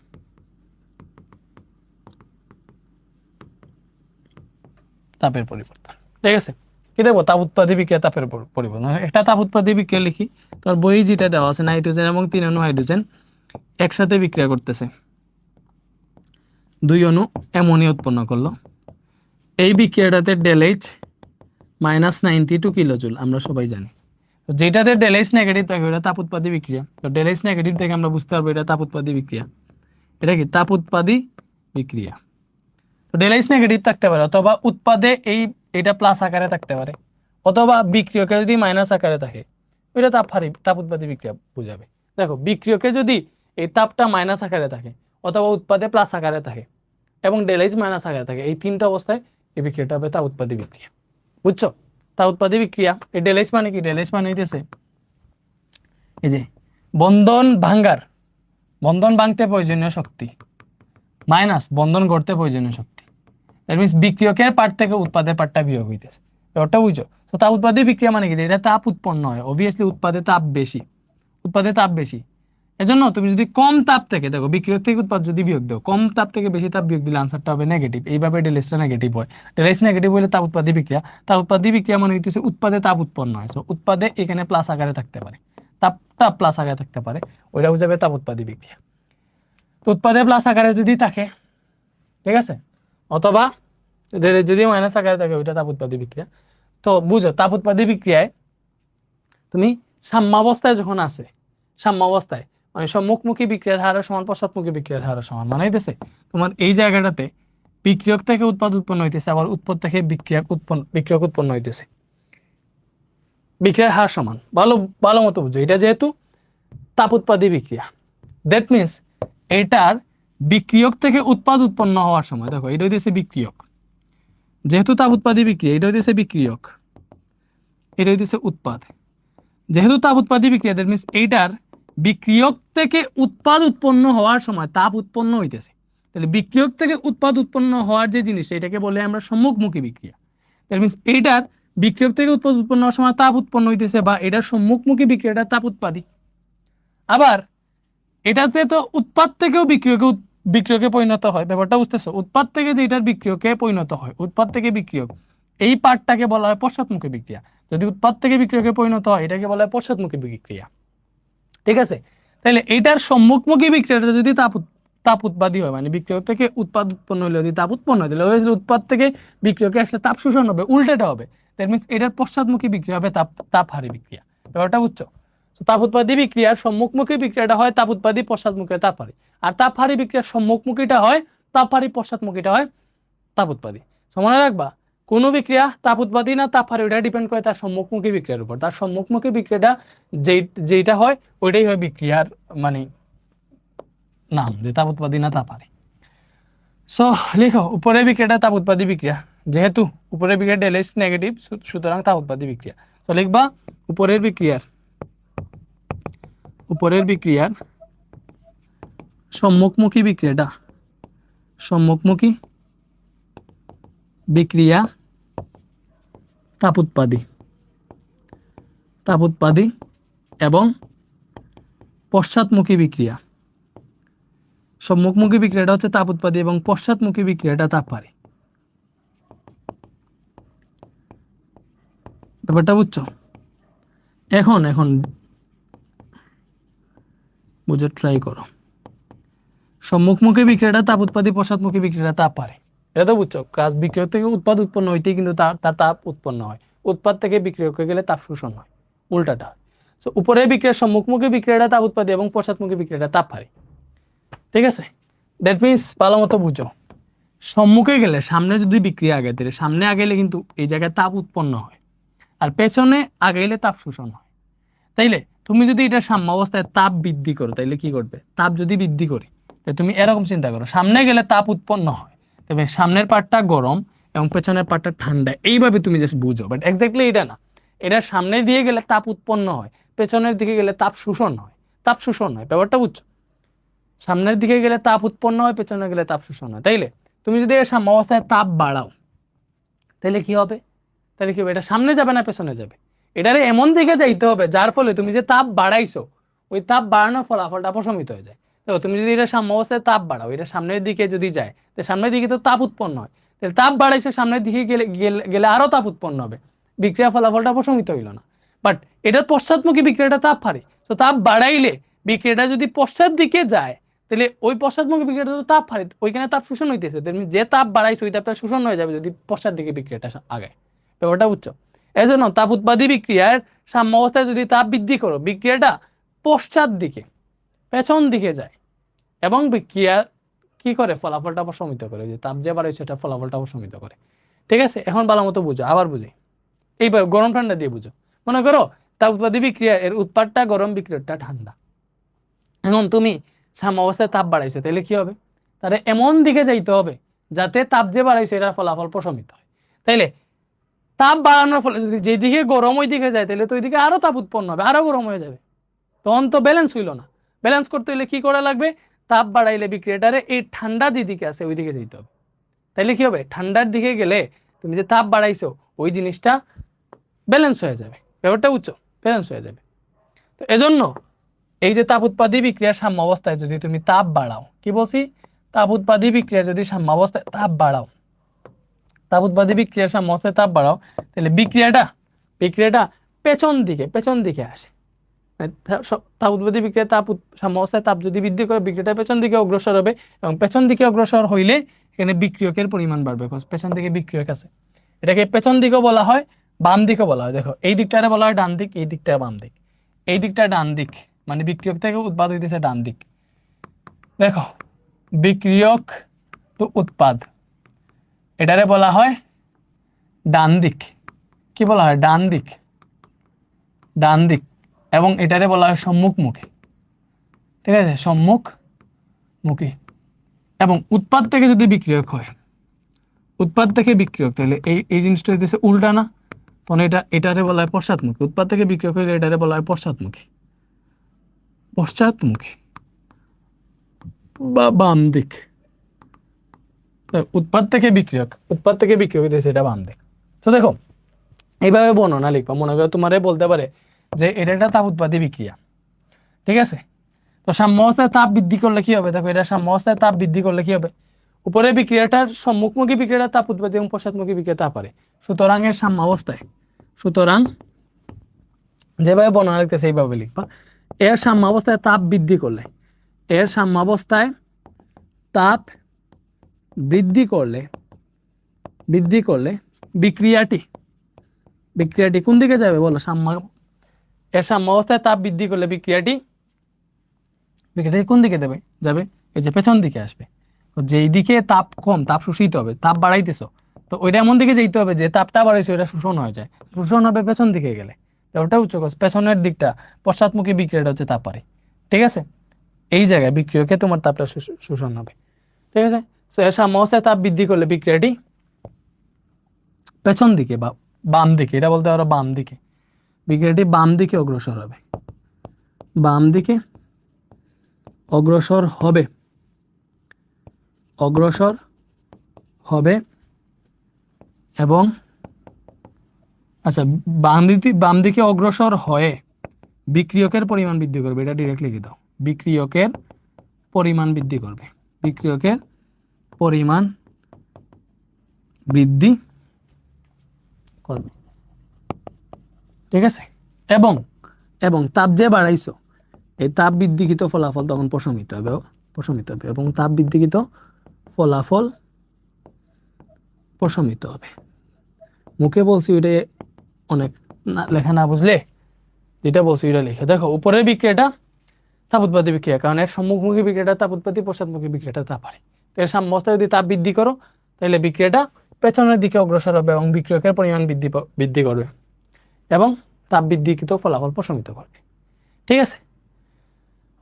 তাপের পরিবর্তন, ঠিক আছে? কি দেখবো? তাপ উৎপাদী বিক্রিয়া তাপের পরিবর্তন। একটা তাপ উৎপাদী বিক্রিয়া লিখি, তোর বই যেটা দেওয়া আছে, নাইট্রোজেন এবং 3 অণু হাইড্রোজেন একসাথে বিক্রিয়া করতেছে, 2 অণু অ্যামোনিয়া উৎপন্ন করলো। এই বিক্রিয়াটাতে ডেলএইচ -92 কিলোজুল আমরা সবাই জানি। যেটাতে ডেলএইচ নেগেটিভ থাকে ওটা তাপ উৎপাদী বিক্রিয়া। তো ডেলএইচ নেগেটিভ থেকে আমরা বুঝতে পারবো এটা তাপ উৎপাদী বিক্রিয়া। এটা কি তাপ উৎপাদী বিক্রিয়া? তো ডেলএইচ নেগেটিভ থাকতে পারে, অথবা উৎপাদে এটা প্লাস আকারে থাকতে পারে, অথবা বিক্রিয়কে যদি মাইনাস আকারে থাকে ওইটা তাপ উৎপাদী বিক্রিয়া বুঝাবে। দেখো বিক্রিয়কে যদি এই তাপটা মাইনাস আকারে থাকে, অথবা উৎপাদে প্লাস আকারে থাকে, এবং ডেলএইচ মাইনাস আকারে থাকে, এই তিনটা অবস্থায় এই বিক্রিয়াটা হবে তাপ উৎপাদী বিক্রিয়া। বুঝছো? তাপ উৎপাদী বিক্রিয়া। এই ডেলএইচ মানে কি? ডেলএইচ মানে হইতেছে এই যে বন্ধন ভাঙতে প্রয়োজনীয় শক্তি মাইনাস বন্ধন গড়তে প্রয়োজনীয় শক্তি। দ্যাট মিনস বিক্রিয়কের পার্ট থেকে উৎপাদের পার্টটা বিয়োগ হইতেছে, ব্যাপারটা বুঝছো? তো তাপ উৎপাদী বিক্রিয়া মানে কি? এটা তাপ উৎপন্ন হয়, অবভিয়াসলি উৎপাদে তাপ বেশি। এজন্য তুমি যদি কম তাপ থেকে, দেখো বিক্রিয়ক থেকে উৎপাদ যদি বিয়োগ দাও, কম তাপ থেকে বেশি তাপ বিয়োগ দিলে আনসারটা হবে নেগেটিভ। এইভাবে ডেলএইচটা নেগেটিভ হয়। ডেলএইচ নেগেটিভ হলে তাপ উৎপাদী বিক্রিয়া। তাপ উৎপাদী বিক্রিয়া মানে হইতেছে উৎপাদে তাপ উৎপন্ন হয়। সো উৎপাদে এখানে প্লাস আকারে থাকতে পারে, তাপটা প্লাস আকারে থাকতে পারে, ওইটা বুঝাবে তাপ উৎপাদী বিক্রিয়া। তো উৎপাদে প্লাস আকারে যদি থাকে, ঠিক আছে, অথবা যদি মাইনাস আকারে থাকে, ওইটা তাপ উৎপাদী বিক্রিয়া। তো বুঝো তাপ উৎপাদী বিক্রিয়ায় তুমি সাম্যাবস্থায় যখন আছে, সাম্যাবস্থায় মানে সম্মুখমুখী বিক্রিয়ার হার সমান পশ্চাৎমুখী বিক্রিয়ার হার সমান, মানে হইতেছে তোমার এই জায়গাটাতে বিক্রিয়ক থেকে উৎপাদ উৎপন্ন হইতেছে, আবার উৎপদ থেকে বিক্রিয়ক উৎপন্ন হইতেছে, বিক্রিয়ার হার সমান। ভালো মতো বুঝো, এটা যেহেতু তাপ উৎপাদী বিক্রিয়া, দ্যাট মিনস এটার বিক্রিয়ক থেকে উৎপাদ উৎপন্ন হওয়ার সময়, দেখো এটা হইতেছে বিক্রিয়ক, যেহেতু তাপ উৎপাদী বিক্রিয়া, এটা হইতেছে বিক্রিয়ক, এটা হইতেছে উৎপাদ। যেহেতু তাপ উৎপাদী বিক্রিয়া, দ্যাট মিনস এইটার বিক্রিয়ক থেকে উৎপাদ উৎপন্ন হওয়ার সময় তাপ উৎপন্ন হইতেছে। তাহলে বিক্রিয়ক থেকে উৎপাদ উৎপন্ন হওয়ার যে জিনিস, এটাকে বলে আমরা সম্মুখমুখী বিক্রিয়া। দ্যাট মিনস এইটার বিক্রিয়ক থেকে উৎপাদ উৎপন্ন হওয়ার সময় তাপ উৎপন্ন হইতেছে, বা এটার সম্মুখমুখী বিক্রিয়াটা তাপ উৎপাদী। আবার এটাতে তো উৎপাদ থেকেও বিক্রিয়কে পরিণত হয়, ব্যাপারটা বুঝতেছো? উৎপাদ থেকে যে এটার বিক্রিয়কে পরিণত হয়, উৎপাদ থেকে বিক্রিয়ক, এই পার্টটাকে বলা হয় পশ্চাৎমুখী বিক্রিয়া। যদি উৎপাদ থেকে বিক্রিয়কে পরিণত হয়, এটাকে বলা হয় পশ্চাৎমুখী বিক্রিয়া, ঠিক আছে? তাহলে এটার সম্মুখমুখী বিক্রিয়াটা যদি তাপ উৎপাদী হয়, মানে বিক্রিয়ক থেকে উৎপাদ উৎপন্ন হলে যদি তাপ উৎপন্ন হয়, তাহলে উৎপাদ থেকে বিক্রিয়কে আসলে তাপ শোষণ হবে, উল্টেটা হবে। দ্যাট মিনস এটার পশ্চাৎমুখী বিক্রিয়া হবে তাপহারী বিক্রিয়া, ব্যাপারটা বুঝছো? তাপ উৎপাদী বিক্রিয়ার সম্মুখমুখী বিক্রিয়াটা হয় তাপ উৎপাদী, পশ্চাৎমুখী তাপহারী। আর তাপহারী বিক্রিয়ার সম্মুখমুখীটা হয় তাপহারী, পশ্চাৎমুখীটা হয় তাপ উৎপাদী। মনে রাখবা, কোন বিক্রিয়া তাপ উৎপাদী না তাপহারী, ওটা ডিপেন্ড করে তার সম্মুখমুখী বিক্রিয়ার উপর। তার সম্মুখমুখী বিক্রিয়াটা যেটা হয় ওইটাই হয় বিক্রিয়ার মানে নাম, যে তাপ উৎপাদী না তাপহারী। সো লিখো উপরের বিক্রিয়াটা তাপ উৎপাদী বিক্রিয়া, যেহেতু উপরের বিক্রিয়া ডেলএইচ নেগেটিভ, সুতরাং তাপ উৎপাদী বিক্রিয়া। তো লিখবা উপরের বিক্রিয়ার সম্মুখমুখী বিক্রিয়াটা, সম্মুখমুখী বিক্রিয়া তাপ উৎপাদী এবং পশ্চাৎমুখী বিক্রিয়া। সম্মুখমুখী বিক্রিয়াটা হচ্ছে তাপ উৎপাদী এবং পশ্চাৎমুখী বিক্রিয়াটা তাপহারী, ব্যাপারটা বুঝছো? এখন বুঝে ট্রাই করো। সম্মুখমুখী বিক্রিয়াটা তাপ উৎপাদী, পশ্চাৎমুখী বিক্রিয়াটা তাপহারী, এটা তো বুঝছো? কাজ বিক্রিয়া থেকে উৎপাদ উৎপন্ন হইতেই কিন্তু তার তাপ উৎপন্ন হয়, উৎপাদ থেকে বিক্রিয়কে গেলে তাপ শোষণ হয়, উল্টাটা হয়। সো উপরের বিক্রিয়ার সম্মুখমুখী বিক্রিয়াটা তাপ উৎপাদী এবং পশ্চাৎমুখী বিক্রিয়াটা তাপ হারি। ঠিক আছে, দ্যাট মিনস ভালো মতো বুঝো, সম্মুখে গেলে সামনে যদি বিক্রিয়া আগে তাহলে সামনে আগেলে কিন্তু এই জায়গায় তাপ উৎপন্ন হয়, আর পেছনে আগেলে তাপ শোষণ হয়। তাইলে তুমি যদি এটা সাম্য অবস্থায় তাপ বৃদ্ধি করো তাইলে কি করবে, তাপ যদি বৃদ্ধি করি তাহলে তুমি এরকম চিন্তা করো, সামনে গেলে তাপ উৎপন্ন হয়, তবে সামনের পার্টটা গরম এবং পেছনের পার্টটা ঠান্ডা, এইভাবে তুমি জাস্ট বুঝো। বাট এক্স্যাক্টলি এটা না, এটা সামনে দিয়ে গেলে তাপ উৎপন্ন হয়, পেছনের দিকে গেলে তাপ শোষণ হয়, তাপ শোষণ হয়, ব্যাপারটা বুঝছো? সামনের দিকে গেলে তাপ উৎপন্ন হয়, পেছনে গেলে তাপ শোষণ হয়। তাইলে তুমি যদি এর সাম্য অবস্থায় তাপ বাড়াও তাহলে কি হবে, তাহলে কি হবে, এটা সামনে যাবে না পেছনে যাবে, এটারে এমন দিকে যাইতে হবে যার ফলে তুমি যে তাপ বাড়াইছো ওই তাপ বাড়ানোর ফলাফলটা অপশমিত হয়ে যায়। দেখো তুমি যদি এটা সাম্য অবস্থায় তাপ বাড়াও, এটা সামনের দিকে যদি যায় তো সামনের দিকে তো তাপ উৎপন্ন হয়, তাহলে তাপ বাড়াইছো সামনের দিকে গেলে গেলে গেলে আরো তাপ উৎপন্ন হবে, বিক্রিয়া ফলাফলটা অপশমিত হইল না। বাট এটার পশ্চাৎমুখী বিক্রিয়াটা তাপ হারে, তো তাপ বাড়াইলে বিক্রিয়াটা যদি পশ্চাৎ দিকে যায় তাহলে ওই পশ্চাৎমুখী বিক্রিয়াটা তো তাপ হারে, ওইখানে তাপ শোষণ হইতেছে, তুমি যে তাপ বাড়াইছো ওই তাপটা শোষণ হয়ে যাবে যদি পশ্চাৎ দিকে বিক্রিয়াটা আগায়, ব্যাপারটা বুঝছো? এজন্য তাপ উৎপাদী বিক্রিয়ার সাম্য অবস্থায় যদি তাপ বৃদ্ধি করো বিক্রিয়াটা পশ্চাৎ দিকে পেছন দিকে যায় এবং বিক্রিয়া কি করে, ফলাফলটা অপশমিত করে, যে তাপ যে বাড়াইছে সেটা ফলাফলটা অপশমিত করে। ঠিক আছে, এখন ভালো মতো বুঝো, আবার বুঝি, এইবার গরম ঠান্ডা দিয়ে বুঝো। মনে করো তাপ উৎপাদী বিক্রিয়া এর উৎপাদটা গরম, বিক্রিয়াটা ঠান্ডা। এখন তুমি সাম্য অবস্থায় তাপ বাড়াইছো তাহলে কি হবে, তাহলে এমন দিকে যাইতে হবে যাতে তাপ যে বাড়াইছে এটার ফলাফল প্রশমিত হয়। তাইলে তাপ বাড়ানোর ফলে যদি যেদিকে গরম ওই দিকে যায় তাহলে তো ওইদিকে আরো তাপ উৎপন্ন হবে, আরো গরম হয়ে যাবে, তখন তো ব্যালেন্স হইল না। ব্যালেন্স করতে হলে কি করা লাগবে, তাপ বাড়াইলে বিক্রিয়াটারে এই ঠান্ডা যেদিকে আছে ওই দিকে যেতে হবে। তাইলে কি হবে, ঠান্ডার দিকে গেলে তুমি যে তাপ বাড়াইছো ওই জিনিসটা ব্যালেন্স হয়ে যাবে, ব্যাপারটা বুঝছো, ব্যালেন্স হয়ে যাবে। তো এজন্য এই যে তাপ উৎপাদী বিক্রিয়ার সাম্য অবস্থায় যদি তুমি তাপ বাড়াও, কি বলছি, তাপ উৎপাদী বিক্রিয়া যদি সাম্য অবস্থায় তাপ বাড়াও, তাপ উৎপাদী বিক্রিয়ার সাম্য অবস্থায় তাপ বাড়াও তাহলে বিক্রিয়াটা পেছন দিকে আসে। তাপ উৎপাদী বিক্রিয়া সাম্য অবস্থায় তাপ যদি বৃদ্ধি করে বিক্রিয়াটা পেছন দিকে অগ্রসর হবে, এবং পেছন দিকে অগ্রসর হইলে এখানে বিক্রিয়কের পরিমাণ বাড়বে, পেছন দিকে বিক্রিয়ক আছে। এটাকে পেছন দিকেও বলা হয়, বাম দিকেও বলা হয়। দেখো এই দিকটারে বলা হয় ডান দিক, এই দিকটা বাম দিক, এই দিকটা ডান দিক, মানে বিক্রিয়ক থেকে উৎপাদ হইতেছে ডান দিক। দেখো বিক্রিয়ক টু উৎপাদ এটারে বলা হয় ডান দিক, কি বলা হয়, ডান দিক, ডান দিক, এবং এটারে বলা হয় সম্মুখমুখী। ঠিক আছে, সম্মুখমুখী। এবং উৎপাদ থেকে যদি বিক্রিয়ক হয়, উৎপাদ থেকে বিক্রিয়ক, তাহলে এই জিনিসটা হইতেছে উল্টা না, তখন এটারে বলা হয় পশ্চাৎমুখী। উৎপাদ থেকে বিক্রিয়ক হইলে এটারে বলা হয় পশ্চাৎমুখী, পশ্চাৎমুখী বা বাম দিক। উৎপাদ থেকে বিক্রিয়ক হইতেছে এটা বাম দিক। তো দেখো এইভাবে বর্ণনা লিখবা, মনে করো তোমারে বলতে পারে যে এটা একটা তাপ উৎপাদী বিক্রিয়া, ঠিক আছে, তো সাম্য অবস্থায় তাপ বৃদ্ধি করলে কি হবে, দেখো এটা সাম্য অবস্থায় তাপ বৃদ্ধি করলে কি হবে, উপরের বিক্রিয়াটার সম্মুখমুখী বিক্রিয়াটা তাপ উৎপাদী এবং পশ্চাৎমুখী বিক্রিয়া তাপ হারে। সুতরাং এর সাম্য অবস্থায়, সুতরাং যেভাবে বর্ণনা লিখতেছে এইভাবে লিখবা, এর সাম্য অবস্থায় তাপ বৃদ্ধি করলে, এর সাম্য অবস্থায় তাপ বৃদ্ধি করলে বিক্রিয়াটি কোন দিকে যাবে বলো, এর সাম্য অবস্থায় তাপ বৃদ্ধি করলে বিক্রিয়াটি কোন দিকে যাবে, এই যে পেছন দিকে আসবে। তো যেই দিকে তাপ কম, তাপ শোষিত হবে, তাপ বাড়াইতেছো, তো ওইটা এমন দিকে যেতে হবে যে তাপটা বাড়াইছো ওইটা শোষণ হয়ে যায়, শোষণ হবে পেছন দিকে গেলে, ওটা উচ্চ পেছনের দিকটা পশ্চাৎমুখী বিক্রিয়াটা হচ্ছে তাপ হারে। ঠিক আছে, এই জায়গায় বিক্রিয়কে তোমার তাপটা শোষণ হবে। ঠিক আছে, তো এর সাম্য অবস্থায় তাপ বৃদ্ধি করলে বিক্রিয়াটি পেছন দিকে বা বাম দিকে, এটা বলতে পারো বাম দিকে, বিক্রিয়াটি বাম দিকে অগ্রসর হবে, বাম দিকে অগ্রসর হবে এবং আচ্ছা বাম দিকে অগ্রসর হয়ে বিক্রিয়কের পরিমাণ বৃদ্ধি করবে, এটা ডিরেক্ট লিখে দাও, বিক্রিয়কের পরিমাণ বৃদ্ধি করবে, বিক্রিয়কের পরিমাণ বৃদ্ধি করবে। ঠিক আছে, এবং তাপ যে বাড়াইছো এই তাপ বৃদ্ধিকৃত ফলাফল তখন প্রশমিত হবে এবং তাপ বৃদ্ধিকৃত ফলাফল প্রশমিত হবে। মুখে বলছি ওইটা অনেক লেখা না বুঝলে যেটা বলছি এটা লিখে দেখো। উপরের বিক্রিয়াটা তাপ উৎপাদী বিক্রিয়া, কারণ এর সম্মুখমুখী বিক্রিয়াটা তাপ উৎপত্তি, পশ্চাৎমুখী বিক্রিয়াটা তাপ হারি। তো এর সাম্যাবস্থায় যদি তাপ বৃদ্ধি করো তাহলে বিক্রিয়াটা পেছনের দিকে অগ্রসর হবে এবং বিক্রিয়কের পরিমাণ বৃদ্ধি করবে এবং তাপ বৃদ্ধিকৃত ফলাফল প্রশমিত করবে। ঠিক আছে,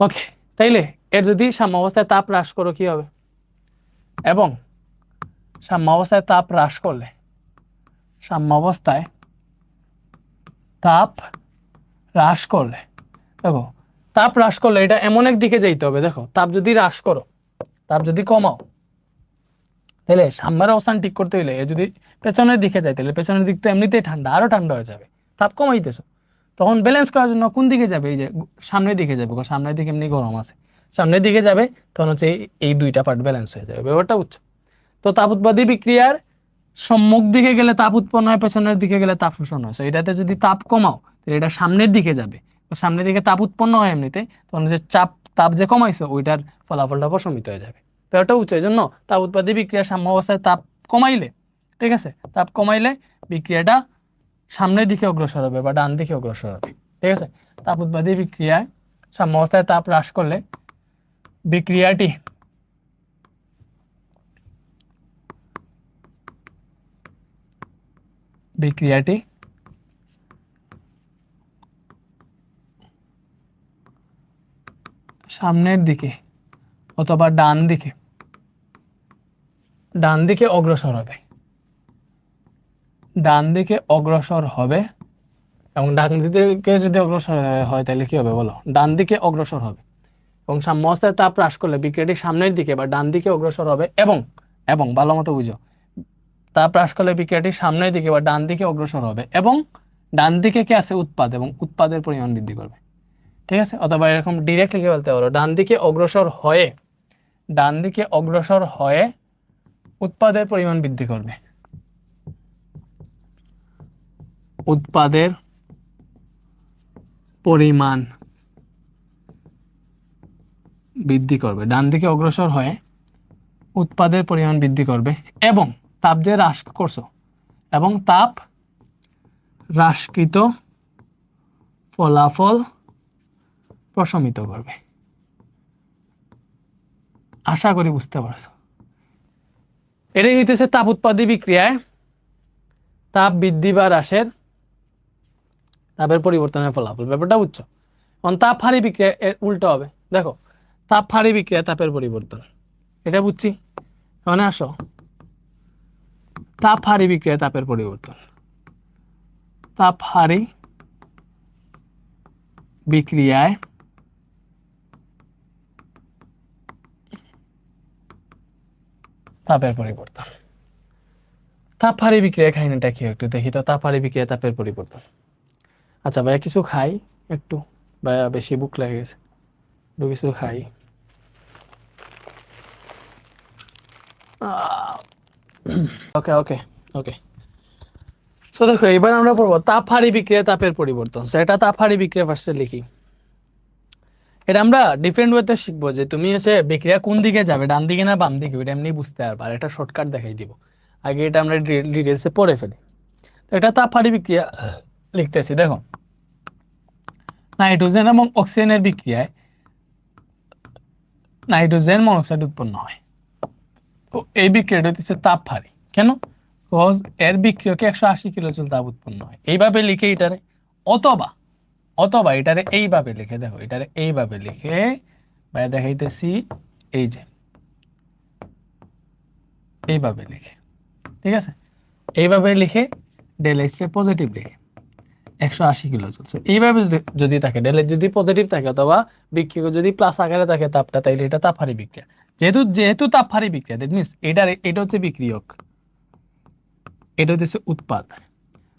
ওকে। তাইলে এর যদি সাম্যাবস্থায় তাপ হ্রাস করো কি হবে, এবং সাম্যাবস্থায় তাপ হ্রাস করলে, সাম্যাবস্থায় তাপ হ্রাস করলে দেখো, তাপ হ্রাস করলে এটা এমন এক দিকে যাইতে হবে। দেখো, তাপ যদি হ্রাস করো, তাপ যদি কমাও, তাহলে সাম্যের অবস্থান ঠিক করতে হইলে যদি পেছনের দিকে যায় তাহলে পেছনের দিক তো এমনিতেই ঠান্ডা, আরো ঠান্ডা হয়ে যাবে। তাপ কমাইতেছো, তখন ব্যালেন্স করার জন্য কোন দিকে যাবে? এই যে সামনের দিকে যাবে, কারণ সামনের দিকে এমনি গরম আছে, সামনের দিকে যাবে, তখন হচ্ছে এই দুইটা পার্ট ব্যালেন্স হয়ে যাবে। ব্যাপারটা বুঝছো? তো তাপ উৎপাদী বিক্রিয়ার সম্মুখ দিকে গেলে তাপ উৎপন্ন হয়, পেছনের দিকে গেলে তাপ শোষণ হয়। এটাতে যদি তাপ কমাও তাহলে এটা সামনের দিকে যাবে, সামনের দিকে তাপ উৎপন্ন হয় এমনিতে, তখন যে তাপ যে কমাইছো ওইটার ফলাফলটা প্রশমিত হয়ে যাবে। ব্যাপারটা বুঝছো? এই জন্য তাপ উৎপাদী বিক্রিয়ার সাম্য অবস্থায় তাপ কমাইলে, ঠিক আছে, তাপ কমাইলে বিক্রিয়াটা সামনের দিকে অগ্রসর হবে বা ডান দিকে অগ্রসর হবে। ঠিক আছে, তাপ উৎপাদী বিক্রিয়ায় সাম্য অবস্থায় তাপ হ্রাস করলে বিক্রিয়াটি সামনের দিকে অথবা ডান দিকে অগ্রসর হবে, ডান দিকে অগ্রসর হবে। এবং ডান দিকে যদি অগ্রসর হয় তাহলে কি হবে বলো? ডান দিকে অগ্রসর হবে এবং সাম্য অবস্থায় তাপ হ্রাস করলে বিক্রিয়াটি সামনের দিকে বা ডান দিকে অগ্রসর হবে এবং ভালো মতো বুঝো, তাপ হ্রাস করলে বিক্রিয়াটি সামনের দিকে বা ডান দিকে অগ্রসর হবে এবং ডান দিকে কি আছে? উৎপাদ, এবং উৎপাদের পরিমাণ বৃদ্ধি করবে। ঠিক আছে, অথবা এরকম ডিরেক্ট লিখে বলতে পারো, ডান দিকে অগ্রসর হয়ে উৎপাদের পরিমাণ বৃদ্ধি করবে, উৎপাদের পরিমাণ বৃদ্ধি করবে, ডান দিকে অগ্রসর হয়ে উৎপাদের পরিমাণ বৃদ্ধি করবে এবং তাপ যে হ্রাস করছো এবং তাপ হ্রাসকৃত ফলাফল প্রশমিত করবে। আশা করি বুঝতে পারছো। এটাই হইতেছে তাপ উৎপাদী বিক্রিয়ায় তাপ বৃদ্ধি বা হ্রাসের তাপের পরিবর্তনের ফলাফল। ব্যাপারটা বুঝছো? কারণ তাপ হারি বিক্রিয়া এর উল্টো হবে। দেখো, তাপ হারি বিক্রিয়া তাপের পরিবর্তন, এটা বুঝছি। মানে আসো, তাপ হারি বিক্রিয়া তাপের পরিবর্তন, তাপ হারি বিক্রিয়ায় তাপের পরিবর্তন। তাপ হারি বিক্রিয়া কাহিনীটা কি একটু দেখি তো। তাপ হারি বিক্রিয়া তাপের পরিবর্তন। আচ্ছা ভাইয়া কিছু খাই একটু, ভাইয়া বেশি ভুক লেগে গেছে, একটু কিছু খাই। ওকে ওকে ওকে। তো দেখো, এবার আমরা পড়বো তাপ হারি বিক্রিয়া তাপের পরিবর্তন। এটা তাপ হারি বিক্রিয়া ফার্স্টে লিখি। এটা আমরা ডিফারেন্ট ওয়েতে শিখবো যে তুমি এসে বিক্রিয়া কোন দিকে যাবে, ডান দিকে না বাম দিকে, এটা এমনি বুঝতে পারবে। আর এটা শর্টকাট দেখাই দিব, আগে এটা আমরা ডিটেলসে পড়ে ফেলি। তো এটা তাপ হারি বিক্রিয়া লিখতেছি। দেখো, নাইট্রোজেন এবং অক্সিজেনের বিক্রিয়ায় নাইট্রোজেন মনোক্সাইড উৎপন্ন হয়। তো এই বিক্রিয়াটা হচ্ছে তাপ হারি। কেন? বিকজ এর বিক্রিয়কে 180 কিলোজুল তাপ উৎপন্ন হয়। এইভাবে লিখে এটারে, অথবা এটারে এইভাবে লিখে, দেখো এটারে এইভাবে লিখে ভাই দেখাইতেছি, এই যে এইভাবে লিখে, ঠিক আছে, এইভাবে লিখে ডেল এইচ কে পজিটিভ লিখে 180 কিলোজুল। এইভাবে যদি থাকে, ডেল এইচ যদি পজিটিভ থাকে অথবা বিক্রিয়ক যদি প্লাস আকারে থাকে তাপটা, তাইলে এটা তাপ হারি বিক্রিয়া। যেহেতু তাপ হারি বিক্রিয়া, দ্যাট মিন্স এটা হচ্ছে বিক্রিয়ক, এটা হচ্ছে উৎপাদ।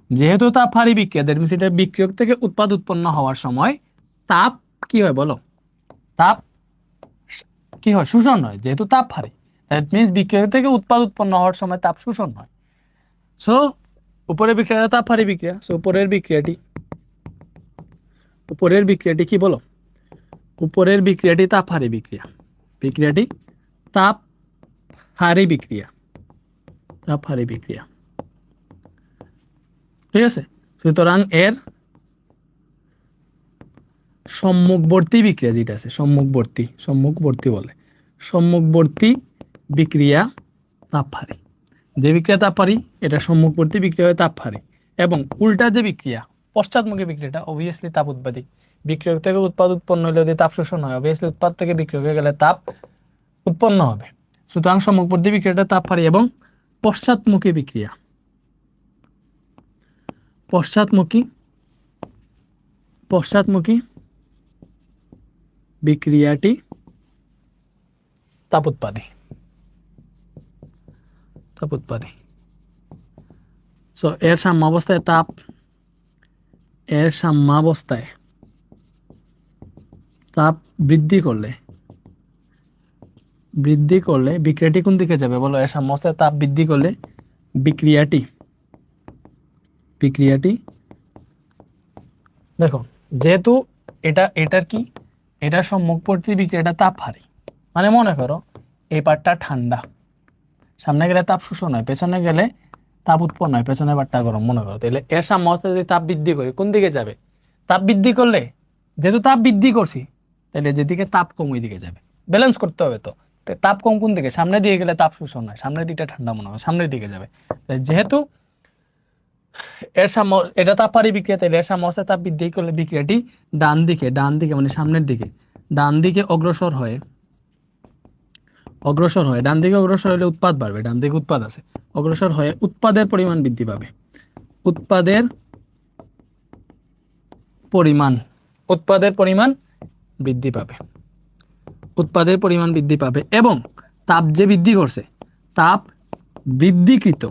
যেহেতু তাপ হারি বিক্রিয়া, দ্যাট মিন্স এটা বিক্রিয়ক থেকে উৎপাদ উৎপন্ন হওয়ার সময় তাপ কি হয় বলো? তাপ কি হয়? শোষণ হয়। যেহেতু তাপ হারি, দ্যাট মিন্স বিক্রিয়ক থেকে উৎপাদ উৎপন্ন হওয়ার সময় তাপ শোষণ হয়। সো উপরের বিক্রিয়াটা তাপ হারি বিক্রিয়া। সো উপরের বিক্রিয়াটি কি বলো? উপরের বিক্রিয়াটি তাপ হারি বিক্রিয়া। বিক্রিয়াটি তাপ হারি বিক্রিয়া, ঠিক আছে। সুতরাং এর সম্মুখবর্তী বিক্রিয়া যেটা আছে, সম্মুখবর্তী বলে, সম্মুখবর্তী বিক্রিয়া তাপহারী। যে বিক্রিয়া তাপহারী এটা সম্মুখবর্তী বিক্রিয়া হয় তাপহারী। এবং উল্টা যে বিক্রিয়া পশ্চাৎমুখী বিক্রিয়াটা অবভিয়াসলি তাপ উৎপাদী। বিক্রিয়ক থেকে উৎপাদ উৎপন্ন হলে যদি তাপ শোষণ হয়, অবভিয়াসলি উৎপাদ থেকে বিক্রিয়কে গেলে তাপ উৎপন্ন হবে। সুতরাং সম্মুখবর্তী বিক্রিয়াটা তাপহারী এবং পশ্চাৎমুখী বিক্রিয়া, পশ্চাৎমুখী বিক্রিয়াটি তাপ উৎপাদী। সো এর সাম্যাবস্থায় তাপ বৃদ্ধি করলে বিক্রিয়াটি কোন দিকে যাবে বলো? এর সাম্যাবস্থায় তাপ বৃদ্ধি করলে বিক্রিয়াটি দেখো, যেহেতু এটার কি, এটা সম্মুখবর্তী বিক্রিয়াটা তাপহারী, মানে মনে করো এই পার্টটা ঠান্ডা, সামনে গেলে তাপ শোষণ হয়, পেছনে গেলে তাপ উৎপন্ন হয়, পেছনের পার্টটা গরম মনে করো। তাহলে এর সাম্যাবস্থায় যদি তাপ বৃদ্ধি করি কোন দিকে যাবে? তাপ বৃদ্ধি করলে, যেহেতু তাপ বৃদ্ধি করছি, তাহলে যেদিকে তাপ কম ওই দিকে যাবে। ব্যালেন্স করতে হবে তো। তাপ কম কোন দিকে? সামনের দিকে গেলে তাপ শোষণ হয়, সামনের দিকটা ঠান্ডা মনে হয়, সামনের দিকে যাবে। যেহেতু এটা তাপহারী বিক্রিয়া, তাহলে এর সাম্যাবস্থায় তাপ বৃদ্ধি করলে বিক্রিয়াটি ডান দিকে মানে সামনের দিকে, ডান দিকে অগ্রসর হয়। ডান দিকে অগ্রসর হলে উৎপাদ বাড়বে, ডান দিকে উৎপাদ আছে, অগ্রসর হয়ে উৎপাদের পরিমাণ বৃদ্ধি পাবে। উৎপাদের পরিমাণ বৃদ্ধি পাবে এবং তাপ যে বৃদ্ধি করছে, তাপ বৃদ্ধিকৃত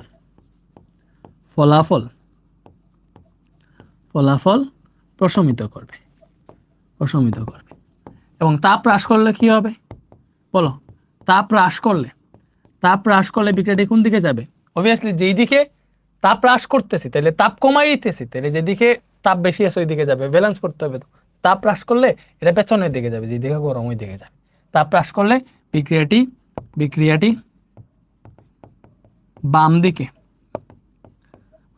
ফলাফল প্রশমিত করবে। এবং তাপ হ্রাস করলে কি হবে বলো? তাপ হ্রাস করলে বিক্রিয়াটি কোন দিকে যাবে? অবভিয়াসলি যেই দিকে তাপ হ্রাস করতেছি তাহলে তাপ কমাইতেছি, তাহলে যেদিকে তাপ বেশি আছে ওই দিকে যাবে। ব্যালেন্স করতে হবে তো। তাপ হ্রাস করলে এটা পেছনের দিকে যাবে, যেদিকে গরম ওই দিকে যাবে। তাপ হ্রাস করলে বিক্রিয়াটি বাম দিকে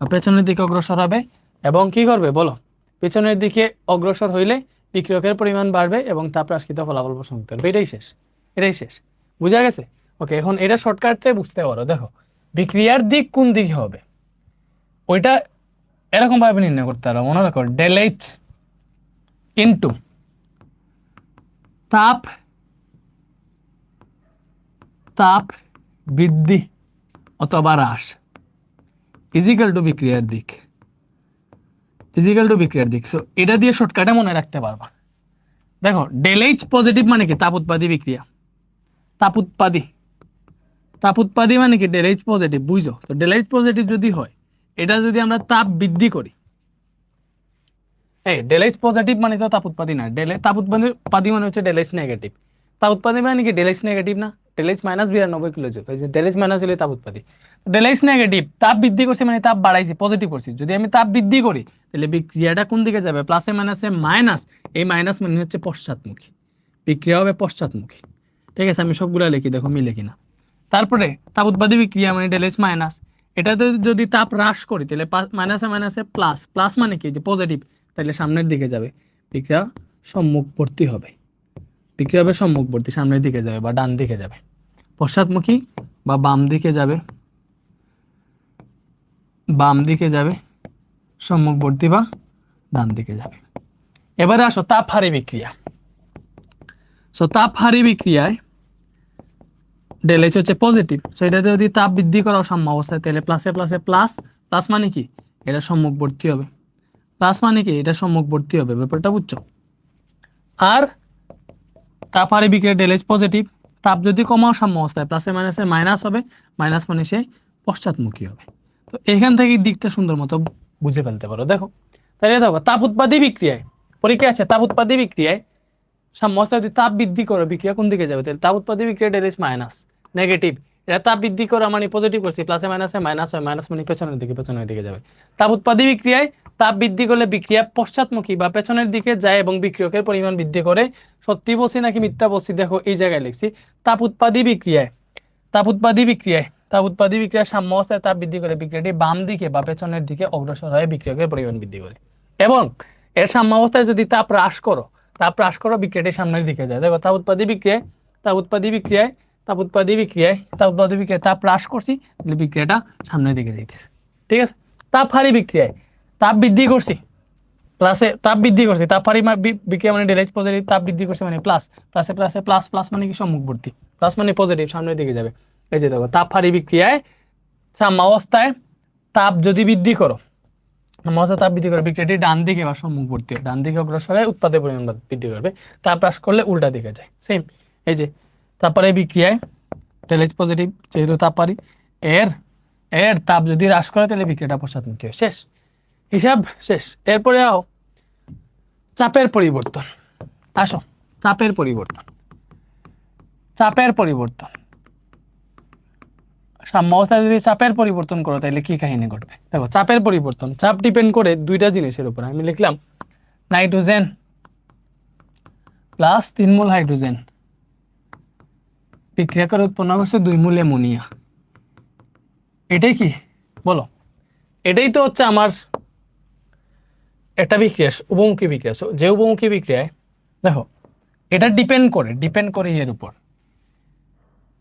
পেছনের দিকে অগ্রসর হবে এবং কি করবে বলো? পেছনের দিকে অগ্রসর হইলে বিক্রিয়কের পরিমাণ বাড়বে এবং তাপ হ্রাসকৃত ফলাফল প্রশমিত হবে। এটাই শেষ। বুঝা গেছে? ওকে, এখন এটা শর্টকাটে বুঝতে পারো। দেখো, বিক্রিয়ার দিক কোন দিকে হবে ওইটা এরকম ভাবে নির্ণয় করতে পারো। মনে রাখো, ডেল এইচ ইন্টু তাপ বৃদ্ধি অথবা হ্রাস ইজিক্যাল টু বিক্রিয়ার দিক। সো এটা দিয়ে শর্টকাটে মনে রাখতে পারবা। দেখো, ডেল এইচ পজিটিভ মানে কি? তাপ উৎপাদী বিক্রিয়া, তাপ উৎপাদী মানে কি? ডেল এইচ পজিটিভ, বুঝছো তো? ডেল এইচ পজিটিভ যদি হয়, এটা যদি আমরা তাপ বৃদ্ধি করি, ডেল এইচ পজিটিভ মানে তো তাপ উৎপাদী না। তাপ উৎপাদী মানে হচ্ছে ডেল এইচ নেগেটিভ। তাপ উৎপাদী মানে কি? ডেল এইচ নেগেটিভ না? Del H minus 92 kilojoule, del H minus হলে তাপ উৎপাদী। ডেল এইচ নেগেটিভ, তাপ বৃদ্ধি করছি মানে তাপ বাড়াইছি, পজিটিভ করছি। যদি আমি তাপ বৃদ্ধি করি তাহলে বিক্রিয়াটা কোন দিকে যাবে? প্লাসে মাইনাসে মাইনাস, এই মাইনাস মানে হচ্ছে পশ্চাৎমুখী, বিক্রিয়া হবে পশ্চাৎমুখী। ঠিক আছে, আমি সবগুলা লিখি, দেখো মিলে কিনা। তারপরে তাপ উৎপাদী বিক্রিয়া মানে ডেল এইচ মাইনাস, এটাতে যদি তাপ হ্রাস করি তাহলে মাইনাসে প্লাস মানে কি? যে পজিটিভ, তাহলে সামনের দিকে যাবে। বিক্রিয়া সম্মুখবর্তী হবে, সামনের দিকে যাবে বা ডান দিকে যাবে। পশ্চাৎমুখী বা বাম দিকে যাবে, সম্মুখবর্তী বা ডান দিকে যাবে। এবারে আসো তাপহারী বিক্রিয়া। তাপহারী বিক্রিয়ায় ডেল এইচ হচ্ছে পজিটিভ, সো এটাতে যদি তাপ বৃদ্ধি করা সাম্য অবস্থায়, তাহলে প্লাস মানে কি? এটা সম্মুখবর্তী হবে। ব্যাপারটা বুঝছো? আর তাপহারী বিক্রিয়া ডেল এইচ পজিটিভ, তাপ যদি কমাও সাম্য অবস্থায়, প্লাসে মাইনাসে মাইনাস হবে, মাইনাস মানে সে পশ্চাৎমুখী হবে। তো এখান থেকে দিকটা সুন্দর মতো বুঝে ফেলতে পারো। দেখো, তাহলে দেখো, তাপ উৎপাদী বিক্রিয়ায় পরীক্ষা আছে, তাপ উৎপাদী বিক্রিয়ায় সাম্য অবস্থায় যদি তাপ বৃদ্ধি করো, বিক্রিয়া কোন দিকে যাবে? তাহলে তাপ উৎপাদী বিক্রিয়া ডেল এইচ মাইনাস নেগেটিভ, এটা তাপ বৃদ্ধি করা মানে পজিটিভ করছি, প্লাসে মাইনাসে মাইনাস হয়, মাইনাস মানে পেছনের দিকে যাবে। তাপ উৎপাদী বিক্রিয়ায় তাপ বৃদ্ধি করলে বিক্রিয়া পশ্চাৎমুখী বা পেছনের দিকে যায় এবং বিক্রিয়কের পরিমাণ বৃদ্ধি করে। সত্যি বলছি নাকি মিথ্যা বলছি? দেখো, এই জায়গায় লিখছি তাপ উৎপাদী বিক্রিয়ায় তাপ উৎপাদী বিক্রিয়ার সাম্য অবস্থায় তাপ বৃদ্ধি করে বিক্রিয়াটি বাম দিকে বা পেছনের দিকে অগ্রসর হয়ে বিক্রিয়কের পরিমাণ বৃদ্ধি করে। এবং এর সাম্য অবস্থায় যদি তাপ হ্রাস করো বিক্রিয়াটি সামনের দিকে যায়। দেখো তাপ উৎপাদী বিক্রিয়ায় তাপ হ্রাস করছি, তাহলে বিক্রিয়াটা সামনের দিকে যাইতেছে। ঠিক আছে। তাপ হারি বিক্রিয়ায় তাপ বৃদ্ধি করছি, তাপ হারি বিক্রিয়া মানে ডেল H পজিটিভ, তাপ বৃদ্ধি করছে মানে প্লাস, প্লাস মানে কি সম্মুখবর্তী, প্লাস মানে পজিটিভ, সামনের দিকে যাবে। এই যে দেখো তাপ হারি বিক্রিয়ায় সাম্য অবস্থায় তাপ যদি বৃদ্ধি করো, তাপ বৃদ্ধি করে বিক্রিয়াটি ডান দিকে বা সম্মুখবর্তী, ডান দিকে অগ্রসর হয়ে উৎপাদের পরিমাণ বৃদ্ধি করবে। তাপ হ্রাস করলে উল্টা দিকে যায়। সেম এই যে তারপরে বিক্রিয়ায় ডেল H পজিটিভ, যেহেতু তাপ হারি, এর তাপ যদি হ্রাস করে তাহলে বিক্রিয়াটা পশ্চাৎমুখী হয়। শেষ, হিসাব শেষ। এরপরে চাপের পরিবর্তন। আসো, চাপের পরিবর্তন সাম্য অবস্থায় যদি চাপের পরিবর্তন করো তাহলে কি কাহিনী ঘটবে? দেখো চাপের পরিবর্তন, চাপ ডিপেন্ড করে দুইটা জিনিসের উপর। আমি লিখলাম নাইট্রোজেন প্লাস 3 মোল হাইড্রোজেন বিক্রিয়া করে উৎপন্ন করছে 2 মোল অ্যামোনিয়া। এটাই কি বলো? এটাই তো হচ্ছে আমার একটা বিক্রিয়া, উপমুখী বিক্রিয়া। যে উপমুখী বিক্রিয়ায় দেখো এটা ডিপেন্ড করে এর উপর,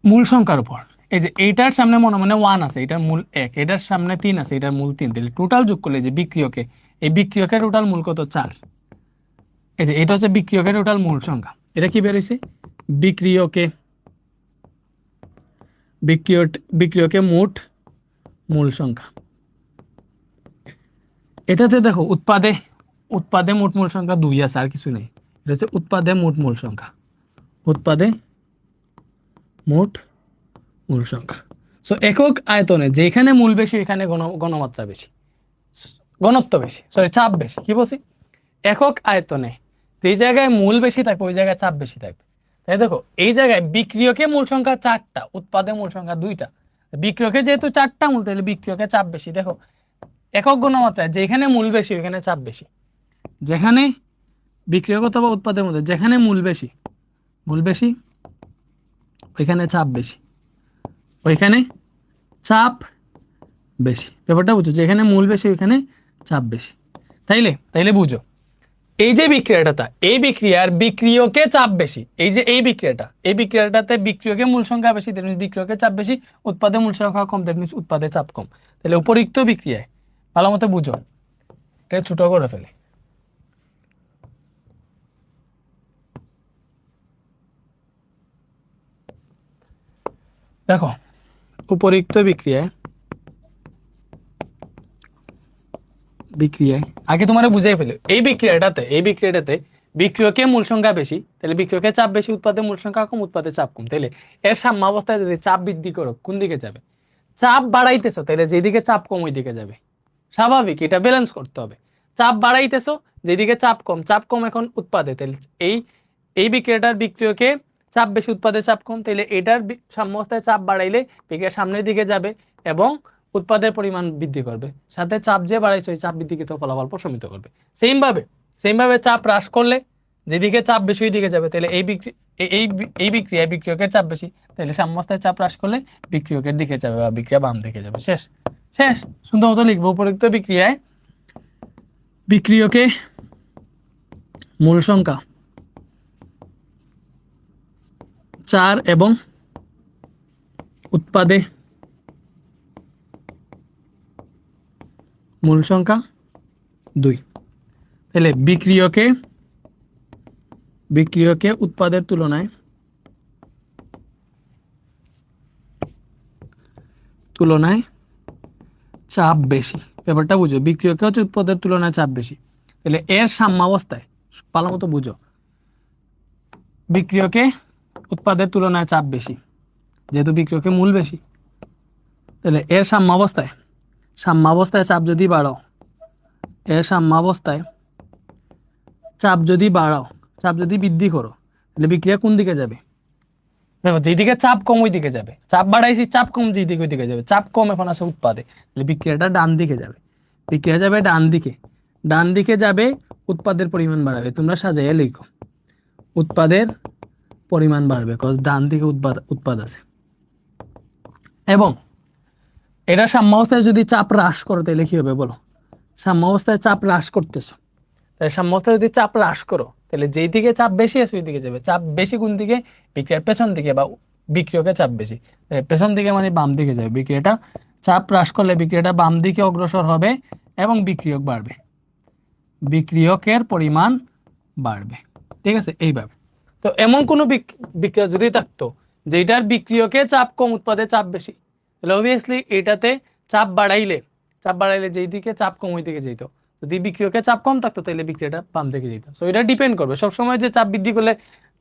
মূল সংখ্যার উপর। এই যে এইটার সামনে মনে 1 আছে, এটার মূল 1, এটার সামনে 3 আছে, এটার মূল 3, তাহলে টোটাল যোগ করলে যে এই বিক্রিয়কের টোটাল মূল কত? 4। এই যে এটা হচ্ছে বিক্রিয়কের টোটাল মূল সংখ্যা। এটা কি বের হইছে? বিক্রিয়কে মোট মূল সংখ্যা। এটাতে দেখো উৎপাদে মোট মূল সংখ্যা 2 আছে, আর কিছু নেই। এটা হচ্ছে উৎপাদে মোট মূল সংখ্যা, সো একক আয়তনে যেখানে মূল বেশি এখানে ঘনমাত্রা বেশি, ঘনত্ব বেশি, চাপ বেশি। কি বলছি? একক আয়তনে যে জায়গায় মূল বেশি থাকবে ওই জায়গায় চাপ বেশি থাকবে। তাই দেখো এই জায়গায় বিক্রিয়কে মূল সংখ্যা 4টা, উৎপাদে মূল সংখ্যা 2টা। বিক্রিয়কে যেহেতু 4টা মূল, তাহলে বিক্রিয়কে চাপ বেশি। দেখো একক ঘনমাত্রায় যেখানে মূল বেশি ওইখানে চাপ বেশি, যেখানে বিক্রিয়ক অথবা উৎপাদের মধ্যে যেখানে মূল বেশি ওইখানে চাপ বেশি, ব্যাপারটা বুঝো। যেখানে মূল বেশি ওইখানে চাপ বেশি। তাইলে বুঝো এই যে বিক্রিয়াটা, এই বিক্রিয়ার বিক্রিয়কে চাপ বেশি। এই যে এই বিক্রিয়াটাতে বিক্রিয়কে মূল সংখ্যা বেশি, দ্যাট মিন্স বিক্রিয়কে চাপ বেশি, উৎপাদে মূল সংখ্যা কম, দ্যাট মিন্স উৎপাদে চাপ কম। তাহলে উপরিক্ত বিক্রিয়ায় ভালো মতো বুঝো, এটা ছোট করে ফেলে। দেখো উপরিক্ত বিক্রিয়ায় আগে তোমার বুঝাই ফেলো। এই বিক্রিয়াটাতে বিক্রিয়কে মূল সংখ্যা বেশি, তাহলে বিক্রিয়কে চাপ বেশি, উৎপাদে মূল সংখ্যা কম, উৎপাদে চাপ কম। তাহলে এর সাম্যাবস্থায় যদি চাপ বৃদ্ধি করো কোন দিকে যাবে? চাপ বাড়াইতেছো তাহলে যেদিকে চাপ কম ওই দিকে যাবে। স্বাভাবিক, এটা ব্যালেন্স করতে হবে। চাপ বাড়াইতেছো, যেদিকে চাপ কম এখন উৎপাদে, তাহলে এই বিক্রিয়াটার বিক্রিয়কে চাপ বেশি, উৎপাদে চাপ কম, তাহলে এটার সাম্যাবস্থায় চাপ বাড়াইলে বিক্রিয়া সামনের দিকে যাবে এবং উৎপাদের পরিমাণ বৃদ্ধি করবে। সাথে চাপ যে বাড়াইছে ওই চাপ বৃদ্ধিকৃত ফলাফল প্রশমিত করবে। সেম ভাবে চাপ হ্রাস করলে যেদিকে চাপ বেশি ওই দিকে যাবে। তাহলে এই বিক্রিয়ায় বিক্রিয়কের চাপ বেশি, তাহলে সাম্যাবস্থায় চাপ হ্রাস করলে বিক্রিয়কের দিকে যাবে বা বিক্রিয়া বাম দিকে যাবে। শেষ। সুন্দর মতো লিখবো। উপরিক্ত বিক্রিয়ায় বিক্রিয়কে মূল সংখ্যা 4 এবং উৎপাদে মূল সংখ্যা 2। তাহলে বিক্রিয়কে উৎপাদের তুলনায় চাপ বেশি। ব্যাপারটা বুঝো, বিক্রিয়কে হচ্ছে উৎপাদের তুলনায় চাপ বেশি। তাহলে এর সাম্যাবস্থায় ভালো মতো বুঝো, বিক্রিয়কে উৎপাদের তুলনায় চাপ বেশি, যেহেতু বিক্রিয়কে মূল বেশি, তাহলে এর সাম্যাবস্থায় চাপ যদি বাড়াও, চাপ যদি বৃদ্ধি করো, তাহলে বিক্রিয়া কোন দিকে যাবে? দেখো যেদিকে চাপ কম ওই দিকে যাবে। চাপ বাড়াইছি, চাপ কম যেদিকে ওই দিকে যাবে। চাপ কম এখন আছে উৎপাদে, তাহলে বিক্রিয়াটা ডান দিকে যাবে। ডান দিকে যাবে, উৎপাদের পরিমাণ বাড়াবে। তোমরা সাজাইয়া লিখো, উৎপাদের পরিমাণ বাড়বে, কজ ডান দিকে উৎপাদ আছে। এবং এটা সাম্যাবস্থায় যদি চাপ হ্রাস করো তাহলে কি হবে বলো? সাম্যাবস্থায় চাপ হ্রাস করতেছো, তাহলে সাম্যাবস্থায় যদি চাপ হ্রাস করো তাহলে যেই দিকে চাপ বেশি আছে ওই দিকে যাবে। চাপ বেশি কোন দিকে? বিক্রিয়ার পেছন দিকে, বা বিক্রিয়কের চাপ বেশি তাহলে পেছন দিকে মানে বাম দিকে যাবে। বিক্রিয়াটা চাপ হ্রাস করলে বিক্রিয়াটা বাম দিকে অগ্রসর হবে এবং বিক্রিয়ক বাড়বে, বিক্রিয়কের পরিমাণ বাড়বে। ঠিক আছে, এইভাবে। তো এমন কোনো বিক্রিয়া যদি থাকতো যেটার বিক্রিয়কে চাপ কম উৎপাদে চাপ বেশি, তাহলে অবভিয়াসলি এটাতে চাপ বাড়াইলে যেই দিকে চাপ কম ওই দিকে যেত। যদি বিক্রিয়কে চাপ কম থাকতো তাহলে বিক্রিয়াটা বাম দিকে যেত। সো এটা ডিপেন্ড করবে, সবসময় যে চাপ বৃদ্ধি করলে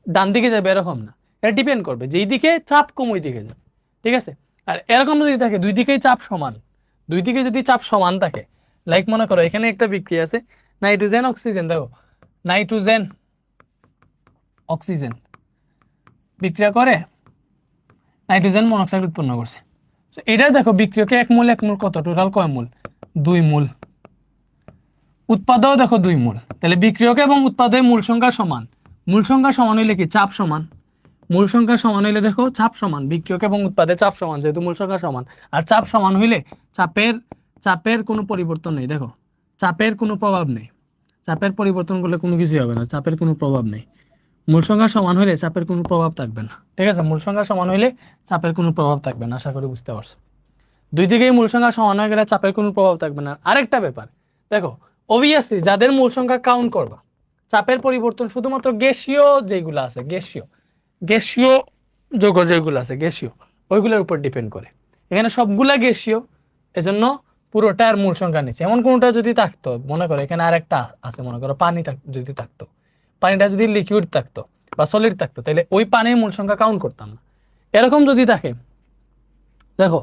ডান দিকে যাবে এরকম না, এটা ডিপেন্ড করবে যেই দিকে চাপ কম ওই দিকে যাবে। ঠিক আছে, আর এরকম যদি থাকে দুই দিকেই চাপ সমান, দুই দিকে যদি চাপ সমান থাকে, লাইক মনে করো এখানে একটা বিক্রিয়া আছে নাইট্রোজেন অক্সিজেন, দেখো নাইট্রোজেন অক্সিজেন বিক্রিয়া করে নাইট্রোজেন মনোক্সাইড উৎপন্ন করছে। এটা দেখো বিক্রিয়কে এক মূল কত, টোটাল কয় মূল? 2 মূল। উৎপাদও দেখো 2 মূল। তাহলে বিক্রিয়ক এবং উৎপাদে মূল সংখ্যা সমান। মূল সংখ্যা সমান হইলে কি? চাপ সমান। মূল সংখ্যা সমান হইলে দেখো চাপ সমান, বিক্রিয়ক এবং উৎপাদে চাপ সমান, যেহেতু মূল সংখ্যা সমান। আর চাপ সমান হইলে চাপের কোনো পরিবর্তন নেই। দেখো চাপের কোনো প্রভাব নেই, চাপের পরিবর্তন করলে কোনো কিছুই হবে না, চাপের কোনো প্রভাব নেই। মূল সংখ্যা সমান হইলে চাপের কোনো প্রভাব থাকবে না। ঠিক আছে, মূল সংখ্যা সমান হইলে চাপের কোনো প্রভাব থাকবে না। আশা করি বুঝতে পারছো। দুই দিকেই মূল সংখ্যা সমান হয়ে গেলে চাপের কোনো প্রভাব থাকবে না। আরেকটা ব্যাপার দেখো, অবভিয়াসলি যাদের মূল সংখ্যা কাউন্ট করবা, চাপের পরিবর্তন শুধুমাত্র গ্যাসীয় যেগুলো আছে, গ্যাসীয় যৌগ যেগুলো আছে গ্যাসীয়, ওইগুলোর উপর ডিপেন্ড করে। এখানে সবগুলা গ্যাসীয়, এজন্য পুরোটার মূল সংখ্যা নিচ্ছে। এমন কোনোটা যদি থাকতো, মনে করো এখানে আরেকটা আছে, মনে করো পানি যদি থাকতো, পানিটা যদি লিকুইড থাকতো বা সলিড থাকতো, তাহলে ওই পানির মূল সংখ্যা কাউন্ট করতাম না। এরকম যদি থাকে, দেখো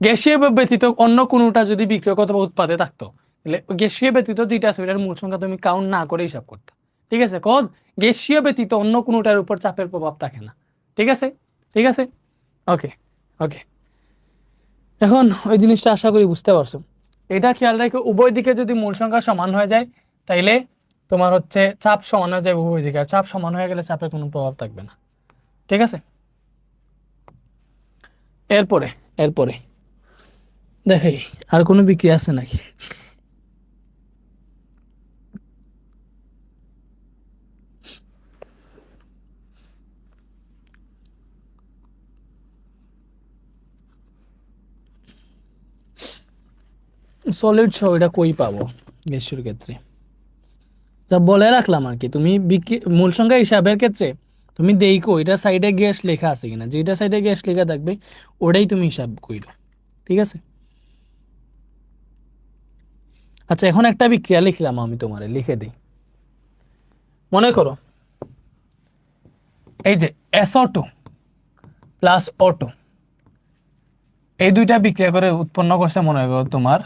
গ্যাসীয় ব্যতীত অন্য কোনোটা যদি বিক্রিয়ক অথবা উৎপাদে থাকতো, তাহলে গ্যাসীয় ব্যতীত যেটা আছে ওইটার মূল সংখ্যা তুমি কাউন্ট না করে হিসাব করতে। ঠিক আছে, কজ গ্যাসীয় ব্যতীত অন্য কোনোটার উপর চাপের প্রভাব থাকে না। ঠিক আছে, ঠিক আছে, ওকে ওকে। এখন ওই জিনিসটা আশা করি বুঝতে পারছো। এটা খেয়াল রাখো, উভয় দিকে যদি মূল সংখ্যা সমান হয়ে যায় তাইলে তোমার হচ্ছে চাপ সমান হয়ে যায় উভয় দিকে, আর চাপ সমান হয়ে গেলে চাপের কোনো প্রভাব থাকবে না। ঠিক আছে, এরপরে এরপরে দেখি আর কোনো বিক্রিয়া আছে নাকি। সলিড সহ এটা কই পাবো গ্যাসীয় ক্ষেত্রে? যা বলে রাখলাম আর কি, তুমি মূল সংখ্যা হিসাবের ক্ষেত্রে তুমি দেখো এটা সাইডে গ্যাস লেখা আছে কিনা, যেটা সাইডে গ্যাস লেখা থাকবে ওটাই তুমি হিসাব করো। ঠিক আছে, আচ্ছা এখন একটা বিক্রিয়া লিখলাম, আমি তোমারে লিখে দিই। মনে করো এই যে SO2 প্লাস O2, এই দুইটা বিক্রিয়া করে উৎপন্ন করছে মনে করো তোমার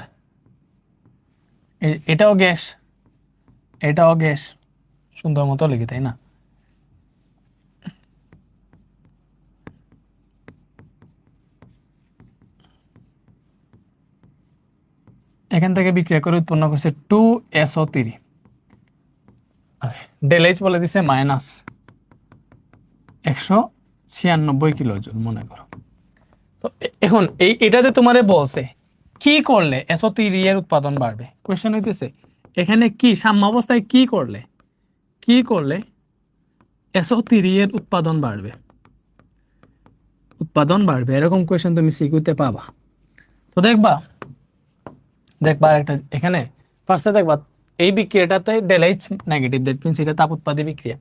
এটাও গ্যাস, এটাও গ্যাস, সুন্দর মতো লিখি তাই না? এখান থেকে বিক্রিয়া করে উৎপন্ন করছে 2SO3, ডেল এইচ বলে দিছে -196 কিলোজুল মনে করো। তো এখন এটাতে তোমারে বলছে কি করলে SO3 এর উৎপাদন বাড়বে। কোশ্চেন হইতেছে এখানে কি সাম্যাবস্থায় কি করলে SO3 এর উৎপাদন বাড়বে, এরকম কোশ্চেন তুমি সিকিউতে পাবা। তো দেখবা একটা এখানে ফার্স্টে দেখবা এই বিক্রিয়াটাতে del H negative, that means এটা তাপ উৎপাদী বিক্রিয়া।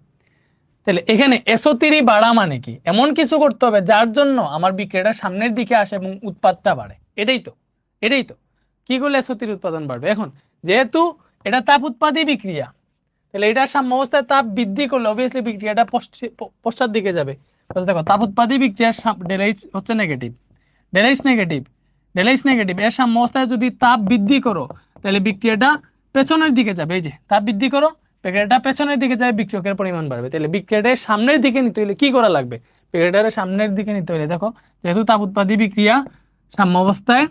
তাহলে এখানে SO3 বাড়া মানে কি? এমন কিছু করতে হবে যার জন্য আমার বিক্রিয়াটা সামনের দিকে আসে এবং উৎপাদটা বাড়ে। এটাই তো কি করলে SO3 উৎপাদন বাড়বে। এখন যেহেতু এটা তাপ উৎপাদী বিক্রিয়া, তাহলে এটা সাম্যাবস্থায় তাপ বৃদ্ধি করলে অবভিয়াসলি বিক্রিয়াটা পশ্চাৎ দিকে যাবে। দেখো তাপ উৎপাদী বিক্রিয়ার ডেল এইচ হচ্ছে নেগেটিভ, ডেল এইচ নেগেটিভ, এর সাম্যাবস্থায় যদি তাপ বৃদ্ধি করো তাহলে বিক্রিয়াটা পেছনের দিকে যাবে। এই যে তাপ বৃদ্ধি করো, বিক্রিয়াটা পেছনের দিকে যায়, বিক্রিয়কের পরিমাণ বাড়বে। তাহলে বিক্রিয়াটার সামনের দিকে নিতে হলে কি করা লাগবে? বিক্রিয়াটার সামনের দিকে নিতে হলে দেখো যেহেতু তাপ উৎপাদী বিক্রিয়া সাম্যাবস্থায়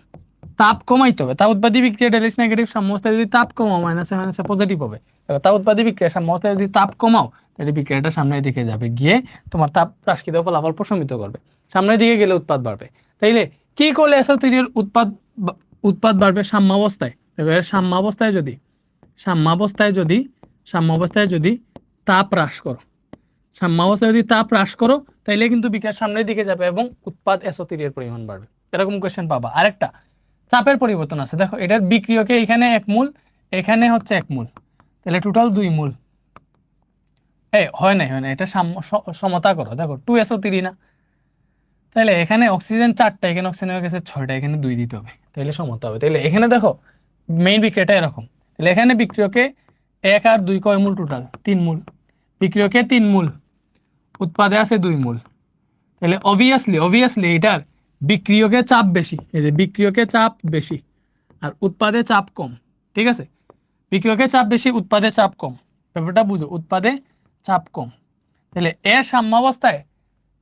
তাপ কমাইতে হবে, তাপ উৎপাদী বিক্রিয়া ডেল এইচ নেগেটিভ, সাম্যাবস্থায় যদি তাপ কমাও মাইনাসে মাইনাসে পজিটিভ হবে। তাপ উৎপাদী বিক্রিয়া সাম্যাবস্থায় যদি তাপ কমাও তাহলে বিক্রিয়াটা সামনের দিকে যাবে, গিয়ে তোমার তাপ হ্রাসকৃত ফলাফল প্রশমিত করবে, সামনের দিকে গেলে উৎপাদ বাড়বে। তাইলে কি করলে SO3 এর উৎপাদ উৎপাদ বাড়বে সাম্যাবস্থায়। এবার সাম্যাবস্থায় যদি তাপ হ্রাস করো, সাম্যাবস্থায় যদি তাপ হ্রাস করো, তাইলে কিন্তু বিক্রিয়া সামনের দিকে যাবে এবং উৎপাদ SO3 এর পরিমাণ বাড়বে। এরকম কোয়েশ্চেন পাবা। আরেকটা চাপের পরিবর্তন আছে, দেখো এটার বিক্রিয়কে এখানে 1 মোল, এখানে হচ্ছে 1 মোল, তাহলে টোটাল 2 মোল। হয় না, এটা সমতা করো, দেখো 2SO3 না, তাহলে এখানে অক্সিজেন 4টা, এখানে অক্সিজেন হয়ে গেছে 6টা, এখানে 2 দিতে হবে, তাহলে সমতা হবে। তাহলে এখানে দেখো মেইন বিক্রিয়াটা এরকম, তাহলে এখানে বিক্রিয়কে 1 আর 2 কয় মোল, টোটাল 3 মোল, বিক্রিয়কে 3 মোল, উৎপাদে আছে 2 মোল। তাহলে অবভিয়াসলি এটার বিক্রিয়কে চাপ বেশি, এই যে বিক্রিয়কে চাপ বেশি আর উৎপাদে চাপ কম, ঠিক আছে? বিক্রিয়কে চাপ বেশি, উৎপাদে চাপ কম, ব্যাপারটা বুঝো, উৎপাদে চাপ কম। তাহলে এর সাম্যাবস্থায়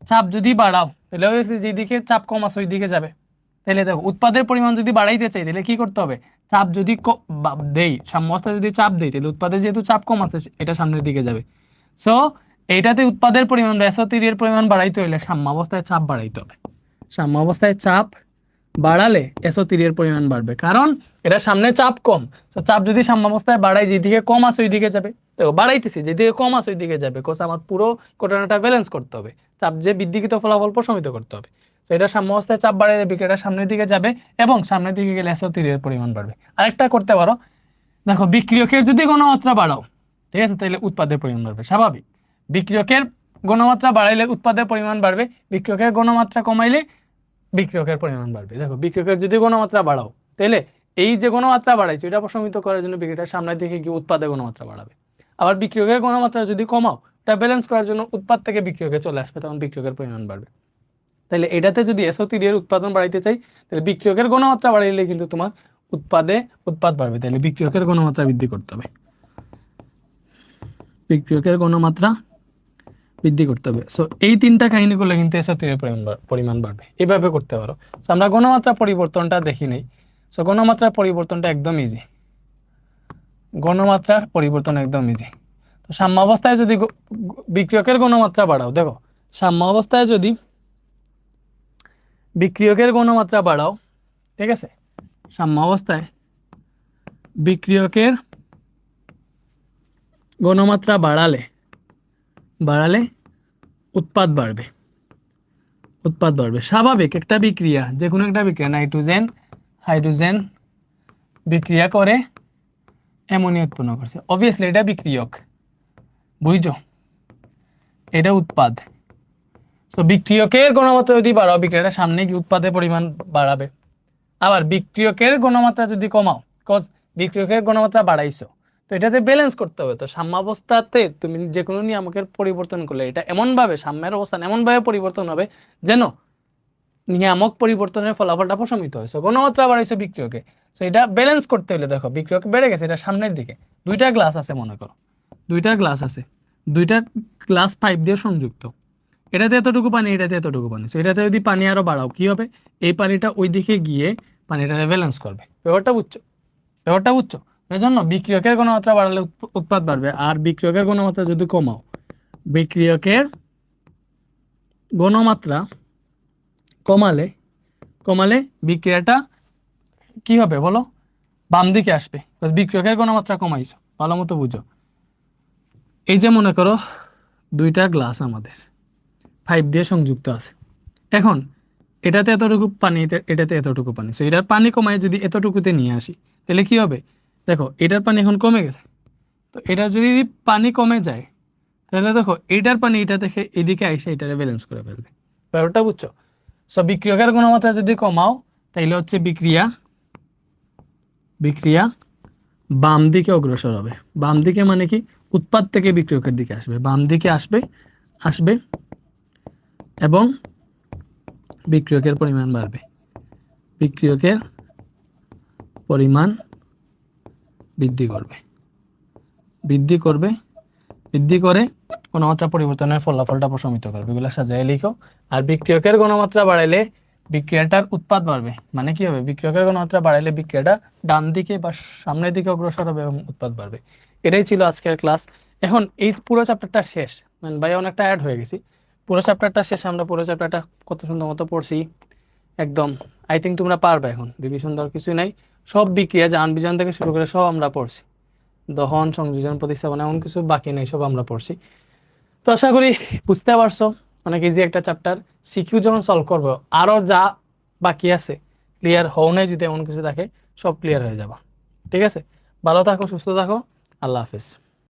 চাপ যদি বাড়াও, তাহলে যেদিকে চাপ কম আছে ওই দিকে যাবে। তাহলে দেখো উৎপাদের পরিমাণ যদি বাড়াইতে চাই, তাহলে কি করতে হবে? চাপ যদি দেই, সাম্যাবস্থায় যদি চাপ দেই, তাহলে উৎপাদে যেহেতু চাপ কম আছে এটা সামনের দিকে যাবে। সো এইটাতে উৎপাদের পরিমাণ SO3 এর পরিমাণ বাড়াইতে হইলে সাম্যাবস্থায় চাপ বাড়াইতে হবে। সাম্যাবস্থায় চাপ বাড়ালে SO3 এর পরিমাণ বাড়বে, কারণ এটা সামনে চাপ কম। তো চাপ যদি সাম্যাবস্থায় বাড়াই, যেদিকে কম আছে ওই দিকে যাবে। দেখো বাড়াইতেছি, যেদিকে কম আছে ওই দিকে যাবে, কোস আমার পুরো ঘটনাটা ব্যালেন্স করতে হবে, চাপ যে বৃদ্ধিকৃত ফলাফল প্রশমিত করতে হবে। তো এটা সাম্যাবস্থায় চাপ বাড়াইলে বিক্রিয়াটা সামনের দিকে যাবে এবং সামনের দিকে গেলে SO3 এর পরিমাণ বাড়বে। আরেকটা করতে পারো, দেখো বিক্রিয়কের যদি ঘনমাত্রা বাড়াও, ঠিক আছে, তাহলে উৎপাদের পরিমাণ বাড়বে, স্বাভাবিক। বিক্রিয়কের ঘনমাত্রা বাড়াইলে উৎপাদের পরিমাণ বাড়বে, বিক্রিয়কের ঘনমাত্রা কমাইলে বিক্রিয়কের পরিমাণ বাড়বে। দেখো বিক্রিয়কের যদি ঘনমাত্রা বাড়াও, তাহলে এই যে ঘনমাত্রা বাড়াইছে এটা প্রশমিত করার জন্য বিক্রিয়াটার সামনের দিকে গিয়ে উৎপাদের ঘনমাত্রা বাড়াবে। আবার বিক্রিয়কের ঘনমাত্রা যদি কমাও, এটা ব্যালেন্স করার জন্য উৎপাদ থেকে বিক্রিয়কে চলে আসবে, তখন বিক্রিয়কের পরিমাণ বাড়বে। তাহলে এটাতে যদি SO3 এর উৎপাদন বাড়াইতে চাই, তাহলে বিক্রিয়কের ঘনমাত্রা বাড়াইলে কিন্তু তোমার উৎপাদ বাড়বে। তাহলে বিক্রিয়কের ঘনমাত্রা বৃদ্ধি করতে হবে, বিক্রিয়কের ঘনমাত্রা বৃদ্ধি করতে হবে। সো এই 3টা কাহিনী করলে কিন্তু SO3 এর পরিমাণ বাড়বে। এভাবে করতে পারো। সো আমরা ঘনমাত্রা পরিবর্তনটা দেখি নেই। সো ঘনমাত্রার পরিবর্তনটা একদম ইজি, ঘনমাত্রার পরিবর্তন একদম ইজি। তো সাম্যাবস্থায় যদি বিক্রিয়কের ঘনমাত্রা বাড়াও, দেখো সাম্যাবস্থায় যদি বিক্রিয়কের ঘনমাত্রা বাড়াও, ঠিক আছে, সাম্যাবস্থায় বিক্রিয়কের ঘনমাত্রা বাড়ালে উৎপাদ বাড়বে, স্বাভাবিক। একটা বিক্রিয়া, যে কোনো একটা বিক্রিয়া, নাইট্রোজেন হাইড্রোজেন বিক্রিয়া করে অ্যামোনিয়া উৎপন্ন করছে, অবভিয়াসলি এটা বিক্রিয়ক, বুঝছো, এটা উৎপাদ। তো বিক্রিয়কের ঘনমাত্রা যদি বাড়াও, বিক্রিয়াটা সামনে গিয়ে উৎপাদের পরিমাণ বাড়াবে। আবার বিক্রিয়কের ঘনমাত্রা যদি কমাও, কজ বিক্রিয়কের ঘনমাত্রা বাড়াইছো, তো এটাতে ব্যালেন্স করতে হবে। তো সাম্যাবস্থাতে তুমি যে কোনো নিয়ামকের পরিবর্তন করলে এটা এমনভাবে, সাম্যের অবস্থান এমনভাবে পরিবর্তন হবে যেন নিয়ামক পরিবর্তনের ফলাফলটা প্রশমিত হয়। সো ঘনমাত্রা বাড়াইছো বিক্রিয়কে, সো এটা ব্যালেন্স করতে হলে দেখো বিক্রিয়ক বেড়ে গেছে, এটা সামনের দিকে, 2টা গ্লাস আছে মনে করো, 2টা গ্লাস আছে, 2টা গ্লাস পাইপ দিয়ে সংযুক্ত, এটাতে এতটুকু পানি, এটাতে এতটুকু পানি। সো এটাতে যদি পানি আরো বাড়াও, কি হবে? এই পানিটা ওই দিকে গিয়ে পানিটা ব্যালেন্স করবে। ব্যাপারটা বুঝছো? এই জন্য বিক্রিয়কের ঘনমাত্রা বাড়ালে উৎপাদ বাড়বে, আর বিক্রিয়কের ঘনমাত্রা যদি কমাও, বিক্রিয়কের ঘনমাত্রা কমালে বিক্রিয়াটা কি হবে বলো? বাম দিকে আসবে, বিক্রিয়কের ঘনমাত্রা কমাইছো, ভালো মতো বুঝো। এই যে মনে করো 2টা গ্লাস আমাদের পাইপ দিয়ে সংযুক্ত আছে, এখন এটাতে এতটুকু পানি, এটাতে এতটুকু পানি। সো এটার পানি কমায় যদি এতটুকুতে নিয়ে আসি, তাহলে কি হবে? দেখো এটার পানি এখন কমে গেছে, তো এটা যদি পানি কমে যায়, তাহলে দেখো এটার পানি এটা থেকে এদিকে আইসে এটারে ব্যালেন্স করে ফেলবে। ব্যাপারটা বুঝছো? সো বিক্রিয়কের ঘনমাত্রা যদি কমাও, তাইলে হচ্ছে বিক্রিয়া বাম দিকে অগ্রসর হবে। বাম দিকে মানে কি? উৎপাদ থেকে বিক্রিয়কের দিকে আসবে, বাম দিকে আসবে এবং বিক্রিয়কের পরিমাণ বাড়বে, বিক্রিয়কের পরিমাণ বৃদ্ধি করে ঘনমাত্রা পরিবর্তনের ফলাফলটা প্রশমিত করবে। এগুলো সাজায় লিখো। আর বিক্রিয়কের ঘনমাত্রা বাড়াইলে বিক্রিয়াটার উৎপাদ বাড়বে, মানে কি হবে? বিক্রিয়কের ঘনমাত্রা বাড়াইলে বিক্রিয়াটা ডান দিকে বা সামনের দিকে অগ্রসর হবে এবং উৎপাদ বাড়বে। এটাই ছিল আজকের ক্লাস। এখন এই পুরো চ্যাপ্টারটা শেষ, মানে ভাই অনেকটা অ্যাড হয়ে গেছি। পুরো চ্যাপ্টারটা শেষ, আমরা পুরো চ্যাপ্টারটা কত সুন্দর মতো পড়ছি একদম আই থিঙ্ক তোমরা পারবে এখন, রিভিশন দেওয়ার কিছুই নাই। সব বিক্রিয়া জারণ বিজারণ থেকে শুরু করে সব আমরা পড়ছি, দহন সংযোজন প্রতিস্থাপন এমন কিছু বাকি নেই, সব আমরা পড়ছি। তো আশা করি বুঝতে পারছো, অনেক ইজি একটা চ্যাপ্টার। সিকিউ যখন সলভ করবো আরও যা বাকি আছে ক্লিয়ার হও নাই, যদি এমন কিছু থাকে সব ক্লিয়ার হয়ে যাবে। ঠিক আছে, ভালো থাকো, সুস্থ থাকো, আল্লাহ হাফিজ।